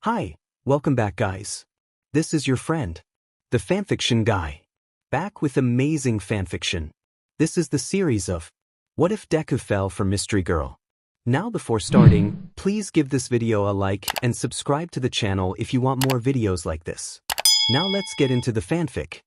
Hi, welcome back guys. This is your friend, the fanfiction guy, back with amazing fanfiction. This is the series of What If Deku Fell for Mystery Girl. Now before starting, please give this video a like and subscribe to the channel if you want more videos like this. Now let's get into the fanfic.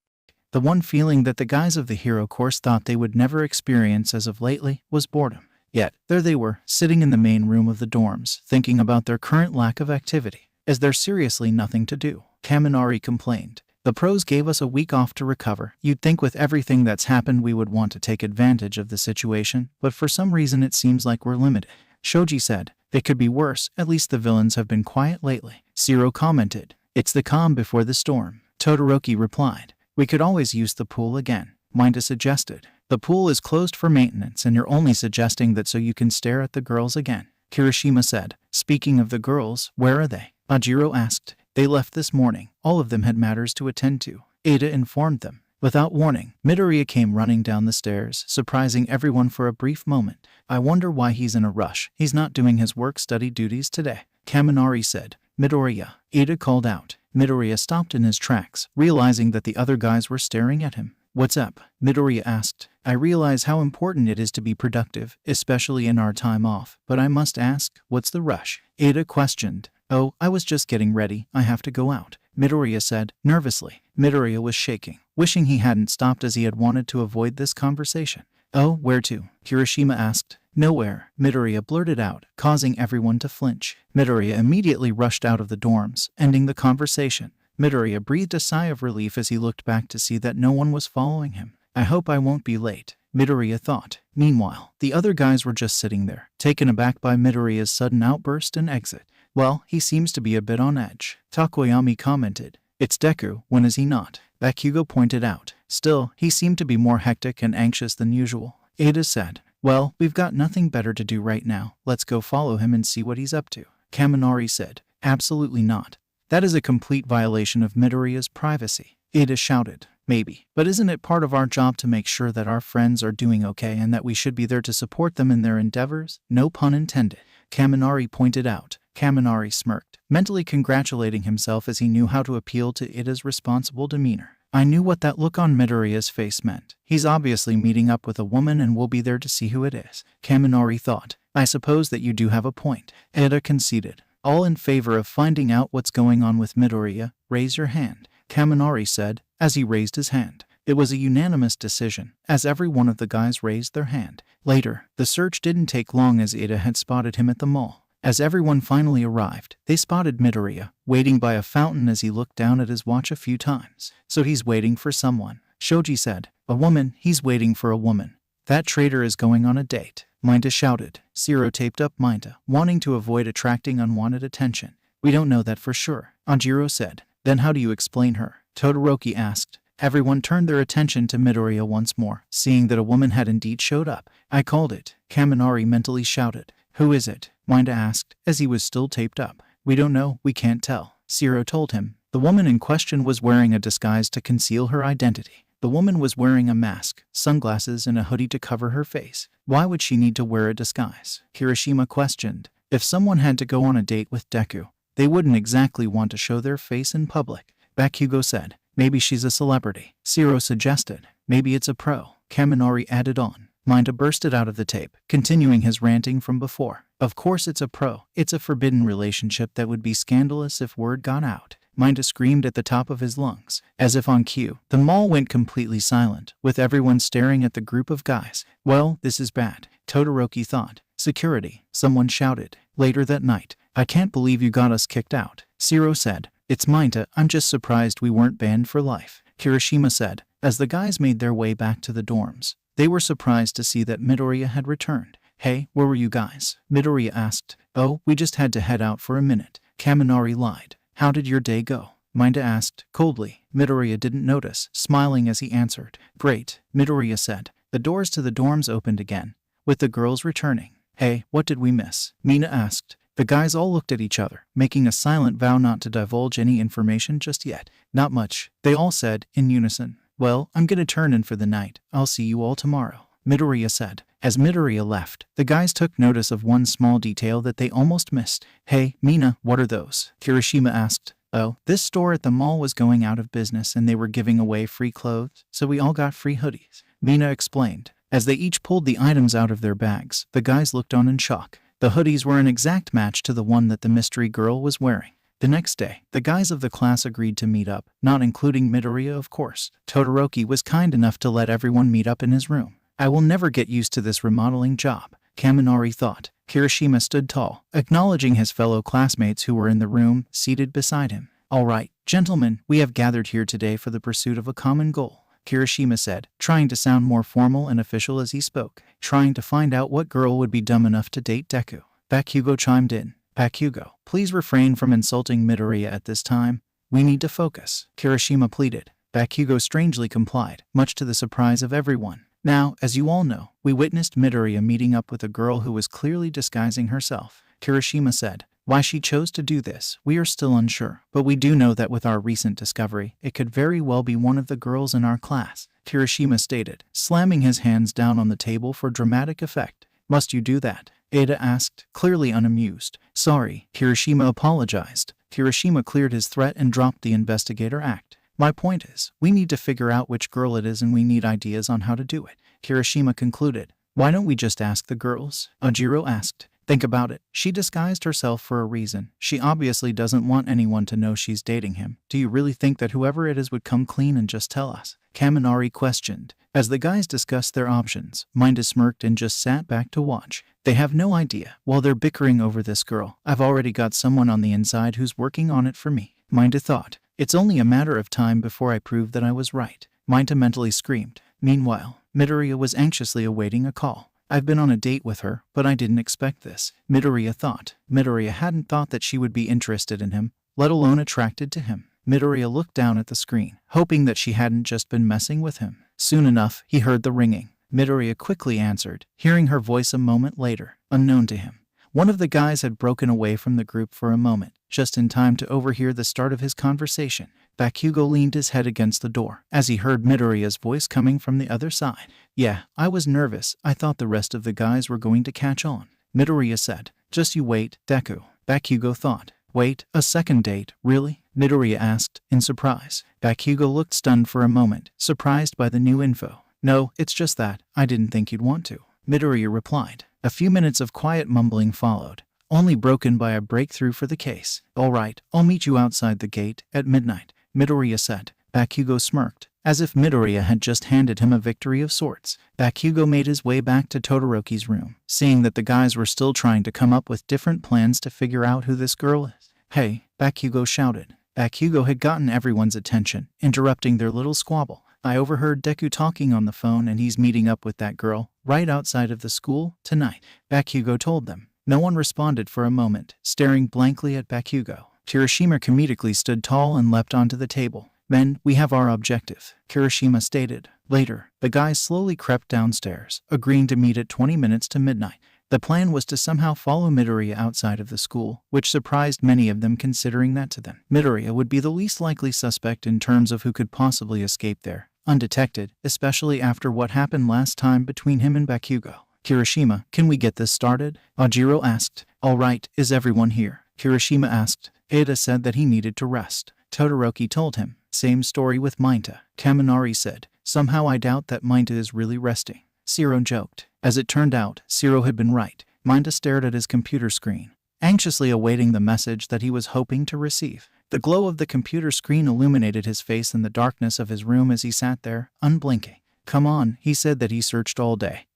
The one feeling that the guys of the hero course thought they would never experience as of lately was boredom. Yet, there they were, sitting in the main room of the dorms, thinking about their current lack of activity. Is there seriously nothing to do? Kaminari complained. The pros gave us a week off to recover. You'd think with everything that's happened we would want to take advantage of the situation, but for some reason it seems like we're limited. Shoji said. It could be worse, at least the villains have been quiet lately. Zero commented. It's the calm before the storm. Todoroki replied. We could always use the pool again. Minda suggested. The pool is closed for maintenance and you're only suggesting that so you can stare at the girls again. Kirishima said. Speaking of the girls, where are they? Ajiro asked. They left this morning. All of them had matters to attend to. Ada informed them. Without warning, Midoriya came running down the stairs, surprising everyone for a brief moment. I wonder why he's in a rush. He's not doing his work-study duties today. Kaminari said. Midoriya. Ada called out. Midoriya stopped in his tracks, realizing that the other guys were staring at him. What's up? Midoriya asked. I realize how important it is to be productive, especially in our time off, but I must ask, what's the rush? Ada questioned. Oh, I was just getting ready. I have to go out, Midoriya said, nervously. Midoriya was shaking, wishing he hadn't stopped as he had wanted to avoid this conversation. Oh, where to? Kirishima asked. Nowhere, Midoriya blurted out, causing everyone to flinch. Midoriya immediately rushed out of the dorms, ending the conversation. Midoriya breathed a sigh of relief as he looked back to see that no one was following him. I hope I won't be late, Midoriya thought. Meanwhile, the other guys were just sitting there, taken aback by Midoriya's sudden outburst and exit. Well, he seems to be a bit on edge, Takoyami commented. It's Deku, when is he not? Bakugo pointed out. Still, he seemed to be more hectic and anxious than usual. Ada said. Well, we've got nothing better to do right now. Let's go follow him and see what he's up to. Kaminari said. Absolutely not. That is a complete violation of Midoriya's privacy. Ada shouted. Maybe. But isn't it part of our job to make sure that our friends are doing okay and that we should be there to support them in their endeavors? No pun intended. Kaminari pointed out. Kaminari smirked, mentally congratulating himself as he knew how to appeal to Ida's responsible demeanor. I knew what that look on Midoriya's face meant. He's obviously meeting up with a woman and we'll be there to see who it is. Kaminari thought. I suppose that you do have a point. Ida conceded. All in favor of finding out what's going on with Midoriya, raise your hand, Kaminari said, as he raised his hand. It was a unanimous decision, as every one of the guys raised their hand. Later, the search didn't take long as Ida had spotted him at the mall. As everyone finally arrived, they spotted Midoriya, waiting by a fountain as he looked down at his watch a few times. So he's waiting for someone, Shoji said. A woman, he's waiting for a woman. That traitor is going on a date, Minda shouted. Zero taped up Minda, wanting to avoid attracting unwanted attention. We don't know that for sure, Anjiro said. Then how do you explain her? Todoroki asked. Everyone turned their attention to Midoriya once more, seeing that a woman had indeed showed up. I called it, Kaminari mentally shouted. Who is it? Minda asked, as he was still taped up. We don't know, we can't tell, Zero told him. The woman in question was wearing a disguise to conceal her identity. The woman was wearing a mask, sunglasses and a hoodie to cover her face. Why would she need to wear a disguise? Kirishima questioned. If someone had to go on a date with Deku, they wouldn't exactly want to show their face in public. Bakugo said. Maybe she's a celebrity. Zero suggested. Maybe it's a pro. Kaminari added on. Minda bursted out of the tape, continuing his ranting from before. Of course it's a pro. It's a forbidden relationship that would be scandalous if word got out. Minda screamed at the top of his lungs. As if on cue, the mall went completely silent, with everyone staring at the group of guys. Well, this is bad, Todoroki thought. Security, someone shouted. Later that night, I can't believe you got us kicked out, Zero said. It's Minda, I'm just surprised we weren't banned for life, Kirishima said, as the guys made their way back to the dorms. They were surprised to see that Midoriya had returned. Hey, where were you guys? Midoriya asked. Oh, we just had to head out for a minute, Kaminari lied. How did your day go? Minda asked, coldly. Midoriya didn't notice, smiling as he answered. Great, Midoriya said. The doors to the dorms opened again, with the girls returning. Hey, what did we miss? Mina asked. The guys all looked at each other, making a silent vow not to divulge any information just yet. Not much, they all said, in unison. Well, I'm gonna turn in for the night. I'll see you all tomorrow, Midoriya said. As Midoriya left, the guys took notice of one small detail that they almost missed. "Hey, Mina, what are those?" Kirishima asked. "Oh, this store at the mall was going out of business and they were giving away free clothes, so we all got free hoodies," Mina explained. As they each pulled the items out of their bags, the guys looked on in shock. The hoodies were an exact match to the one that the mystery girl was wearing. The next day, the guys of the class agreed to meet up, not including Midoriya, of course. Todoroki was kind enough to let everyone meet up in his room. "I will never get used to this remodeling job," Kaminari thought. Kirishima stood tall, acknowledging his fellow classmates who were in the room, seated beside him. "All right, gentlemen, we have gathered here today for the pursuit of a common goal," Kirishima said, trying to sound more formal and official as he spoke. "Trying to find out what girl would be dumb enough to date Deku." Bakugo chimed in. "Bakugo, please refrain from insulting Midoriya at this time. We need to focus," Kirishima pleaded. Bakugo strangely complied, much to the surprise of everyone. "Now, as you all know, we witnessed Midoriya meeting up with a girl who was clearly disguising herself," Kirishima said. "Why she chose to do this, we are still unsure, but we do know that with our recent discovery, it could very well be one of the girls in our class," Kirishima stated, slamming his hands down on the table for dramatic effect. "Must you do that?" Ada asked, clearly unamused. "Sorry," Kirishima apologized. Kirishima cleared his threat and dropped the investigator act. "My point is, we need to figure out which girl it is and we need ideas on how to do it," Kirishima concluded. "Why don't we just ask the girls?" Ojiro asked. "Think about it. She disguised herself for a reason. She obviously doesn't want anyone to know she's dating him. Do you really think that whoever it is would come clean and just tell us?" Kaminari questioned. As the guys discussed their options, Minda smirked and just sat back to watch. "They have no idea. While they're bickering over this girl, I've already got someone on the inside who's working on it for me," Minda thought. "It's only a matter of time before I prove that I was right," Minda mentally screamed. Meanwhile, Midoriya was anxiously awaiting a call. "I've been on a date with her, but I didn't expect this," Midoriya thought. Midoriya hadn't thought that she would be interested in him, let alone attracted to him. Midoriya looked down at the screen, hoping that she hadn't just been messing with him. Soon enough, he heard the ringing. Midoriya quickly answered, hearing her voice a moment later, unknown to him. One of the guys had broken away from the group for a moment, just in time to overhear the start of his conversation. Bakugo leaned his head against the door, as he heard Midoriya's voice coming from the other side. "Yeah, I was nervous. I thought the rest of the guys were going to catch on," Midoriya said. "Just you wait, Deku," Bakugo thought. "Wait, a second date, really?" Midoriya asked, in surprise. Bakugo looked stunned for a moment, surprised by the new info. "No, it's just that, I didn't think you'd want to," Midoriya replied. A few minutes of quiet mumbling followed, only broken by a breakthrough for the case. "All right, I'll meet you outside the gate, at midnight," Midoriya said. Bakugo smirked, as if Midoriya had just handed him a victory of sorts. Bakugo made his way back to Todoroki's room, seeing that the guys were still trying to come up with different plans to figure out who this girl is. "Hey," Bakugo shouted. Bakugo had gotten everyone's attention, interrupting their little squabble. "I overheard Deku talking on the phone and he's meeting up with that girl, right outside of the school, tonight," Bakugo told them. No one responded for a moment, staring blankly at Bakugo. Kirishima comedically stood tall and leapt onto the table. "Men, we have our objective," Kirishima stated. Later, the guys slowly crept downstairs, agreeing to meet at 20 minutes to midnight. The plan was to somehow follow Midoriya outside of the school, which surprised many of them considering that to them, Midoriya would be the least likely suspect in terms of who could possibly escape there, undetected, especially after what happened last time between him and Bakugo. "Kirishima, can we get this started?" Ojiro asked. "All right, is everyone here?" Kirishima asked. Ada said that he needed to rest. Todoroki told him. Same story with Minta. Kaminari said, "Somehow I doubt that Minta is really resting." Siro joked. As it turned out, Siro had been right. Minta stared at his computer screen, anxiously awaiting the message that he was hoping to receive. The glow of the computer screen illuminated his face in the darkness of his room as he sat there, unblinking. "Come on," he said that he searched all day.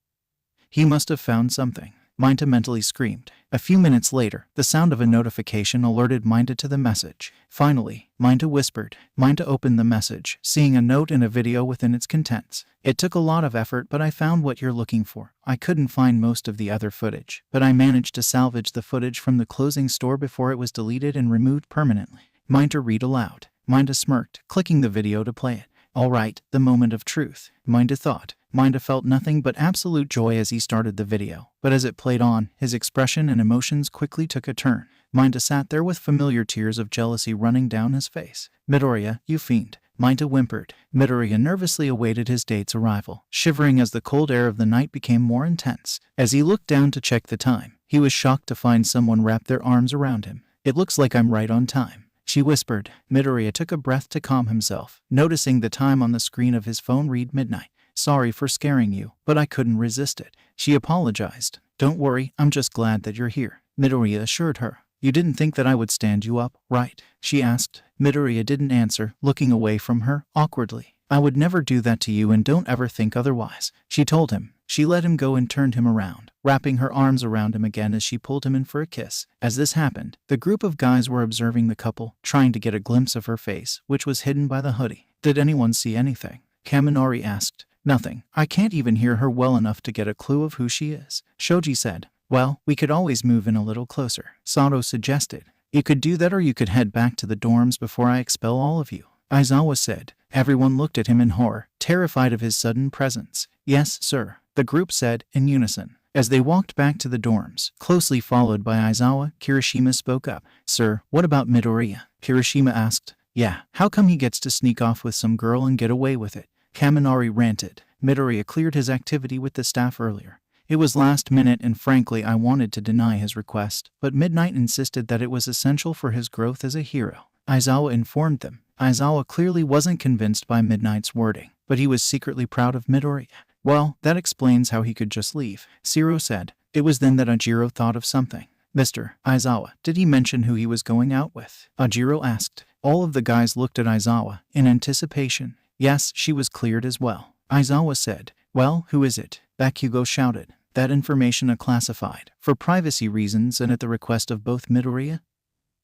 He must have found something. Minta mentally screamed. A few minutes later, the sound of a notification alerted Minta to the message. Finally, Minta whispered. Minta opened the message, seeing a note and a video within its contents. "It took a lot of effort, but I found what you're looking for. I couldn't find most of the other footage, but I managed to salvage the footage from the closing store before it was deleted and removed permanently." Minta read aloud. Minta smirked, clicking the video to play it. All right, the moment of truth, Minta thought. Minta felt nothing but absolute joy as he started the video, but as it played on, his expression and emotions quickly took a turn. Minta sat there with familiar tears of jealousy running down his face. "Midoriya, you fiend," Minta whimpered. Midoriya nervously awaited his date's arrival, shivering as the cold air of the night became more intense. As he looked down to check the time, he was shocked to find someone wrap their arms around him. "It looks like I'm right on time," she whispered. Midoriya took a breath to calm himself, noticing the time on the screen of his phone read midnight. "Sorry for scaring you, but I couldn't resist it," she apologized. "Don't worry, I'm just glad that you're here," Midoriya assured her. "You didn't think that I would stand you up, right?" she asked. Midoriya didn't answer, looking away from her awkwardly. "I would never do that to you and don't ever think otherwise," she told him. She let him go and turned him around, wrapping her arms around him again as she pulled him in for a kiss. As this happened, the group of guys were observing the couple, trying to get a glimpse of her face, which was hidden by the hoodie. "Did anyone see anything?" Kaminari asked. "Nothing. I can't even hear her well enough to get a clue of who she is," Shoji said. "Well, we could always move in a little closer," Sato suggested. "You could do that or you could head back to the dorms before I expel all of you," Aizawa said. Everyone looked at him in horror, terrified of his sudden presence. "Yes, sir," the group said in unison. As they walked back to the dorms, closely followed by Aizawa, Kirishima spoke up. "Sir, what about Midoriya?" Kirishima asked. "Yeah, how come he gets to sneak off with some girl and get away with it?" Kaminari ranted. "Midoriya cleared his activity with the staff earlier. It was last minute and frankly I wanted to deny his request, but Midnight insisted that it was essential for his growth as a hero," Aizawa informed them. Aizawa clearly wasn't convinced by Midnight's wording, but he was secretly proud of Midoriya. "Well, that explains how he could just leave," Shiro said. It was then that Ajiro thought of something. "Mr. Aizawa, did he mention who he was going out with?" Ajiro asked. All of the guys looked at Aizawa in anticipation. "Yes, she was cleared as well," Aizawa said. "Well, who is it?" Bakugo shouted. "That information classified, for privacy reasons and at the request of both Midoriya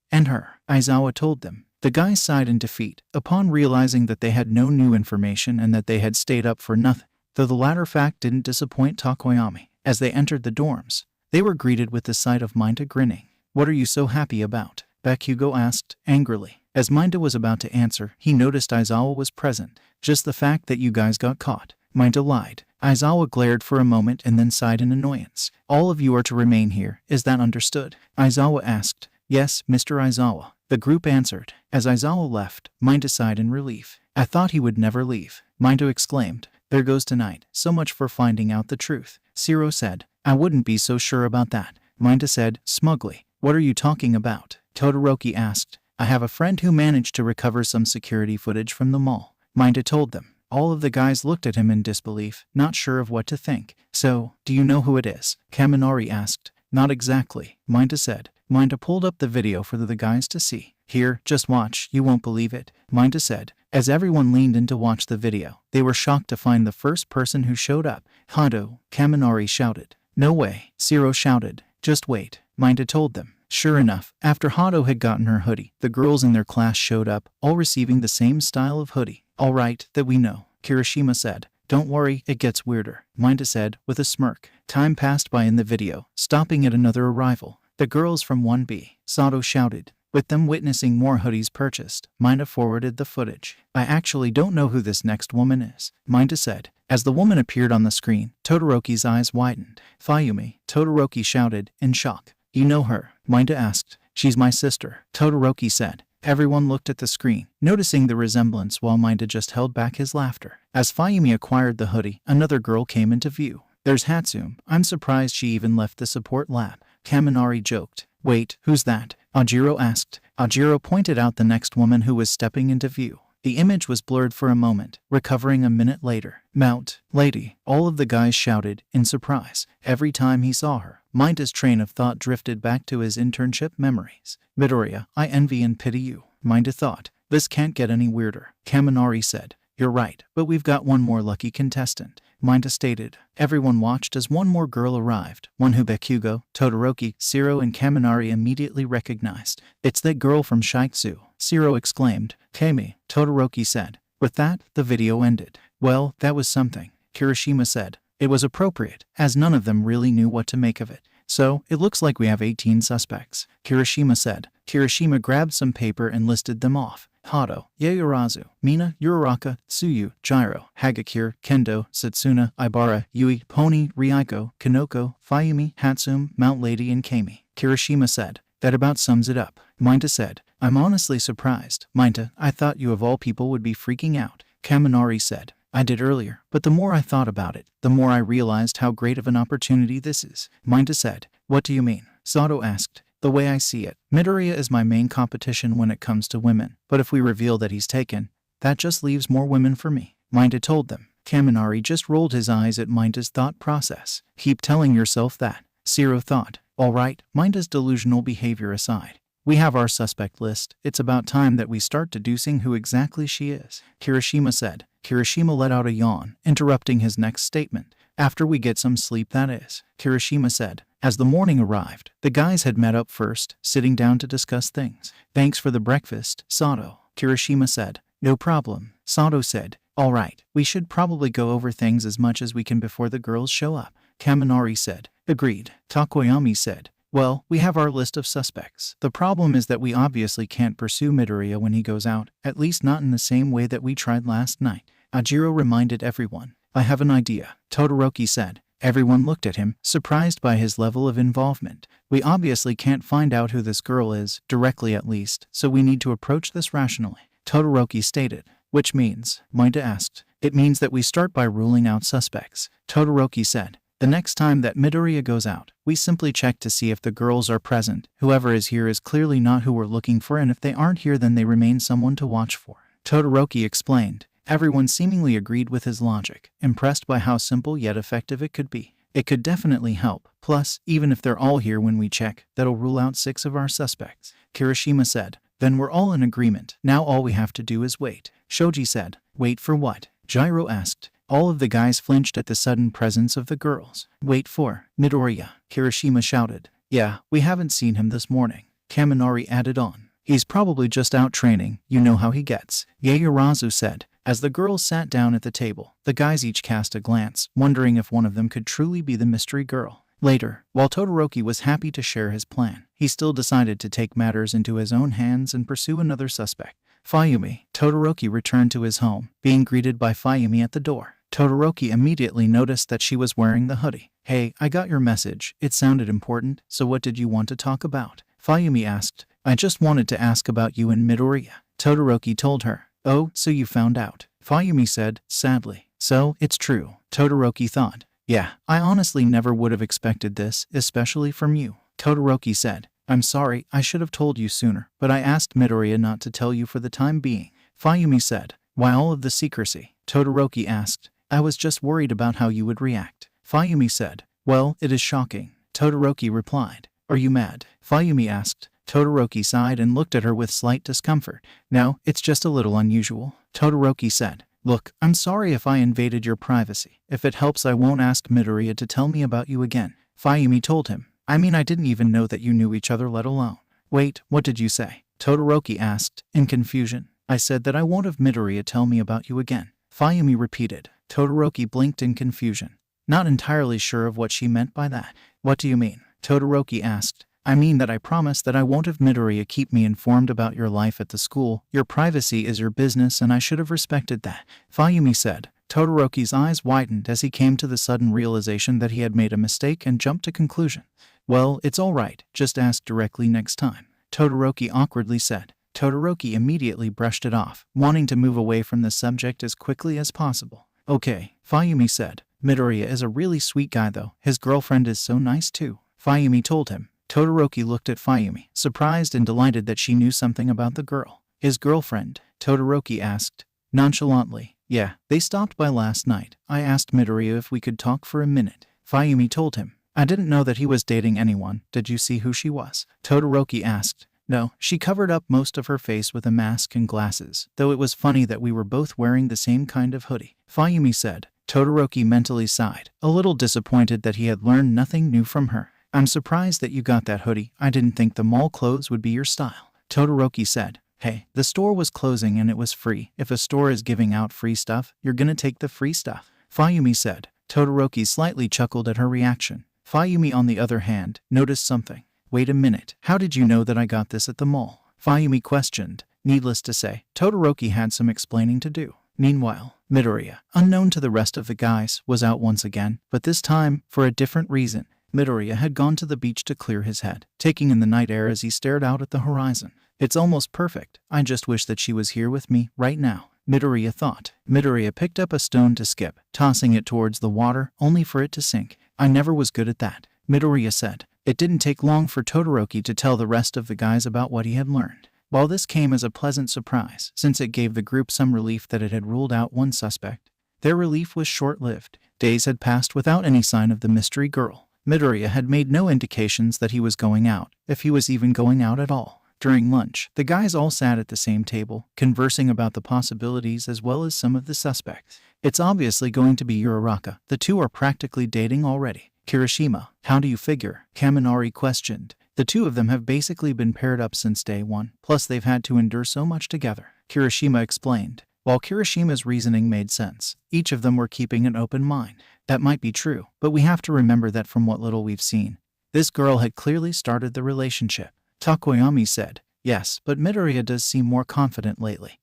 and her," Aizawa told them. The guys sighed in defeat, upon realizing that they had no new information and that they had stayed up for nothing. Though the latter fact didn't disappoint Takoyami. As they entered the dorms, they were greeted with the sight of Minta grinning. "What are you so happy about?" Bakugo asked, angrily. As Minta was about to answer, he noticed Aizawa was present. "Just the fact that you guys got caught," Minta lied. Aizawa glared for a moment and then sighed in annoyance. "All of you are to remain here, is that understood?" Aizawa asked. "Yes, Mr. Aizawa," the group answered. As Aizawa left, Minta sighed in relief. "I thought he would never leave," Minta exclaimed. "There goes tonight. So much for finding out the truth," Shiro said. "I wouldn't be so sure about that," Minta said, smugly. "What are you talking about?" Todoroki asked. "I have a friend who managed to recover some security footage from the mall," Minta told them. All of the guys looked at him in disbelief, not sure of what to think. "So, do you know who it is?" Kaminari asked. "Not exactly," Minta said. Minta pulled up the video for the guys to see. "Here, just watch, you won't believe it," Minta said. As everyone leaned in to watch the video, they were shocked to find the first person who showed up. "Hado," Kaminari shouted. "No way," Shiro shouted. "Just wait," Minta told them. Sure enough, after Hado had gotten her hoodie, the girls in their class showed up, all receiving the same style of hoodie. "All right, that we know," Kirishima said. "Don't worry, it gets weirder," Minta said, with a smirk. Time passed by in the video, stopping at another arrival. "The girls from 1B, Sato shouted. With them witnessing more hoodies purchased, Minta forwarded the footage. "I actually don't know who this next woman is," Minta said. As the woman appeared on the screen, Todoroki's eyes widened. "Fayumi," Todoroki shouted, in shock. "You know her?" Minta asked. "She's my sister," Todoroki said. Everyone looked at the screen, noticing the resemblance while Minta just held back his laughter. As Fayumi acquired the hoodie, another girl came into view. "There's Hatsune. I'm surprised she even left the support lab," Kaminari joked. "Wait, who's that?" Ajiro asked. Ajiro pointed out the next woman who was stepping into view. The image was blurred for a moment, recovering a minute later. "Mount, lady," all of the guys shouted, in surprise. Every time he saw her, Minta's train of thought drifted back to his internship memories. "Midoriya, I envy and pity you," Minta thought. "This can't get any weirder," Kaminari said. "You're right, but we've got one more lucky contestant," Minta stated. Everyone watched as one more girl arrived, one who Bakugo, Todoroki, Shiro and Kaminari immediately recognized. "It's that girl from Shiketsu," Shiro exclaimed. "Kami," Todoroki said. With that, the video ended. "Well, that was something," Kirishima said. It was appropriate, as none of them really knew what to make of it. "So, it looks like we have 18 suspects," Kirishima said. Kirishima grabbed some paper and listed them off. Hado, Yaoyorozu, Mina, Uraraka, Tsuyu, Jiro, Hagakure, Kendo, Satsuna, Ibara, Yui, Pony, Ryako, Kanoko, Fayumi, Hatsune, Mount Lady and Kami. Kirishima said. "That about sums it up," Minta said. I'm honestly surprised. Minta, I thought you of all people would be freaking out. Kaminari said. I did earlier, but the more I thought about it, the more I realized how great of an opportunity this is. Minta said. What do you mean? Sato asked. The way I see it, Midoriya is my main competition when it comes to women, but if we reveal that he's taken, that just leaves more women for me. Minta told them. Kaminari just rolled his eyes at Minta's thought process. Keep telling yourself that. Zero thought. Alright, Minta's delusional behavior aside. We have our suspect list. It's about time that we start deducing who exactly she is, Kirishima said. Kirishima let out a yawn, interrupting his next statement. After we get some sleep, that is, Kirishima said. As the morning arrived, the guys had met up first, sitting down to discuss things. Thanks for the breakfast, Sato, Kirishima said. No problem, Sato said. Alright, we should probably go over things as much as we can before the girls show up, Kaminari said. Agreed, Takoyami said. Well, we have our list of suspects. The problem is that we obviously can't pursue Midoriya when he goes out, at least not in the same way that we tried last night. Ajiro reminded everyone. I have an idea, Todoroki said. Everyone looked at him, surprised by his level of involvement. We obviously can't find out who this girl is, directly at least, so we need to approach this rationally, Todoroki stated. Which means, Minta asked. It means that we start by ruling out suspects, Todoroki said. The next time that Midoriya goes out, we simply check to see if the girls are present. Whoever is here is clearly not who we're looking for, and if they aren't here, then they remain someone to watch for, Todoroki explained. Everyone seemingly agreed with his logic, impressed by how simple yet effective it could be. It could definitely help. Plus, even if they're all here when we check, that'll rule out 6 of our suspects, Kirishima said. Then we're all in agreement. Now all we have to do is wait, Shoji said. Wait for what? Gyro asked. All of the guys flinched at the sudden presence of the girls. Wait for Midoriya, Kirishima shouted. Yeah, we haven't seen him this morning, Kaminari added on. He's probably just out training, you know how he gets, Yaoyorozu said. As the girls sat down at the table, the guys each cast a glance, wondering if one of them could truly be the mystery girl. Later, while Todoroki was happy to share his plan, he still decided to take matters into his own hands and pursue another suspect. Fayumi. Todoroki returned to his home, being greeted by Fayumi at the door. Todoroki immediately noticed that she was wearing the hoodie. Hey, I got your message. It sounded important, so what did you want to talk about? Fayumi asked. I just wanted to ask about you and Midoriya, Todoroki told her. Oh, so you found out, Fayumi said, sadly. So, it's true, Todoroki thought. Yeah, I honestly never would have expected this, especially from you, Todoroki said. I'm sorry, I should have told you sooner, but I asked Midoriya not to tell you for the time being, Fayumi said. Why all of the secrecy? Todoroki asked. I was just worried about how you would react, Fayumi said. Well, it is shocking, Todoroki replied. Are you mad? Fayumi asked. Todoroki sighed and looked at her with slight discomfort. No, it's just a little unusual, Todoroki said. Look, I'm sorry if I invaded your privacy. If it helps, I won't ask Midoriya to tell me about you again, Fayumi told him. I mean, I didn't even know that you knew each other, let alone. Wait, what did you say? Todoroki asked, in confusion. I said that I won't have Midoriya tell me about you again, Fayumi repeated. Todoroki blinked in confusion, not entirely sure of what she meant by that. What do you mean? Todoroki asked. I mean that I promise that I won't have Midoriya keep me informed about your life at the school. Your privacy is your business and I should have respected that, Fayumi said. Todoroki's eyes widened as he came to the sudden realization that he had made a mistake and jumped to conclusion. Well, it's all right, just ask directly next time, Todoroki awkwardly said. Todoroki immediately brushed it off, wanting to move away from the subject as quickly as possible. Okay, Fayumi said. Midoriya is a really sweet guy though. His girlfriend is so nice too, Fayumi told him. Todoroki looked at Fayumi, surprised and delighted that she knew something about the girl. His girlfriend? Todoroki asked, nonchalantly. Yeah, they stopped by last night. I asked Midoriya if we could talk for a minute, Fayumi told him. I didn't know that he was dating anyone. Did you see who she was? Todoroki asked. No, she covered up most of her face with a mask and glasses, though it was funny that we were both wearing the same kind of hoodie, Fayumi said. Todoroki mentally sighed, a little disappointed that he had learned nothing new from her. I'm surprised that you got that hoodie. I didn't think the mall clothes would be your style, Todoroki said. Hey, the store was closing and it was free. If a store is giving out free stuff, you're gonna take the free stuff, Fayumi said. Todoroki slightly chuckled at her reaction. Fayumi, on the other hand, noticed something. Wait a minute, how did you know that I got this at the mall? Fayumi questioned. Needless to say, Todoroki had some explaining to do. Meanwhile, Midoriya, unknown to the rest of the guys, was out once again, but this time for a different reason. Midoriya had gone to the beach to clear his head, taking in the night air as he stared out at the horizon. It's almost perfect. I just wish that she was here with me right now, Midoriya thought. Midoriya picked up a stone to skip, tossing it towards the water, only for it to sink. I never was good at that, Midoriya said. It didn't take long for Todoroki to tell the rest of the guys about what he had learned. While this came as a pleasant surprise, since it gave the group some relief that it had ruled out one suspect, their relief was short-lived. Days had passed without any sign of the mystery girl. Midoriya had made no indications that he was going out, if he was even going out at all. During lunch, the guys all sat at the same table, conversing about the possibilities as well as some of the suspects. It's obviously going to be Uraraka. The two are practically dating already. Kirishima, how do you figure? Kaminari questioned. The two of them have basically been paired up since day one, plus they've had to endure so much together, Kirishima explained. While Kirishima's reasoning made sense, each of them were keeping an open mind. That might be true, but we have to remember that from what little we've seen, this girl had clearly started the relationship. Takoyami said, yes, but Midoriya does seem more confident lately.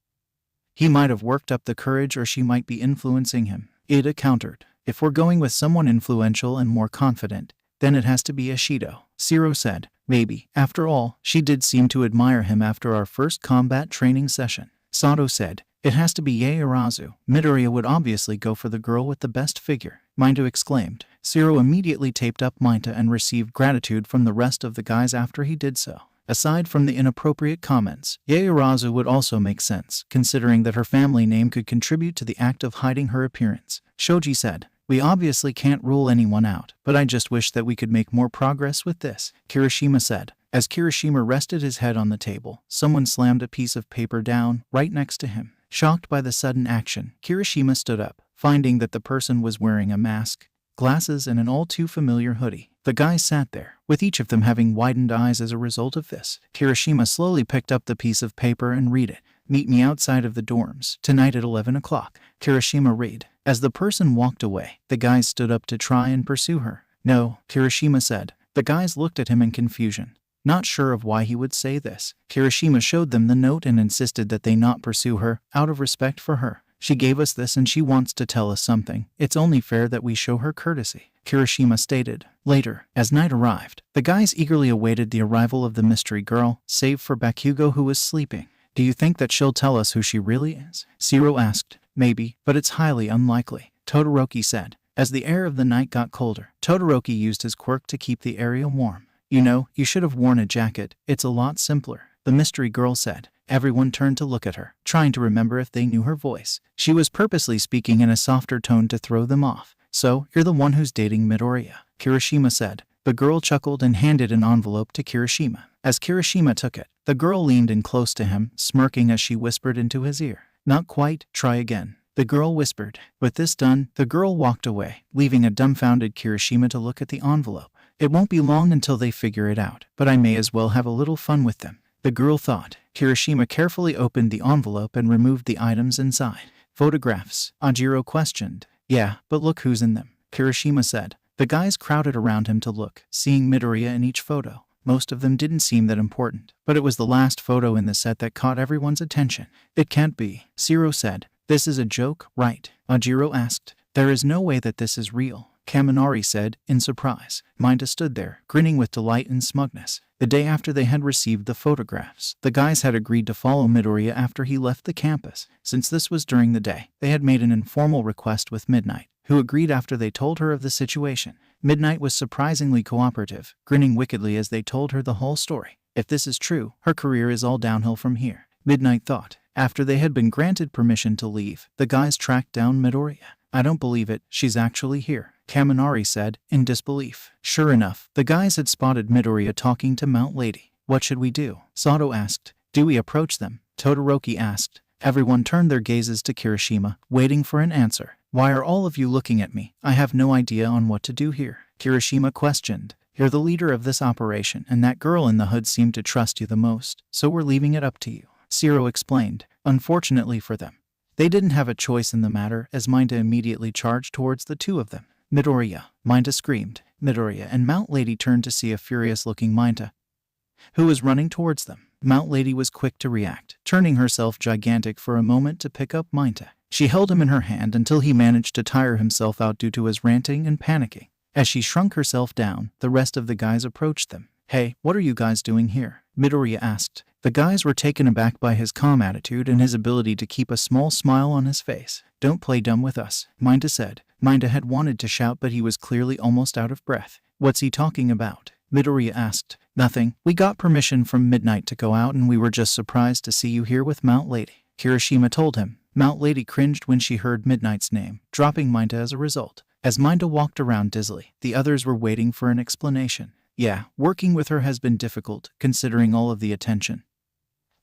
He might have worked up the courage or she might be influencing him. Ida countered, if we're going with someone influential and more confident, then it has to be Ashido. Zero said, maybe. After all, she did seem to admire him after our first combat training session. Sato said, it has to be Yaoyorozu. Midoriya would obviously go for the girl with the best figure, Minto exclaimed. Zero immediately taped up Minta and received gratitude from the rest of the guys after he did so. Aside from the inappropriate comments, Yaoyorozu would also make sense, considering that her family name could contribute to the act of hiding her appearance. Shoji said, we obviously can't rule anyone out, but I just wish that we could make more progress with this, Kirishima said. As Kirishima rested his head on the table, someone slammed a piece of paper down right next to him. Shocked by the sudden action, Kirishima stood up, finding that the person was wearing a mask, glasses, and an all-too-familiar hoodie. The guys sat there, with each of them having widened eyes as a result of this. Kirishima slowly picked up the piece of paper and read it. Meet me outside of the dorms, tonight at 11 o'clock. Kirishima read. As the person walked away, the guys stood up to try and pursue her. No, Kirishima said. The guys looked at him in confusion. Not sure of why he would say this, Kirishima showed them the note and insisted that they not pursue her, out of respect for her. She gave us this and she wants to tell us something. It's only fair that we show her courtesy, Kirishima stated. Later, as night arrived, the guys eagerly awaited the arrival of the mystery girl, save for Bakugo who was sleeping. Do you think that she'll tell us who she really is? Zero asked. Maybe, but it's highly unlikely, Todoroki said. As the air of the night got colder, Todoroki used his quirk to keep the area warm. You know, you should have worn a jacket. It's a lot simpler, the mystery girl said. Everyone turned to look at her, trying to remember if they knew her voice. She was purposely speaking in a softer tone to throw them off. So, you're the one who's dating Midoriya, Kirishima said. The girl chuckled and handed an envelope to Kirishima. As Kirishima took it, the girl leaned in close to him, smirking as she whispered into his ear. Not quite, try again, the girl whispered. With this done, the girl walked away, leaving a dumbfounded Kirishima to look at the envelope. It won't be long until they figure it out, but I may as well have a little fun with them, the girl thought. Kirishima carefully opened the envelope and removed the items inside. Photographs, Ajiro questioned. Yeah, but look who's in them, Kirishima said. The guys crowded around him to look, seeing Midoriya in each photo. Most of them didn't seem that important, but it was the last photo in the set that caught everyone's attention. It can't be, Zero said. This is a joke, right? Ajiro asked. There is no way that this is real, Kaminari said, in surprise. Minta stood there, grinning with delight and smugness. The day after they had received the photographs, the guys had agreed to follow Midoriya after he left the campus. Since this was during the day, they had made an informal request with Midnight, who agreed after they told her of the situation. Midnight was surprisingly cooperative, grinning wickedly as they told her the whole story. If this is true, her career is all downhill from here, Midnight thought. After they had been granted permission to leave, the guys tracked down Midoriya. I don't believe it, she's actually here, Kaminari said, in disbelief. Sure enough, the guys had spotted Midoriya talking to Mount Lady. What should we do? Sato asked. Do we approach them? Todoroki asked. Everyone turned their gazes to Kirishima, waiting for an answer. Why are all of you looking at me? I have no idea on what to do here, Kirishima questioned. You're the leader of this operation, and that girl in the hood seemed to trust you the most, so we're leaving it up to you, Zero explained. Unfortunately for them, they didn't have a choice in the matter, as Minta immediately charged towards the two of them. Midoriya, Minta screamed. Midoriya and Mount Lady turned to see a furious-looking Minta, who was running towards them. Mount Lady was quick to react, turning herself gigantic for a moment to pick up Minta. She held him in her hand until he managed to tire himself out due to his ranting and panicking. As she shrunk herself down, the rest of the guys approached them. Hey, what are you guys doing here? Midoriya asked. The guys were taken aback by his calm attitude and his ability to keep a small smile on his face. Don't play dumb with us, Minda said. Minda had wanted to shout, but he was clearly almost out of breath. What's he talking about? Midoriya asked. Nothing. We got permission from Midnight to go out and we were just surprised to see you here with Mount Lady, Kirishima told him. Mount Lady cringed when she heard Midnight's name, dropping Minda as a result. As Minda walked around dizzily, the others were waiting for an explanation. Yeah, working with her has been difficult, considering all of the attention.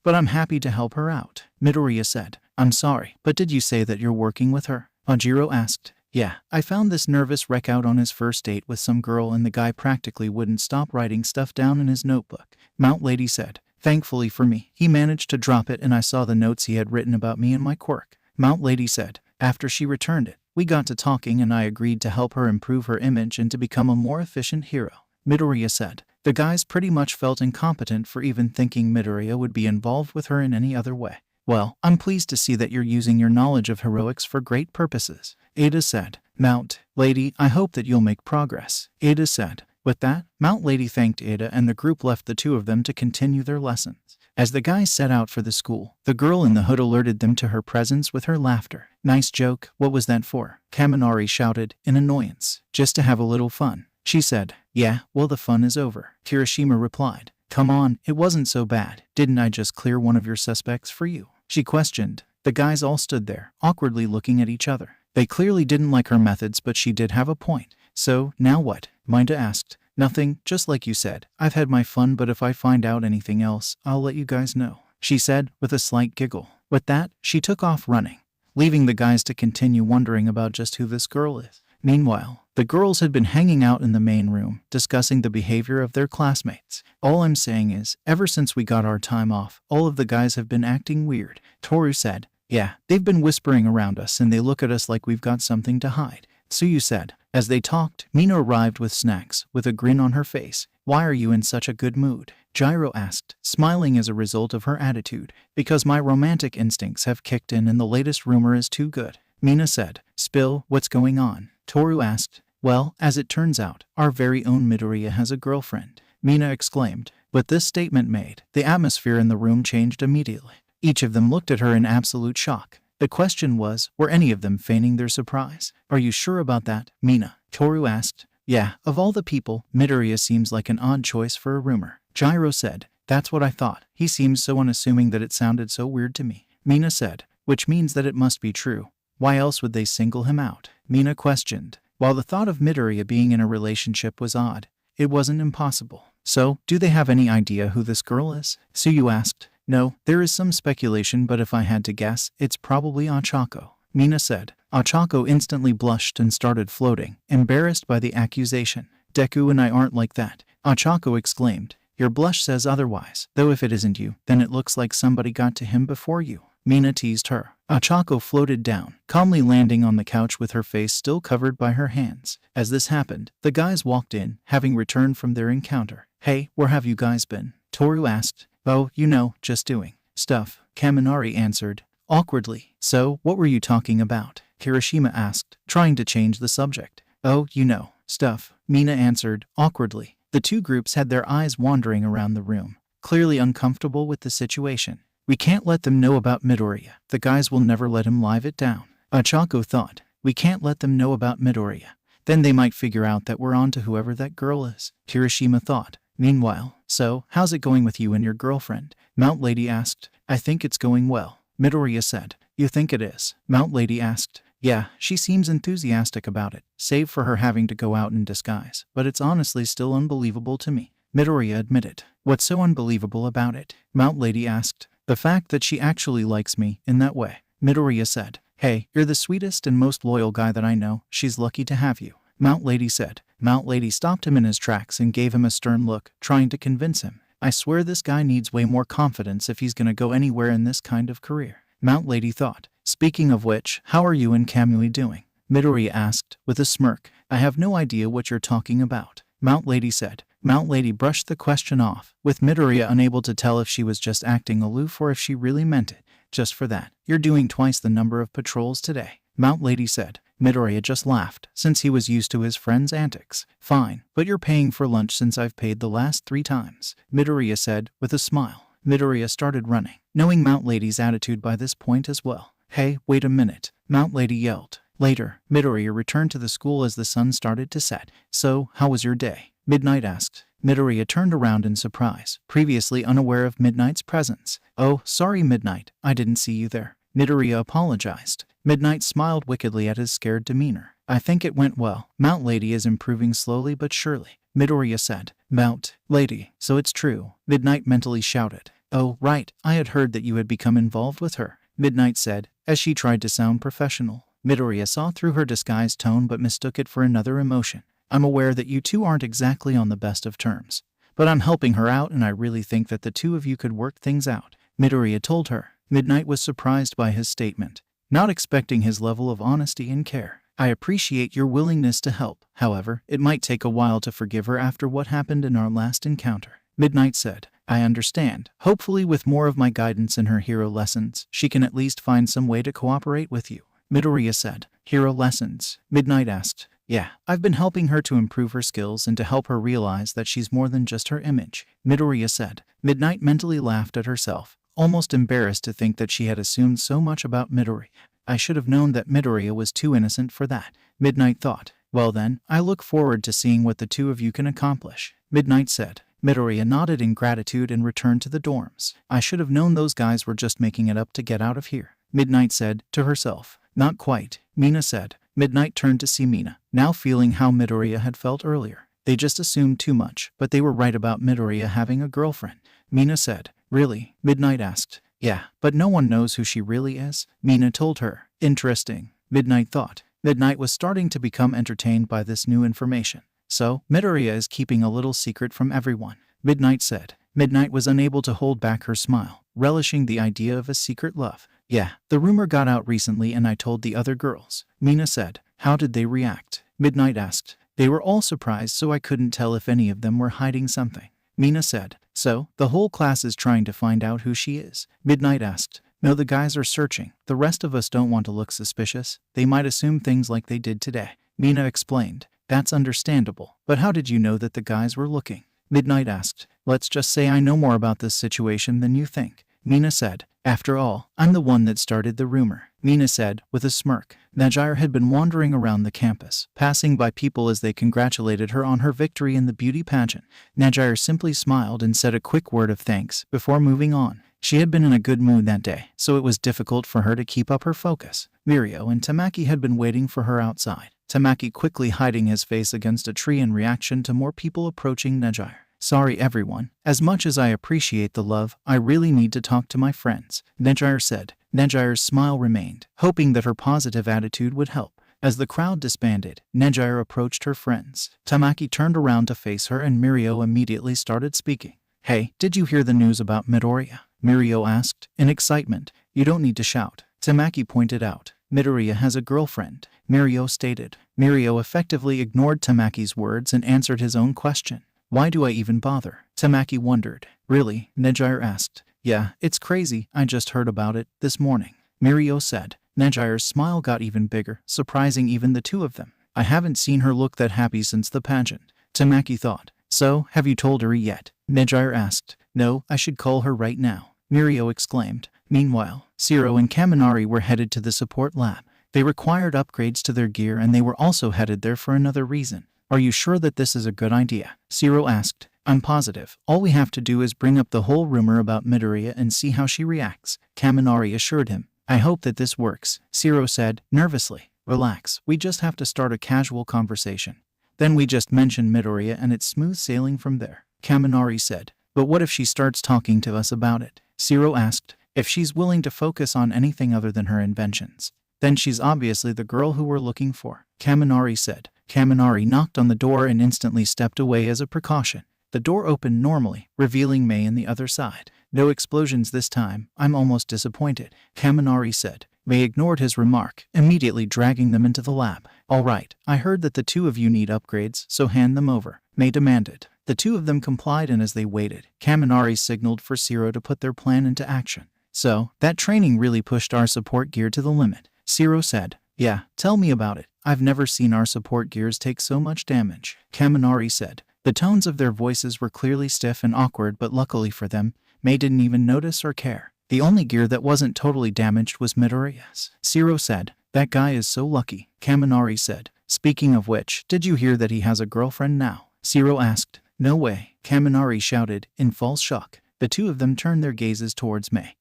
But I'm happy to help her out, Midoriya said. I'm sorry, but did you say that you're working with her? Anjiro asked. Yeah, I found this nervous wreck out on his first date with some girl and the guy practically wouldn't stop writing stuff down in his notebook, Mount Lady said. Thankfully for me, he managed to drop it and I saw the notes he had written about me and my quirk, Mount Lady said. After she returned it, we got to talking and I agreed to help her improve her image and to become a more efficient hero, Midoriya said. The guys pretty much felt incompetent for even thinking Midoriya would be involved with her in any other way. Well, I'm pleased to see that you're using your knowledge of heroics for great purposes, Ada said. Mount Lady, I hope that you'll make progress, Ada said. With that, Mount Lady thanked Ada and the group left the two of them to continue their lessons. As the guys set out for the school, the girl in the hood alerted them to her presence with her laughter. Nice joke, what was that for? Kaminari shouted, in annoyance. Just to have a little fun, she said. Yeah, well the fun is over, Kirishima replied. Come on, it wasn't so bad. Didn't I just clear one of your suspects for you? She questioned. The guys all stood there, awkwardly looking at each other. They clearly didn't like her methods, but she did have a point. So, now what? Minda asked. Nothing, just like you said. I've had my fun, but if I find out anything else, I'll let you guys know, she said, with a slight giggle. With that, she took off running, leaving the guys to continue wondering about just who this girl is. Meanwhile, the girls had been hanging out in the main room, discussing the behavior of their classmates. All I'm saying is, ever since we got our time off, all of the guys have been acting weird, Toru said. Yeah, they've been whispering around us and they look at us like we've got something to hide, Tsuyu said. As they talked, Mina arrived with snacks, with a grin on her face. Why are you in such a good mood? Gyro asked, smiling as a result of her attitude. Because my romantic instincts have kicked in and the latest rumor is too good, Mina said. Spill, what's going on? Toru asked. Well, as it turns out, our very own Midoriya has a girlfriend, Mina exclaimed. With this statement made, the atmosphere in the room changed immediately. Each of them looked at her in absolute shock. The question was, were any of them feigning their surprise? Are you sure about that, Mina? Toru asked. Yeah, of all the people, Midoriya seems like an odd choice for a rumor, Gyro said. That's what I thought. He seems so unassuming that it sounded so weird to me, Mina said. Which means that it must be true. Why else would they single him out? Mina questioned. While the thought of Midoriya being in a relationship was odd, it wasn't impossible. So, do they have any idea who this girl is? Tsuyu asked. No, there is some speculation, but if I had to guess, it's probably Ochako, Mina said. Ochako instantly blushed and started floating, embarrassed by the accusation. Deku and I aren't like that, Ochako exclaimed. Your blush says otherwise, though if it isn't you, then it looks like somebody got to him before you, Mina teased her. Ochako floated down, calmly landing on the couch with her face still covered by her hands. As this happened, the guys walked in, having returned from their encounter. Hey, where have you guys been? Toru asked. Oh, you know, just doing stuff, Kaminari answered, awkwardly. So, what were you talking about? Kirishima asked, trying to change the subject. Oh, you know, stuff, Mina answered, awkwardly. The two groups had their eyes wandering around the room, clearly uncomfortable with the situation. We can't let them know about Midoriya. The guys will never let him live it down, Ochako thought. We can't let them know about Midoriya. Then they might figure out that we're on to whoever that girl is, Kirishima thought. Meanwhile, so, how's it going with you and your girlfriend? Mount Lady asked. I think it's going well, Midoriya said. You think it is? Mount Lady asked. Yeah, she seems enthusiastic about it, save for her having to go out in disguise, but it's honestly still unbelievable to me, Midoriya admitted. What's so unbelievable about it? Mount Lady asked. The fact that she actually likes me in that way, Midoriya said. Hey, you're the sweetest and most loyal guy that I know. She's lucky to have you, Mount Lady said. Mount Lady stopped him in his tracks and gave him a stern look, trying to convince him. I swear this guy needs way more confidence if he's gonna go anywhere in this kind of career, Mount Lady thought. Speaking of which, how are you and Kamui doing? Midoriya asked, with a smirk. I have no idea what you're talking about, Mount Lady said. Mount Lady brushed the question off, with Midoriya unable to tell if she was just acting aloof or if she really meant it. Just for that, you're doing twice the number of patrols today, Mount Lady said. Midoriya just laughed, since he was used to his friend's antics. Fine, but you're paying for lunch since I've paid the last 3 times, Midoriya said, with a smile. Midoriya started running, knowing Mount Lady's attitude by this point as well. Hey, wait a minute, Mount Lady yelled. Later, Midoriya returned to the school as the sun started to set. So, how was your day? Midnight asked. Midoriya turned around in surprise, previously unaware of Midnight's presence. Oh, sorry Midnight, I didn't see you there. Midoriya apologized. Midnight smiled wickedly at his scared demeanor. I think it went well. Mount Lady is improving slowly but surely, Midoriya said. Mount Lady, so it's true, Midnight mentally shouted. Oh, right, I had heard that you had become involved with her, Midnight said, as she tried to sound professional. Midoriya saw through her disguised tone but mistook it for another emotion. I'm aware that you two aren't exactly on the best of terms, but I'm helping her out and I really think that the two of you could work things out, Midoriya told her. Midnight was surprised by his statement, not expecting his level of honesty and care. I appreciate your willingness to help. However, it might take a while to forgive her after what happened in our last encounter, Midnight said. I understand. Hopefully with more of my guidance in her hero lessons, she can at least find some way to cooperate with you, Midoriya said. Hero lessons? Midnight asked. Yeah, I've been helping her to improve her skills and to help her realize that she's more than just her image, Midoriya said. Midnight mentally laughed at herself, almost embarrassed to think that she had assumed so much about Midoriya. I should have known that Midoriya was too innocent for that, Midnight thought. Well then, I look forward to seeing what the two of you can accomplish, Midnight said. Midoriya nodded in gratitude and returned to the dorms. I should have known those guys were just making it up to get out of here, Midnight said to herself. Not quite, Mina said. Midnight turned to see Mina, now feeling how Midoriya had felt earlier. They just assumed too much, but they were right about Midoriya having a girlfriend, Mina said. Really? Midnight asked. Yeah, but no one knows who she really is, Mina told her. Interesting, Midnight thought. Midnight was starting to become entertained by this new information. So, Midoriya is keeping a little secret from everyone, Midnight said. Midnight was unable to hold back her smile, relishing the idea of a secret love. Yeah, the rumor got out recently and I told the other girls, Mina said. How did they react? Midnight asked. They were all surprised, so I couldn't tell if any of them were hiding something, Mina said. So, the whole class is trying to find out who she is? Midnight asked. No, the guys are searching. The rest of us don't want to look suspicious. They might assume things like they did today, Mina explained. That's understandable. But how did you know that the guys were looking? Midnight asked. Let's just say I know more about this situation than you think, Mina said. After all, I'm the one that started the rumor, Mina said, with a smirk. Najire had been wandering around the campus, passing by people as they congratulated her on her victory in the beauty pageant. Najire simply smiled and said a quick word of thanks before moving on. She had been in a good mood that day, so it was difficult for her to keep up her focus. Mirio and Tamaki had been waiting for her outside, Tamaki quickly hiding his face against a tree in reaction to more people approaching Najire. Sorry everyone, as much as I appreciate the love, I really need to talk to my friends, Najire said. Najire's smile remained, hoping that her positive attitude would help. As the crowd disbanded, Najire approached her friends. Tamaki turned around to face her and Mirio immediately started speaking. Hey, did you hear the news about Midoriya? Mirio asked, in excitement. You don't need to shout, Tamaki pointed out. Midoriya has a girlfriend, Mirio stated. Mirio effectively ignored Tamaki's words and answered his own question. Why do I even bother? Tamaki wondered. Really? Najire asked. Yeah, it's crazy. I just heard about it this morning, Mirio said. Najire's smile got even bigger, surprising even the two of them. I haven't seen her look that happy since the pageant, Tamaki thought. So, have you told her yet? Najire asked. No, I should call her right now, Mirio exclaimed. Meanwhile, Zero and Kaminari were headed to the support lab. They required upgrades to their gear and they were also headed there for another reason. Are you sure that this is a good idea? Zero asked. I'm positive. All we have to do is bring up the whole rumor about Midoriya and see how she reacts, Kaminari assured him. I hope that this works, Zero said, nervously. Relax, we just have to start a casual conversation. Then we just mention Midoriya and it's smooth sailing from there, Kaminari said. But what if she starts talking to us about it? Zero asked. If she's willing to focus on anything other than her inventions, then she's obviously the girl who we're looking for, Kaminari said. Kaminari knocked on the door and instantly stepped away as a precaution. The door opened normally, revealing Mei on the other side. No explosions this time. I'm almost disappointed, Kaminari said. Mei ignored his remark, immediately dragging them into the lab. All right, I heard that the two of you need upgrades, so hand them over, Mei demanded. The two of them complied and as they waited, Kaminari signaled for Zero to put their plan into action. So, that training really pushed our support gear to the limit, Zero said. Yeah, tell me about it. I've never seen our support gears take so much damage, Kaminari said. The tones of their voices were clearly stiff and awkward, but luckily for them, May didn't even notice or care. The only gear that wasn't totally damaged was Midoriya's. Zero said, that guy is so lucky, Kaminari said. Speaking of which, did you hear that he has a girlfriend now? Zero asked. No way, Kaminari shouted, in false shock. The two of them turned their gazes towards May,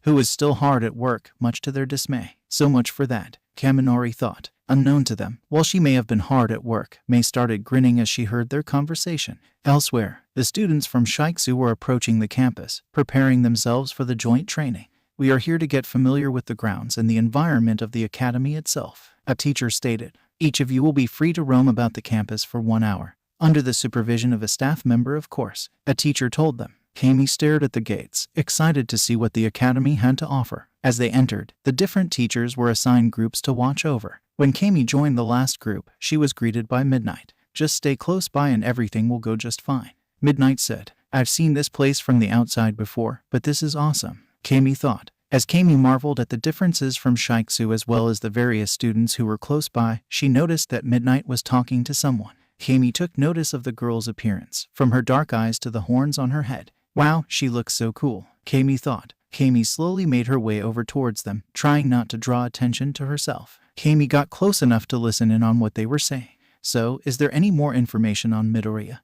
who was still hard at work, much to their dismay. So much for that, Kaminari thought. Unknown to them, while she may have been hard at work, May started grinning as she heard their conversation. Elsewhere, the students from Shiksu were approaching the campus, preparing themselves for the joint training. We are here to get familiar with the grounds and the environment of the academy itself, a teacher stated. Each of you will be free to roam about the campus for 1 hour, under the supervision of a staff member, of course, a teacher told them. Kami stared at the gates, excited to see what the academy had to offer. As they entered, the different teachers were assigned groups to watch over. When Kami joined the last group, she was greeted by Midnight. Just stay close by and everything will go just fine, Midnight said. I've seen this place from the outside before, but this is awesome, Kami thought. As Kami marveled at the differences from Shiksu as well as the various students who were close by, she noticed that Midnight was talking to someone. Kami took notice of the girl's appearance, from her dark eyes to the horns on her head. Wow, she looks so cool, Kami thought. Kami slowly made her way over towards them, trying not to draw attention to herself. Kami got close enough to listen in on what they were saying. So, is there any more information on Midoriya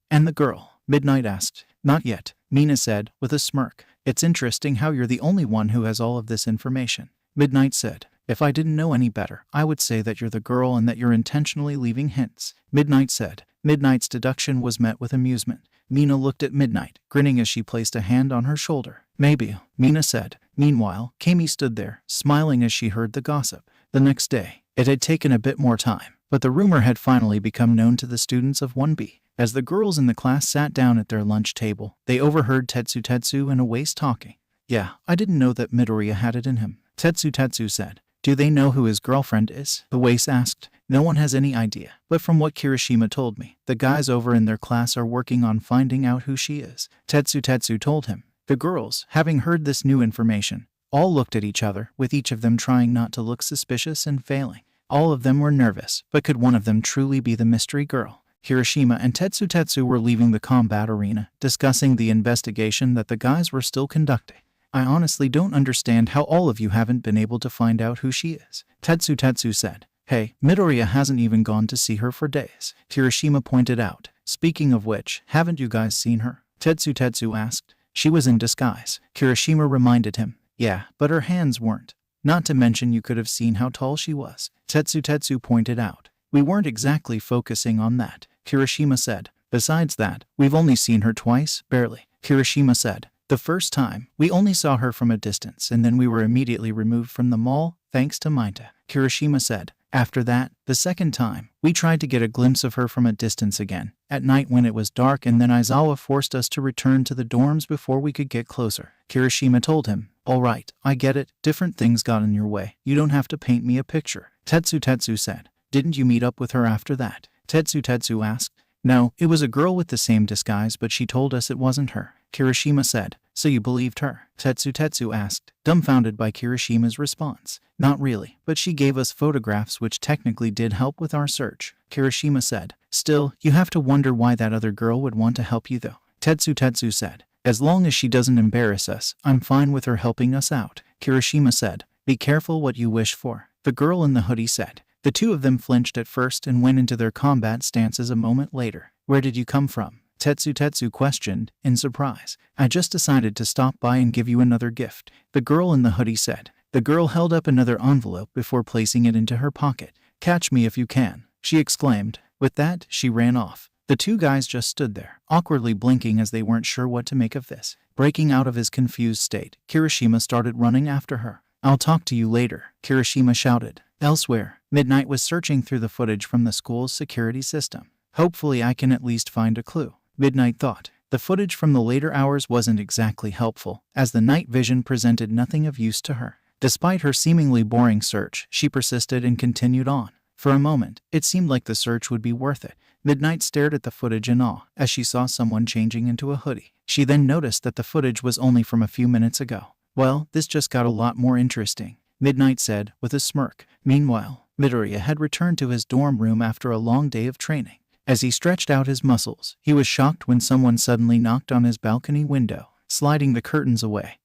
and the girl? Midnight asked. Not yet, Mina said, with a smirk. It's interesting how you're the only one who has all of this information, Midnight said. If I didn't know any better, I would say that you're the girl and that you're intentionally leaving hints, Midnight said. Midnight's deduction was met with amusement. Mina looked at Midnight, grinning as she placed a hand on her shoulder. Maybe, Mina said. Meanwhile, Kami stood there, smiling as she heard the gossip. The next day, it had taken a bit more time, but the rumor had finally become known to the students of 1B. As the girls in the class sat down at their lunch table, they overheard Tetsu and Awase talking. Yeah, I didn't know that Midoriya had it in him, Tetsu said. Do they know who his girlfriend is? Awase asked. No one has any idea, but from what Kirishima told me, the guys over in their class are working on finding out who she is, Tetsu told him. The girls, having heard this new information, all looked at each other, with each of them trying not to look suspicious and failing. All of them were nervous, but could one of them truly be the mystery girl? Kirishima and Tetsu were leaving the combat arena, discussing the investigation that the guys were still conducting. I honestly don't understand how all of you haven't been able to find out who she is, Tetsu said. Hey, Midoriya hasn't even gone to see her for days, Kirishima pointed out. Speaking of which, haven't you guys seen her? Tetsu asked. She was in disguise, Kirishima reminded him. Yeah, but her hands weren't. Not to mention you could have seen how tall she was, Tetsu pointed out. We weren't exactly focusing on that, Kirishima said. Besides that, we've only seen her twice, barely, Kirishima said. The first time, we only saw her from a distance and then we were immediately removed from the mall, thanks to Mainta, Kirishima said. After that, the second time, we tried to get a glimpse of her from a distance again, at night when it was dark, and then Aizawa forced us to return to the dorms before we could get closer, Kirishima told him. Alright, I get it, different things got in your way. You don't have to paint me a picture, Tetsu said. Didn't you meet up with her after that? Tetsu asked. No, it was a girl with the same disguise, but she told us it wasn't her, Kirishima said. So you believed her? Tetsu asked, dumbfounded by Kirishima's response. Not really, but she gave us photographs which technically did help with our search, Kirishima said. Still, you have to wonder why that other girl would want to help you though, Tetsu said. As long as she doesn't embarrass us, I'm fine with her helping us out, Kirishima said. Be careful what you wish for, the girl in the hoodie said. The two of them flinched at first and went into their combat stances a moment later. Where did you come from? Tetsu questioned, in surprise. I just decided to stop by and give you another gift, the girl in the hoodie said. The girl held up another envelope before placing it into her pocket. Catch me if you can, she exclaimed. With that, she ran off. The two guys just stood there, awkwardly blinking as they weren't sure what to make of this. Breaking out of his confused state, Kirishima started running after her. I'll talk to you later, Kirishima shouted. Elsewhere, Midnight was searching through the footage from the school's security system. Hopefully I can at least find a clue, Midnight thought. The footage from the later hours wasn't exactly helpful, as the night vision presented nothing of use to her. Despite her seemingly boring search, she persisted and continued on. For a moment, it seemed like the search would be worth it. Midnight stared at the footage in awe as she saw someone changing into a hoodie. She then noticed that the footage was only from a few minutes ago. Well, this just got a lot more interesting. Midnight said, with a smirk. Meanwhile, Midoriya had returned to his dorm room after a long day of training. As he stretched out his muscles, he was shocked when someone suddenly knocked on his balcony window, sliding the curtains away.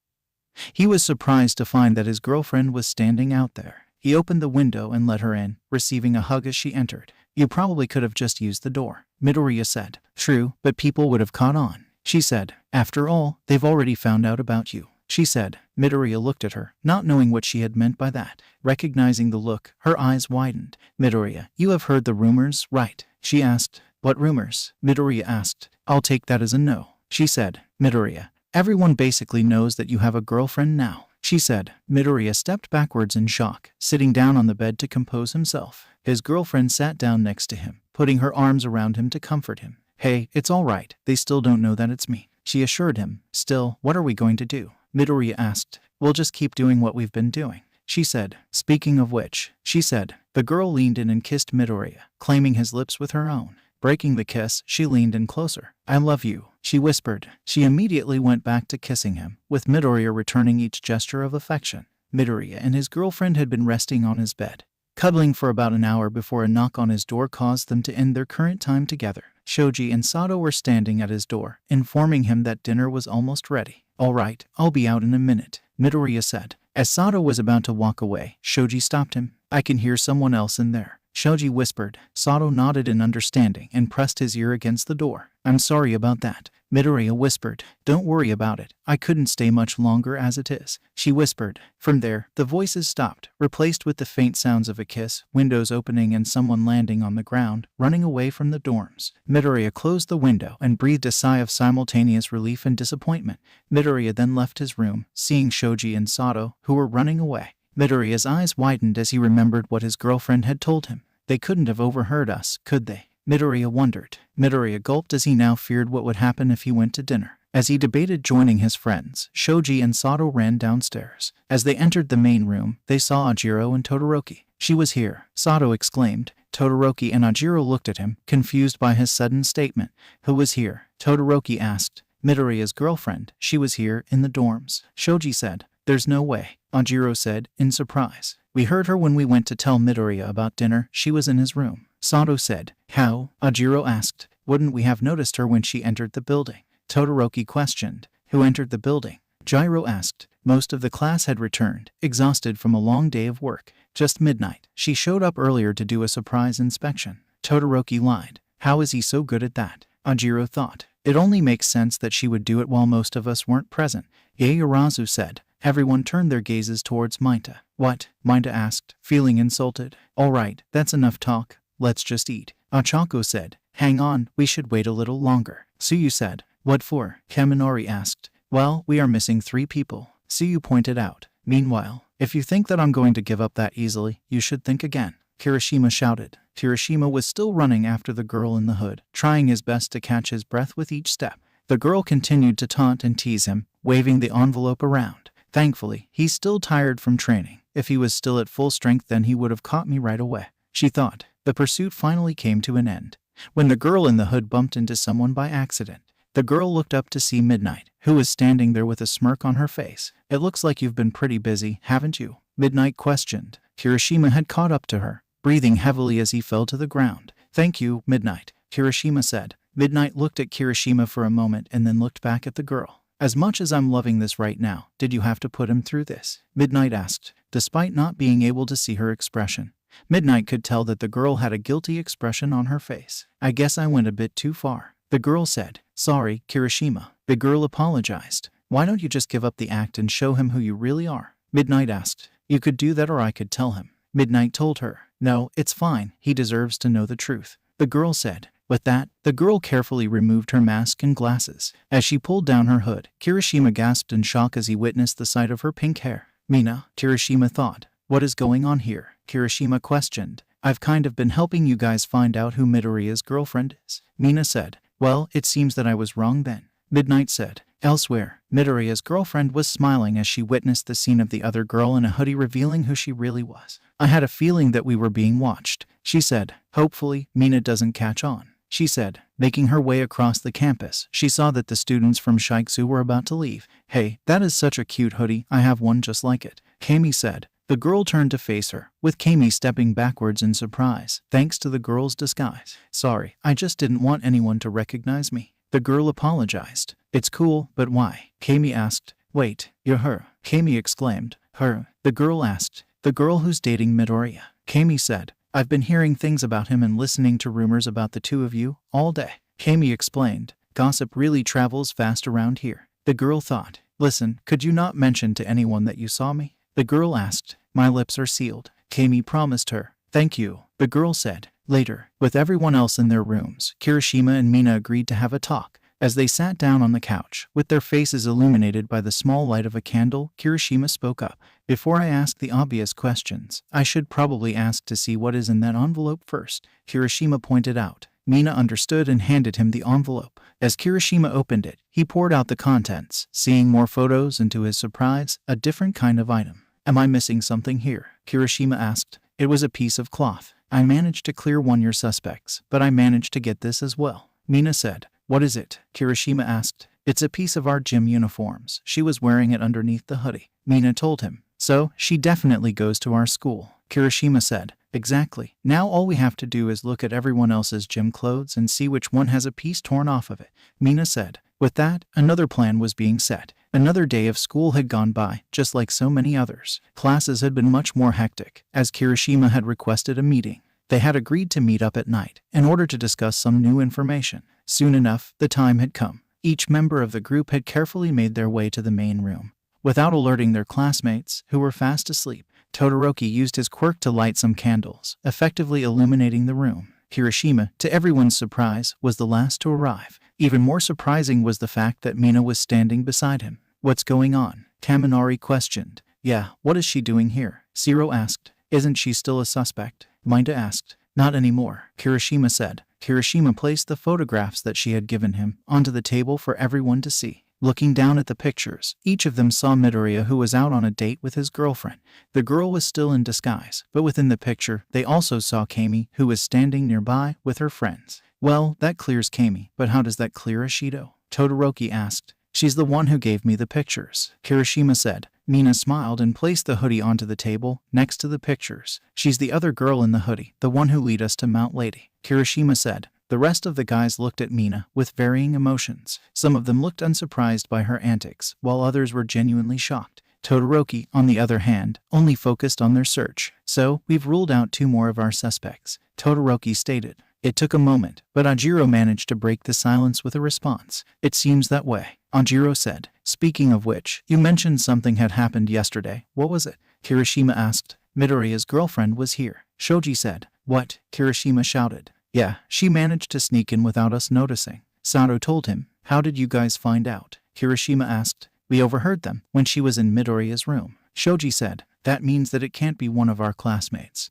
He was surprised to find that his girlfriend was standing out there. He opened the window and let her in, receiving a hug as she entered. You probably could have just used the door, Midoriya said. True, but people would have caught on, she said. After all, they've already found out about you, she said. Midoriya looked at her, not knowing what she had meant by that. Recognizing the look, her eyes widened. Midoriya, you have heard the rumors, right? She asked. What rumors? Midoriya asked. I'll take that as a no, she said. Midoriya, everyone basically knows that you have a girlfriend now, she said. Midoriya stepped backwards in shock, sitting down on the bed to compose himself. His girlfriend sat down next to him, putting her arms around him to comfort him. Hey, it's all right. They still don't know that it's me, she assured him. Still, what are we going to do? Midoriya asked. We'll just keep doing what we've been doing, she said. Speaking of which, she said. The girl leaned in and kissed Midoriya, claiming his lips with her own. Breaking the kiss, she leaned in closer. I love you, she whispered. She immediately went back to kissing him, with Midoriya returning each gesture of affection. Midoriya and his girlfriend had been resting on his bed, cuddling for about an hour before a knock on his door caused them to end their current time together. Shoji and Sato were standing at his door, informing him that dinner was almost ready. All right, I'll be out in a minute, Midoriya said. As Sato was about to walk away, Shoji stopped him. I can hear someone else in there, Shoji whispered. Sato nodded in understanding and pressed his ear against the door. I'm sorry about that, Midoriya whispered. Don't worry about it. I couldn't stay much longer as it is, she whispered. From there, the voices stopped, replaced with the faint sounds of a kiss, windows opening and someone landing on the ground, running away from the dorms. Midoriya closed the window and breathed a sigh of simultaneous relief and disappointment. Midoriya then left his room, seeing Shoji and Sato, who were running away. Midoriya's eyes widened as he remembered what his girlfriend had told him. They couldn't have overheard us, could they? Midoriya wondered. Midoriya gulped as he now feared what would happen if he went to dinner. As he debated joining his friends, Shoji and Sato ran downstairs. As they entered the main room, they saw Ajiro and Todoroki. She was here, Sato exclaimed. Todoroki and Ajiro looked at him, confused by his sudden statement. Who was here? Todoroki asked. Midoriya's girlfriend. She was here, in the dorms, Shoji said. There's no way, Ajiro said, in surprise. We heard her when we went to tell Midoriya about dinner. She was in his room, Sato said. How? Ajiro asked. Wouldn't we have noticed her when she entered the building? Todoroki questioned. Who entered the building? Jiro asked. Most of the class had returned, exhausted from a long day of work. Just midnight. She showed up earlier to do a surprise inspection. Todoroki lied. How is he so good at that? Ajiro thought. It only makes sense that she would do it while most of us weren't present, Yaoyorozu said. Everyone turned their gazes towards Minta. What? Minta asked, feeling insulted. All right, that's enough talk. Let's just eat, Ochako said. Hang on, we should wait a little longer, Suyu said. What for? Kaminari asked. Well, we are missing 3 people, Suyu pointed out. Meanwhile, if you think that I'm going to give up that easily, you should think again, Kirishima shouted. Kirishima was still running after the girl in the hood, trying his best to catch his breath with each step. The girl continued to taunt and tease him, waving the envelope around. Thankfully, he's still tired from training. If he was still at full strength, then he would have caught me right away, she thought. The pursuit finally came to an end when the girl in the hood bumped into someone by accident. The girl looked up to see Midnight, who was standing there with a smirk on her face. It looks like you've been pretty busy, haven't you? Midnight questioned. Kirishima had caught up to her, breathing heavily as he fell to the ground. Thank you, Midnight, Kirishima said. Midnight looked at Kirishima for a moment and then looked back at the girl. As much as I'm loving this right now, did you have to put him through this? Midnight asked. Despite not being able to see her expression, Midnight could tell that the girl had a guilty expression on her face. I guess I went a bit too far, the girl said. Sorry, Kirishima. The girl apologized. Why don't you just give up the act and show him who you really are? Midnight asked. You could do that or I could tell him. Midnight told her. No, it's fine. He deserves to know the truth, the girl said. With that, the girl carefully removed her mask and glasses. As she pulled down her hood, Kirishima gasped in shock as he witnessed the sight of her pink hair. Mina, Kirishima thought. What is going on here? Kirishima questioned. I've kind of been helping you guys find out who Midoriya's girlfriend is, Mina said. Well, it seems that I was wrong then, Midnight said. Elsewhere, Midoriya's girlfriend was smiling as she witnessed the scene of the other girl in a hoodie revealing who she really was. I had a feeling that we were being watched, she said. Hopefully, Mina doesn't catch on, she said. Making her way across the campus, she saw that the students from Shiksu were about to leave. Hey, that is such a cute hoodie. I have one just like it, Kami said. The girl turned to face her, with Kami stepping backwards in surprise, thanks to the girl's disguise. Sorry, I just didn't want anyone to recognize me. The girl apologized. It's cool, but why? Kami asked. Wait, you're her? Kami exclaimed. Her? The girl asked. The girl who's dating Midoriya. Kami said. I've been hearing things about him and listening to rumors about the two of you all day. Kami explained. Gossip really travels fast around here. The girl thought. Listen, could you not mention to anyone that you saw me? The girl asked. My lips are sealed. Kami promised her. Thank you, the girl said. Later, with everyone else in their rooms, Kirishima and Mina agreed to have a talk. As they sat down on the couch, with their faces illuminated by the small light of a candle, Kirishima spoke up. Before I ask the obvious questions, I should probably ask to see what is in that envelope first, Kirishima pointed out. Mina understood and handed him the envelope. As Kirishima opened it, he poured out the contents, seeing more photos and to his surprise, a different kind of item. Am I missing something here? Kirishima asked. It was a piece of cloth. I managed to clear your suspects, but I managed to get this as well. Mina said. What is it? Kirishima asked. It's a piece of our gym uniforms. She was wearing it underneath the hoodie. Mina told him. So, she definitely goes to our school. Kirishima said. Exactly. Now all we have to do is look at everyone else's gym clothes and see which one has a piece torn off of it. Mina said. With that, another plan was being set. Another day of school had gone by, just like so many others. Classes had been much more hectic, as Kirishima had requested a meeting. They had agreed to meet up at night, in order to discuss some new information. Soon enough, the time had come. Each member of the group had carefully made their way to the main room. Without alerting their classmates, who were fast asleep, Todoroki used his quirk to light some candles, effectively illuminating the room. Kirishima, to everyone's surprise, was the last to arrive. Even more surprising was the fact that Mina was standing beside him. What's going on? Kaminari questioned. Yeah, what is she doing here? Zero asked. Isn't she still a suspect? Minda asked. Not anymore, Kirishima said. Kirishima placed the photographs that she had given him onto the table for everyone to see. Looking down at the pictures, each of them saw Midoriya, who was out on a date with his girlfriend. The girl was still in disguise, but within the picture, they also saw Kami, who was standing nearby with her friends. Well, that clears Kami, but how does that clear Ashido? Todoroki asked. She's the one who gave me the pictures, Kirishima said. Mina smiled and placed the hoodie onto the table, next to the pictures. She's the other girl in the hoodie, the one who lead us to Mount Lady, Kirishima said. The rest of the guys looked at Mina with varying emotions. Some of them looked unsurprised by her antics, while others were genuinely shocked. Todoroki, on the other hand, only focused on their search. So, we've ruled out 2 more of our suspects, Todoroki stated. It took a moment, but Ajiro managed to break the silence with a response. It seems that way, Ajiro said. Speaking of which, you mentioned something had happened yesterday. What was it? Kirishima asked. Midoriya's girlfriend was here, Shoji said. What? Kirishima shouted. Yeah, she managed to sneak in without us noticing. Sato told him. How did you guys find out? Kirishima asked. We overheard them when she was in Midoriya's room, Shoji said. That means that it can't be one of our classmates,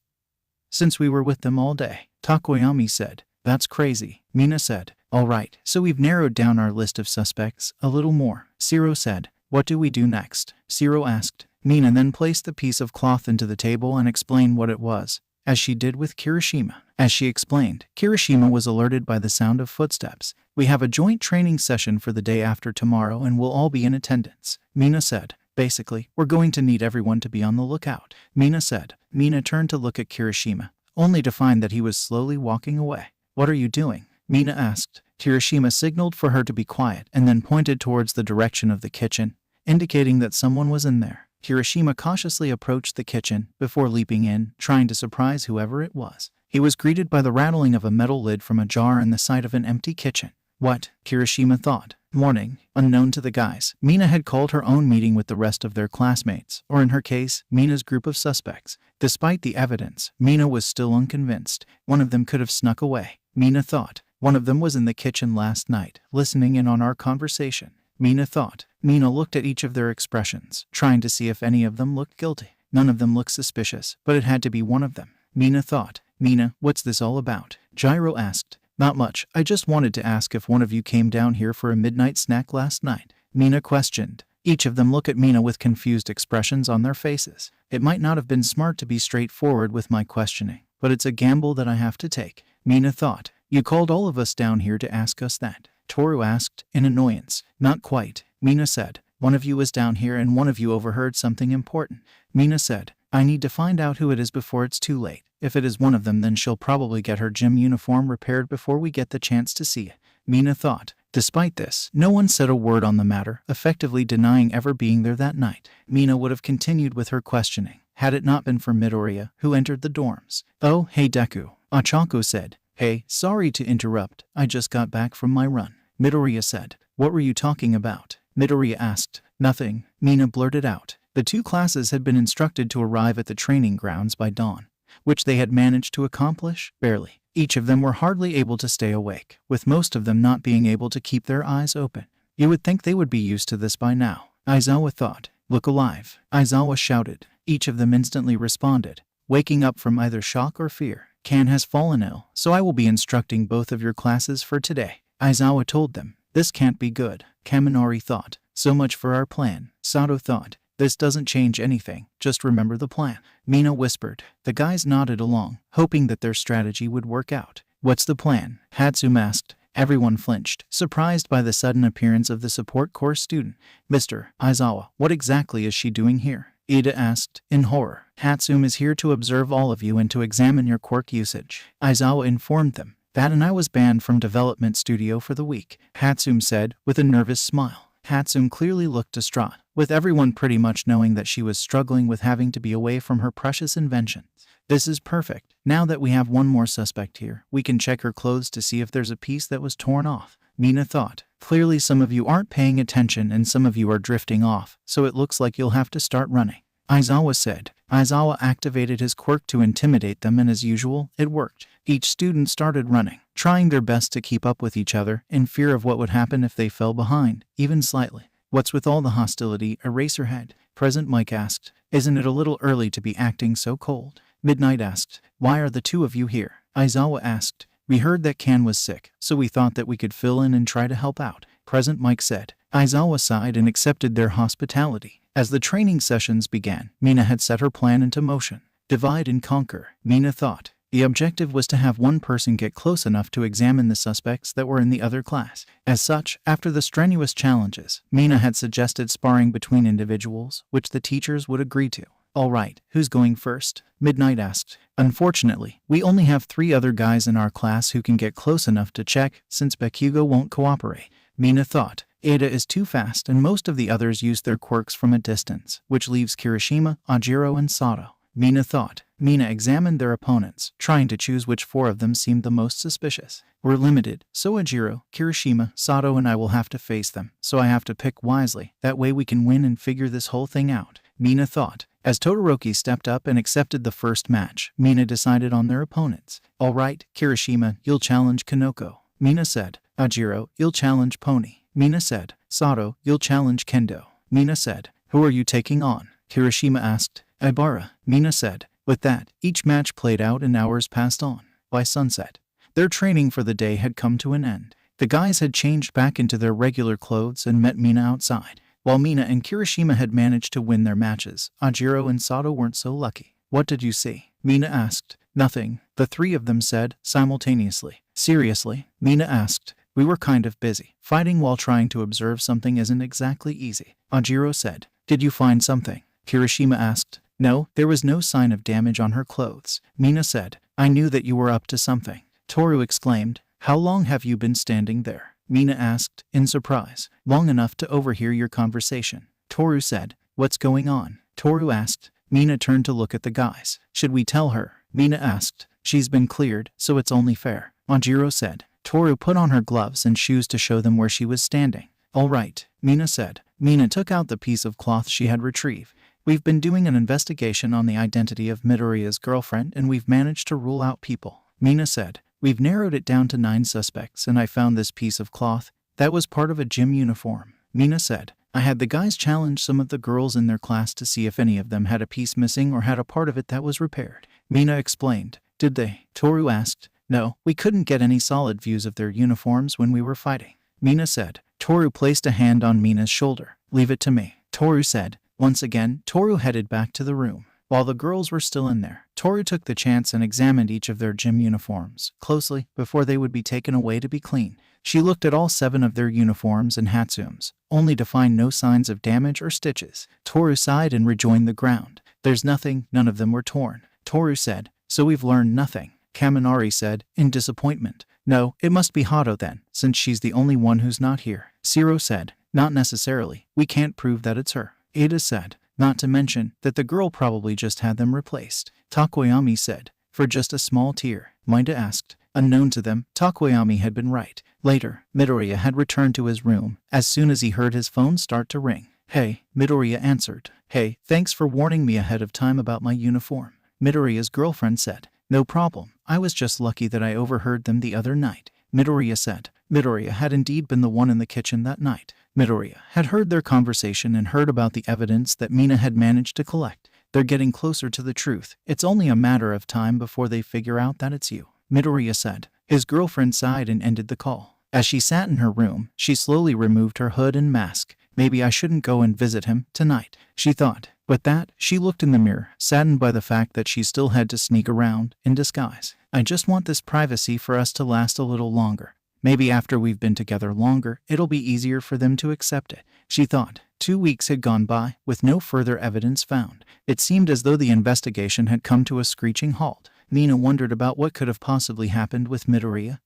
since we were with them all day, Takoyami said. That's crazy, Mina said. All right, so we've narrowed down our list of suspects a little more, Zero said. What do we do next? Zero asked. Mina then placed the piece of cloth into the table and explained what it was, as she did with Kirishima. As she explained, Kirishima was alerted by the sound of footsteps. We have a joint training session for the day after tomorrow and we'll all be in attendance, Mina said. Basically, we're going to need everyone to be on the lookout, Mina said. Mina turned to look at Kirishima, only to find that he was slowly walking away. What are you doing? Mina asked. Kirishima signaled for her to be quiet and then pointed towards the direction of the kitchen, indicating that someone was in there. Kirishima cautiously approached the kitchen before leaping in, trying to surprise whoever it was. He was greeted by the rattling of a metal lid from a jar and the sight of an empty kitchen. What? Kirishima thought. Morning. Unknown to the guys, Mina had called her own meeting with the rest of their classmates, or in her case, Mina's group of suspects. Despite the evidence, Mina was still unconvinced. One of them could have snuck away, Mina thought. One of them was in the kitchen last night, listening in on our conversation, Mina thought. Mina looked at each of their expressions, trying to see if any of them looked guilty. None of them looked suspicious, but it had to be one of them, Mina thought. Mina, what's this all about? Gyro asked. Not much, I just wanted to ask if one of you came down here for a midnight snack last night, Mina questioned. Each of them looked at Mina with confused expressions on their faces. It might not have been smart to be straightforward with my questioning, but it's a gamble that I have to take, Mina thought. You called all of us down here to ask us that? Toru asked, in annoyance. Not quite, Mina said. One of you was down here and one of you overheard something important, Mina said. I need to find out who it is before it's too late. If it is one of them, then she'll probably get her gym uniform repaired before we get the chance to see it, Mina thought. Despite this, no one said a word on the matter, effectively denying ever being there that night. Mina would have continued with her questioning, had it not been for Midoriya, who entered the dorms. Oh, hey Deku, Achanko said. Hey, sorry to interrupt, I just got back from my run. Midoriya said. What were you talking about? Midoriya asked. Nothing, Mina blurted out. The two classes had been instructed to arrive at the training grounds by dawn, which they had managed to accomplish barely. Each of them were hardly able to stay awake, with most of them not being able to keep their eyes open. You would think they would be used to this by now, Aizawa thought. Look alive, Aizawa shouted. Each of them instantly responded, waking up from either shock or fear. Kan has fallen ill, so I will be instructing both of your classes for today, Aizawa told them. This can't be good, Kaminari thought. So much for our plan, Sato thought. This doesn't change anything, just remember the plan, Mina whispered. The guys nodded along, hoping that their strategy would work out. What's the plan? Hatsum asked. Everyone flinched, surprised by the sudden appearance of the support course student. Mr. Aizawa, what exactly is she doing here? Ida asked, in horror. Hatsum is here to observe all of you and to examine your quirk usage, Aizawa informed them. That and I was banned from development studio for the week, Hatsum said, with a nervous smile. Hatsum clearly looked distraught, with everyone pretty much knowing that she was struggling with having to be away from her precious invention. This is perfect. Now that we have one more suspect here, we can check her clothes to see if there's a piece that was torn off, Mina thought. Clearly some of you aren't paying attention and some of you are drifting off, so it looks like you'll have to start running, Aizawa said. Aizawa activated his quirk to intimidate them, and as usual, it worked. Each student started running, trying their best to keep up with each other, in fear of what would happen if they fell behind, even slightly. What's with all the hostility, Eraserhead? Present Mike asked. Isn't it a little early to be acting so cold? Midnight asked. Why are the two of you here? Aizawa asked. We heard that Kan was sick, so we thought that we could fill in and try to help out, Present Mike said. Aizawa sighed and accepted their hospitality. As the training sessions began, Mina had set her plan into motion. Divide and conquer, Mina thought. The objective was to have one person get close enough to examine the suspects that were in the other class. As such, after the strenuous challenges, Mina had suggested sparring between individuals, which the teachers would agree to. All right, who's going first? Midnight asked. Unfortunately, we only have 3 other guys in our class who can get close enough to check, since Bakugo won't cooperate, Mina thought. Ada is too fast and most of the others use their quirks from a distance, which leaves Kirishima, Ajiro and Sato, Mina thought. Mina examined their opponents, trying to choose which 4 of them seemed the most suspicious. We're limited, so Ajiro, Kirishima, Sato and I will have to face them, so I have to pick wisely, that way we can win and figure this whole thing out, Mina thought. As Todoroki stepped up and accepted the first match, Mina decided on their opponents. All right, Kirishima, you'll challenge Kanoko, Mina said. Ajiro, you'll challenge Pony, Mina said. Sato, you'll challenge Kendo, Mina said. Who are you taking on? Kirishima asked. Ibara, Mina said. With that, each match played out and hours passed on. By sunset, their training for the day had come to an end. The guys had changed back into their regular clothes and met Mina outside. While Mina and Kirishima had managed to win their matches, Ajiro and Sato weren't so lucky. What did you see? Mina asked. Nothing, the 3 of them said, simultaneously. Seriously? Mina asked. We were kind of busy. Fighting while trying to observe something isn't exactly easy, Ajiro said. Did you find something? Kirishima asked. No, there was no sign of damage on her clothes, Mina said. I knew that you were up to something, Toru exclaimed. How long have you been standing there? Mina asked, in surprise. Long enough to overhear your conversation, Toru said. What's going on? Toru asked. Mina turned to look at the guys. Should we tell her? Mina asked. She's been cleared, so it's only fair, Ajiro said. Toru put on her gloves and shoes to show them where she was standing. All right, Mina said. Mina took out the piece of cloth she had retrieved. We've been doing an investigation on the identity of Midoriya's girlfriend and we've managed to rule out people, Mina said. We've narrowed it down to 9 suspects and I found this piece of cloth. That was part of a gym uniform, Mina said. I had the guys challenge some of the girls in their class to see if any of them had a piece missing or had a part of it that was repaired, Mina explained. Did they? Toru asked. No, we couldn't get any solid views of their uniforms when we were fighting, Mina said. Toru placed a hand on Mina's shoulder. Leave it to me, Toru said. Once again, Toru headed back to the room. While the girls were still in there, Toru took the chance and examined each of their gym uniforms closely before they would be taken away to be cleaned. She looked at all 7 of their uniforms and Hatsum's, only to find no signs of damage or stitches. Toru sighed and rejoined the ground. There's nothing, none of them were torn. Toru said, so we've learned nothing. Kaminari said, in disappointment. No, it must be Hato then, since she's the only one who's not here. Shiro said, not necessarily. We can't prove that it's her. Ada said, not to mention that the girl probably just had them replaced. Takoyami said, for just a small tear. Minda asked. Unknown to them, Takoyami had been right. Later, Midoriya had returned to his room as soon as he heard his phone start to ring. Hey, Midoriya answered. Hey, thanks for warning me ahead of time about my uniform. Midoriya's girlfriend said. No problem. I was just lucky that I overheard them the other night. Midoriya said. Midoriya had indeed been the one in the kitchen that night. Midoriya had heard their conversation and heard about the evidence that Mina had managed to collect. They're getting closer to the truth. It's only a matter of time before they figure out that it's you. Midoriya said. His girlfriend sighed and ended the call. As she sat in her room, she slowly removed her hood and mask. Maybe I shouldn't go and visit him tonight, she thought. With that, she looked in the mirror, saddened by the fact that she still had to sneak around in disguise. I just want this privacy for us to last a little longer. Maybe after we've been together longer, it'll be easier for them to accept it, she thought. 2 weeks had gone by, with no further evidence found. It seemed as though the investigation had come to a screeching halt. Mina wondered about what could have possibly happened with Midoriya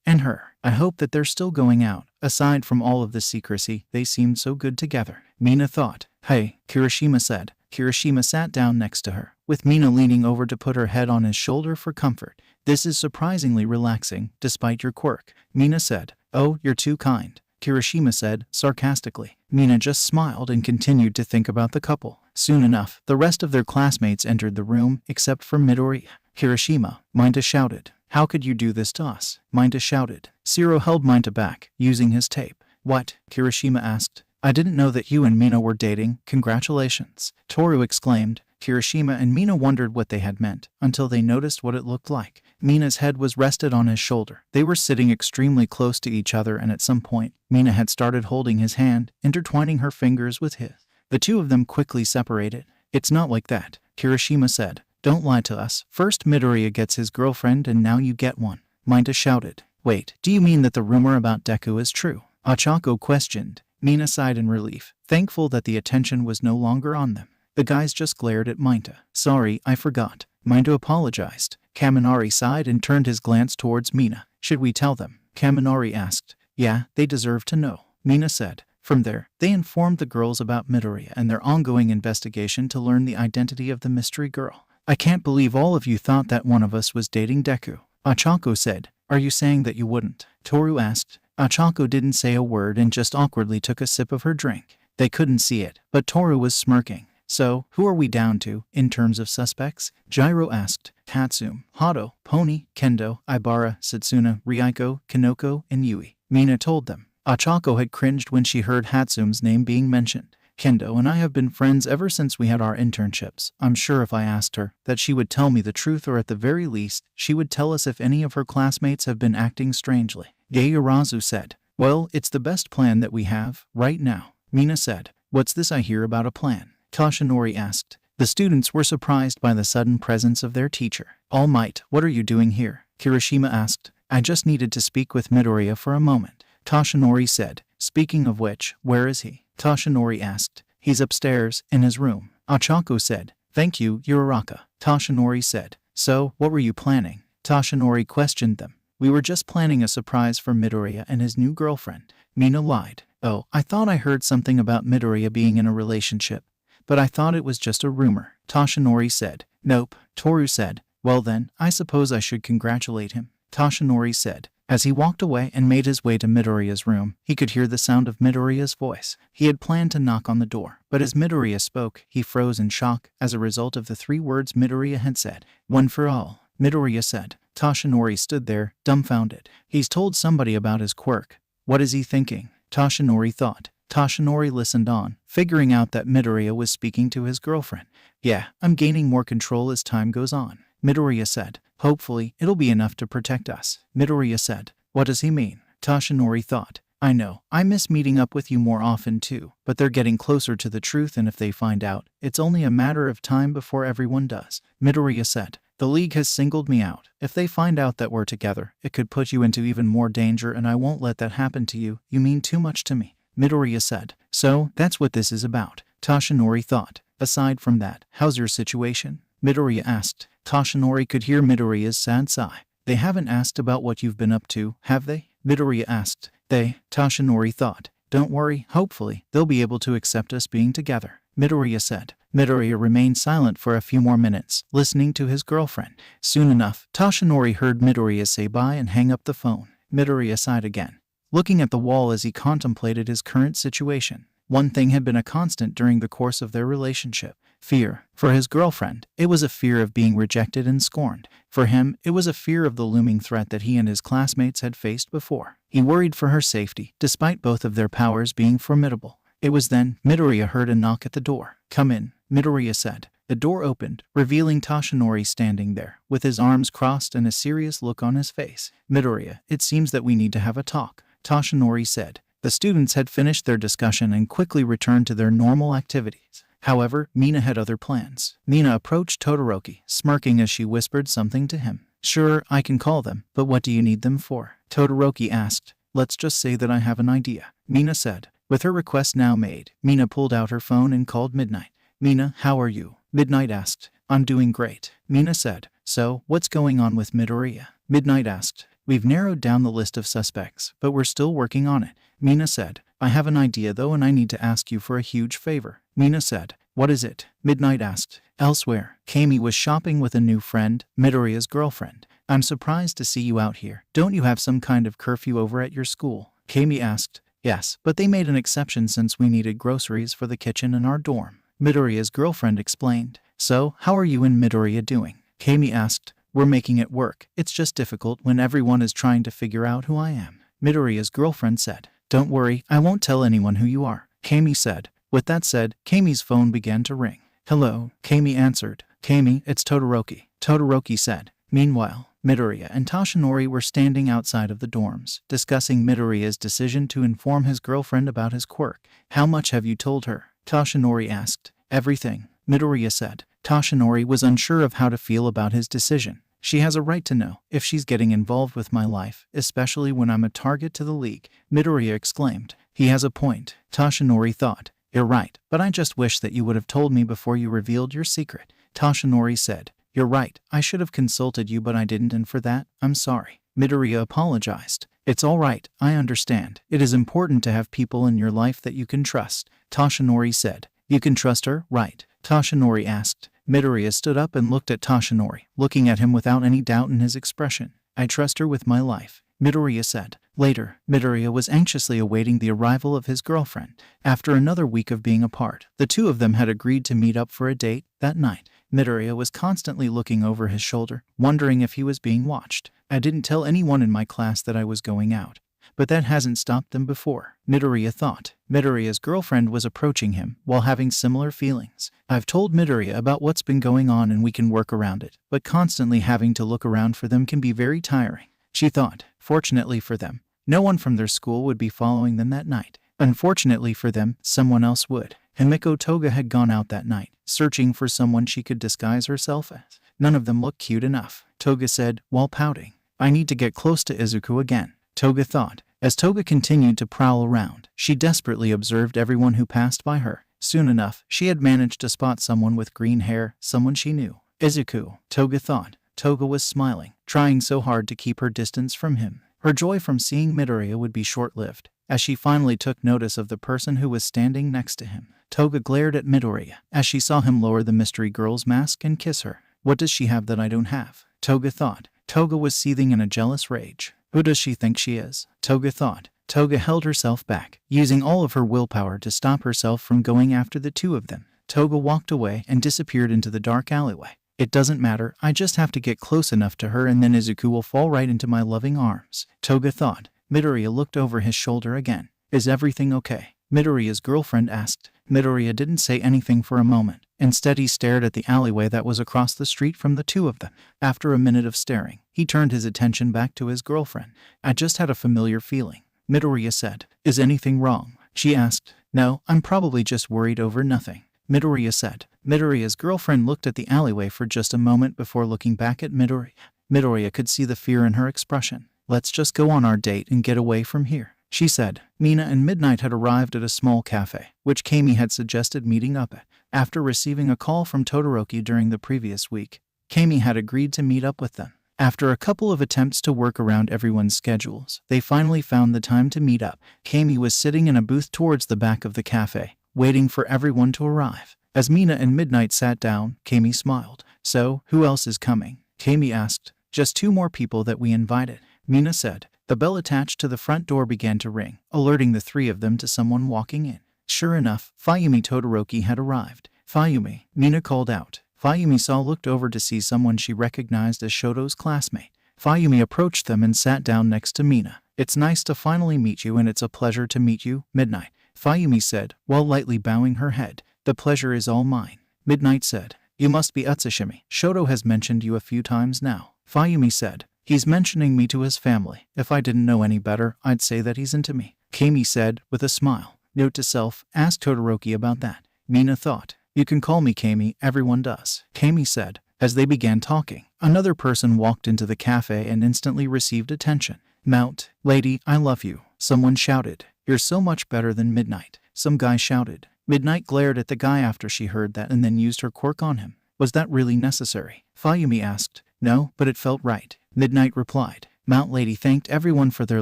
and her. I hope that they're still going out. Aside from all of the secrecy, they seemed so good together. Mina thought. Hey, Kirishima said. Kirishima sat down next to her, with Mina leaning over to put her head on his shoulder for comfort. This is surprisingly relaxing, despite your quirk, Mina said. Oh, you're too kind, Kirishima said, sarcastically. Mina just smiled and continued to think about the couple. Soon enough, the rest of their classmates entered the room, except for Midoriya. Kirishima, Minda shouted. How could you do this to us? Minda shouted. Shiro held Minda back, using his tape. What? Kirishima asked. I didn't know that you and Mina were dating. Congratulations, Toru exclaimed. Kirishima and Mina wondered what they had meant, until they noticed what it looked like. Mina's head was rested on his shoulder. They were sitting extremely close to each other, and at some point, Mina had started holding his hand, intertwining her fingers with his. The two of them quickly separated. It's not like that, Kirishima said. Don't lie to us. First Midoriya gets his girlfriend and now you get one. Minda shouted. Wait, do you mean that the rumor about Deku is true? Ochako questioned. Mina sighed in relief, thankful that the attention was no longer on them. The guys just glared at Minda. Sorry, I forgot. Minda apologized. Kaminari sighed and turned his glance towards Mina. Should we tell them? Kaminari asked. Yeah, they deserve to know, Mina said. From there, they informed the girls about Midoriya and their ongoing investigation to learn the identity of the mystery girl. I can't believe all of you thought that one of us was dating Deku, Ochako said. Are you saying that you wouldn't? Toru asked. Ochako didn't say a word and just awkwardly took a sip of her drink. They couldn't see it, but Toru was smirking. So, who are we down to, in terms of suspects? Jiro asked. Hatsum, Hato, Pony, Kendo, Ibara, Satsuna, Ryuko, Kinoko, and Yui. Mina told them. Ochako had cringed when she heard Hatsum's name being mentioned. Kendo and I have been friends ever since we had our internships. I'm sure if I asked her, that she would tell me the truth, or at the very least, she would tell us if any of her classmates have been acting strangely. Yaoyorozu said. Well, it's the best plan that we have, right now. Mina said. What's this I hear about a plan? Toshinori asked. The students were surprised by the sudden presence of their teacher. All Might, what are you doing here? Kirishima asked. I just needed to speak with Midoriya for a moment. Toshinori said. Speaking of which, where is he? Toshinori asked. He's upstairs, in his room. Ochako said. Thank you, Uraraka. Toshinori said. So, what were you planning? Toshinori questioned them. We were just planning a surprise for Midoriya and his new girlfriend. Mina lied. Oh, I thought I heard something about Midoriya being in a relationship, but I thought it was just a rumor. Toshinori said. Nope, Toru said. Well then, I suppose I should congratulate him. Toshinori said. As he walked away and made his way to Midoriya's room, he could hear the sound of Midoriya's voice. He had planned to knock on the door, but as Midoriya spoke, he froze in shock as a result of the 3 words Midoriya had said. One for all, Midoriya said. Toshinori stood there, dumbfounded. He's told somebody about his quirk. What is he thinking? Toshinori thought. Toshinori listened on, figuring out that Midoriya was speaking to his girlfriend. Yeah, I'm gaining more control as time goes on, Midoriya said. Hopefully, it'll be enough to protect us, Midoriya said. What does he mean? Toshinori thought. I know, I miss meeting up with you more often too, but they're getting closer to the truth, and if they find out, it's only a matter of time before everyone does, Midoriya said. The League has singled me out. If they find out that we're together, it could put you into even more danger, and I won't let that happen to you. You mean too much to me, Midoriya said. So, that's what this is about, Toshinori thought. Aside from that, how's your situation? Midoriya asked. Toshinori could hear Midoriya's sad sigh. They haven't asked about what you've been up to, have they? Midoriya asked. Toshinori thought. Don't worry, hopefully, they'll be able to accept us being together, Midoriya said. Midoriya remained silent for a few more minutes, listening to his girlfriend. Soon enough, Toshinori heard Midoriya say bye and hang up the phone. Midoriya sighed again, looking at the wall as he contemplated his current situation. One thing had been a constant during the course of their relationship: fear. For his girlfriend, it was a fear of being rejected and scorned. For him, it was a fear of the looming threat that he and his classmates had faced before. He worried for her safety, despite both of their powers being formidable. It was then Midoriya heard a knock at the door. Come in, Midoriya said. The door opened, revealing Toshinori standing there, with his arms crossed and a serious look on his face. Midoriya, it seems that we need to have a talk, Toshinori said. The students had finished their discussion and quickly returned to their normal activities. However, Mina had other plans. Mina approached Todoroki, smirking as she whispered something to him. Sure, I can call them, but what do you need them for? Todoroki asked. Let's just say that I have an idea, Mina said. With her request now made, Mina pulled out her phone and called Midnight. Mina, how are you? Midnight asked. I'm doing great, Mina said. So, what's going on with Midoriya? Midnight asked. We've narrowed down the list of suspects, but we're still working on it, Mina said. I have an idea though, and I need to ask you for a huge favor, Mina said. What is it? Midnight asked. Elsewhere, Kami was shopping with a new friend, Midoriya's girlfriend. I'm surprised to see you out here. Don't you have some kind of curfew over at your school? Kami asked. Yes, but they made an exception since we needed groceries for the kitchen in our dorm, Midoriya's girlfriend explained. So, how are you and Midoriya doing? Kami asked. We're making it work. It's just difficult when everyone is trying to figure out who I am, Midoriya's girlfriend said. Don't worry, I won't tell anyone who you are, Kami said. With that said, Kami's phone began to ring. Hello, Kami answered. Kami, it's Todoroki, Todoroki said. Meanwhile, Midoriya and Toshinori were standing outside of the dorms, discussing Midoriya's decision to inform his girlfriend about his quirk. How much have you told her? Toshinori asked. Everything, Midoriya said. Toshinori was unsure of how to feel about his decision. She has a right to know if she's getting involved with my life, especially when I'm a target to the League, Midoriya exclaimed. He has a point, Toshinori thought. You're right, but I just wish that you would have told me before you revealed your secret, Toshinori said. You're right, I should have consulted you, but I didn't, and for that, I'm sorry, Midoriya apologized. It's all right, I understand. It is important to have people in your life that you can trust, Toshinori said. You can trust her, right? Toshinori asked. Midoriya stood up and looked at Toshinori, looking at him without any doubt in his expression. I trust her with my life, Midoriya said. Later, Midoriya was anxiously awaiting the arrival of his girlfriend. After another week of being apart, the two of them had agreed to meet up for a date that night. Midoriya was constantly looking over his shoulder, wondering if he was being watched. I didn't tell anyone in my class that I was going out, but that hasn't stopped them before, Midoriya thought. Midoriya's girlfriend was approaching him while having similar feelings. I've told Midoriya about what's been going on and we can work around it, but constantly having to look around for them can be very tiring, she thought. Fortunately for them, no one from their school would be following them that night. Unfortunately for them, someone else would. Himiko Toga had gone out that night, searching for someone she could disguise herself as. None of them looked cute enough, Toga said, while pouting. I need to get close to Izuku again, Toga thought. As Toga continued to prowl around, she desperately observed everyone who passed by her. Soon enough, she had managed to spot someone with green hair, someone she knew. Izuku, Toga thought. Toga was smiling, trying so hard to keep her distance from him. Her joy from seeing Midoriya would be short-lived, as she finally took notice of the person who was standing next to him. Toga glared at Midoriya as she saw him lower the mystery girl's mask and kiss her. What does she have that I don't have? Toga thought. Toga was seething in a jealous rage. Who does she think she is? Toga thought. Toga held herself back, using all of her willpower to stop herself from going after the two of them. Toga walked away and disappeared into the dark alleyway. It doesn't matter, I just have to get close enough to her and then Izuku will fall right into my loving arms, Toga thought. Midoriya looked over his shoulder again. Is everything okay? Midoriya's girlfriend asked. Midoriya didn't say anything for a moment. Instead, he stared at the alleyway that was across the street from the two of them. After a minute of staring, he turned his attention back to his girlfriend. I just had a familiar feeling, Midoriya said. Is anything wrong? She asked. No, I'm probably just worried over nothing, Midoriya said. Midoriya's girlfriend looked at the alleyway for just a moment before looking back at Midoriya. Midoriya could see the fear in her expression. Let's just go on our date and get away from here, she said. Mina and Midnight had arrived at a small cafe, which Kami had suggested meeting up at. After receiving a call from Todoroki during the previous week, Kami had agreed to meet up with them. After a couple of attempts to work around everyone's schedules, they finally found the time to meet up. Kami was sitting in a booth towards the back of the cafe, waiting for everyone to arrive. As Mina and Midnight sat down, Kami smiled. So, who else is coming? Kami asked. Just 2 more people that we invited, Mina said. The bell attached to the front door began to ring, alerting the 3 of them to someone walking in. Sure enough, Fayumi Todoroki had arrived. Fayumi, Mina called out. Fayumi looked over to see someone she recognized as Shoto's classmate. Fayumi approached them and sat down next to Mina. It's nice to finally meet you and it's a pleasure to meet you, Midnight, Fayumi said, while lightly bowing her head. The pleasure is all mine, Midnight said. You must be Utsushimi. Shoto has mentioned you a few times now, Fayumi said. He's mentioning me to his family. If I didn't know any better, I'd say that he's into me, Kami said, with a smile. Note to self, ask Todoroki about that. Mina thought. You can call me Kami, everyone does, Kami said. As they began talking, another person walked into the cafe and instantly received attention. Mount, lady, I love you, someone shouted. You're so much better than Midnight, some guy shouted. Midnight glared at the guy after she heard that and then used her quirk on him. Was that really necessary? Fayumi asked. No, but it felt right, Midnight replied. Mount Lady thanked everyone for their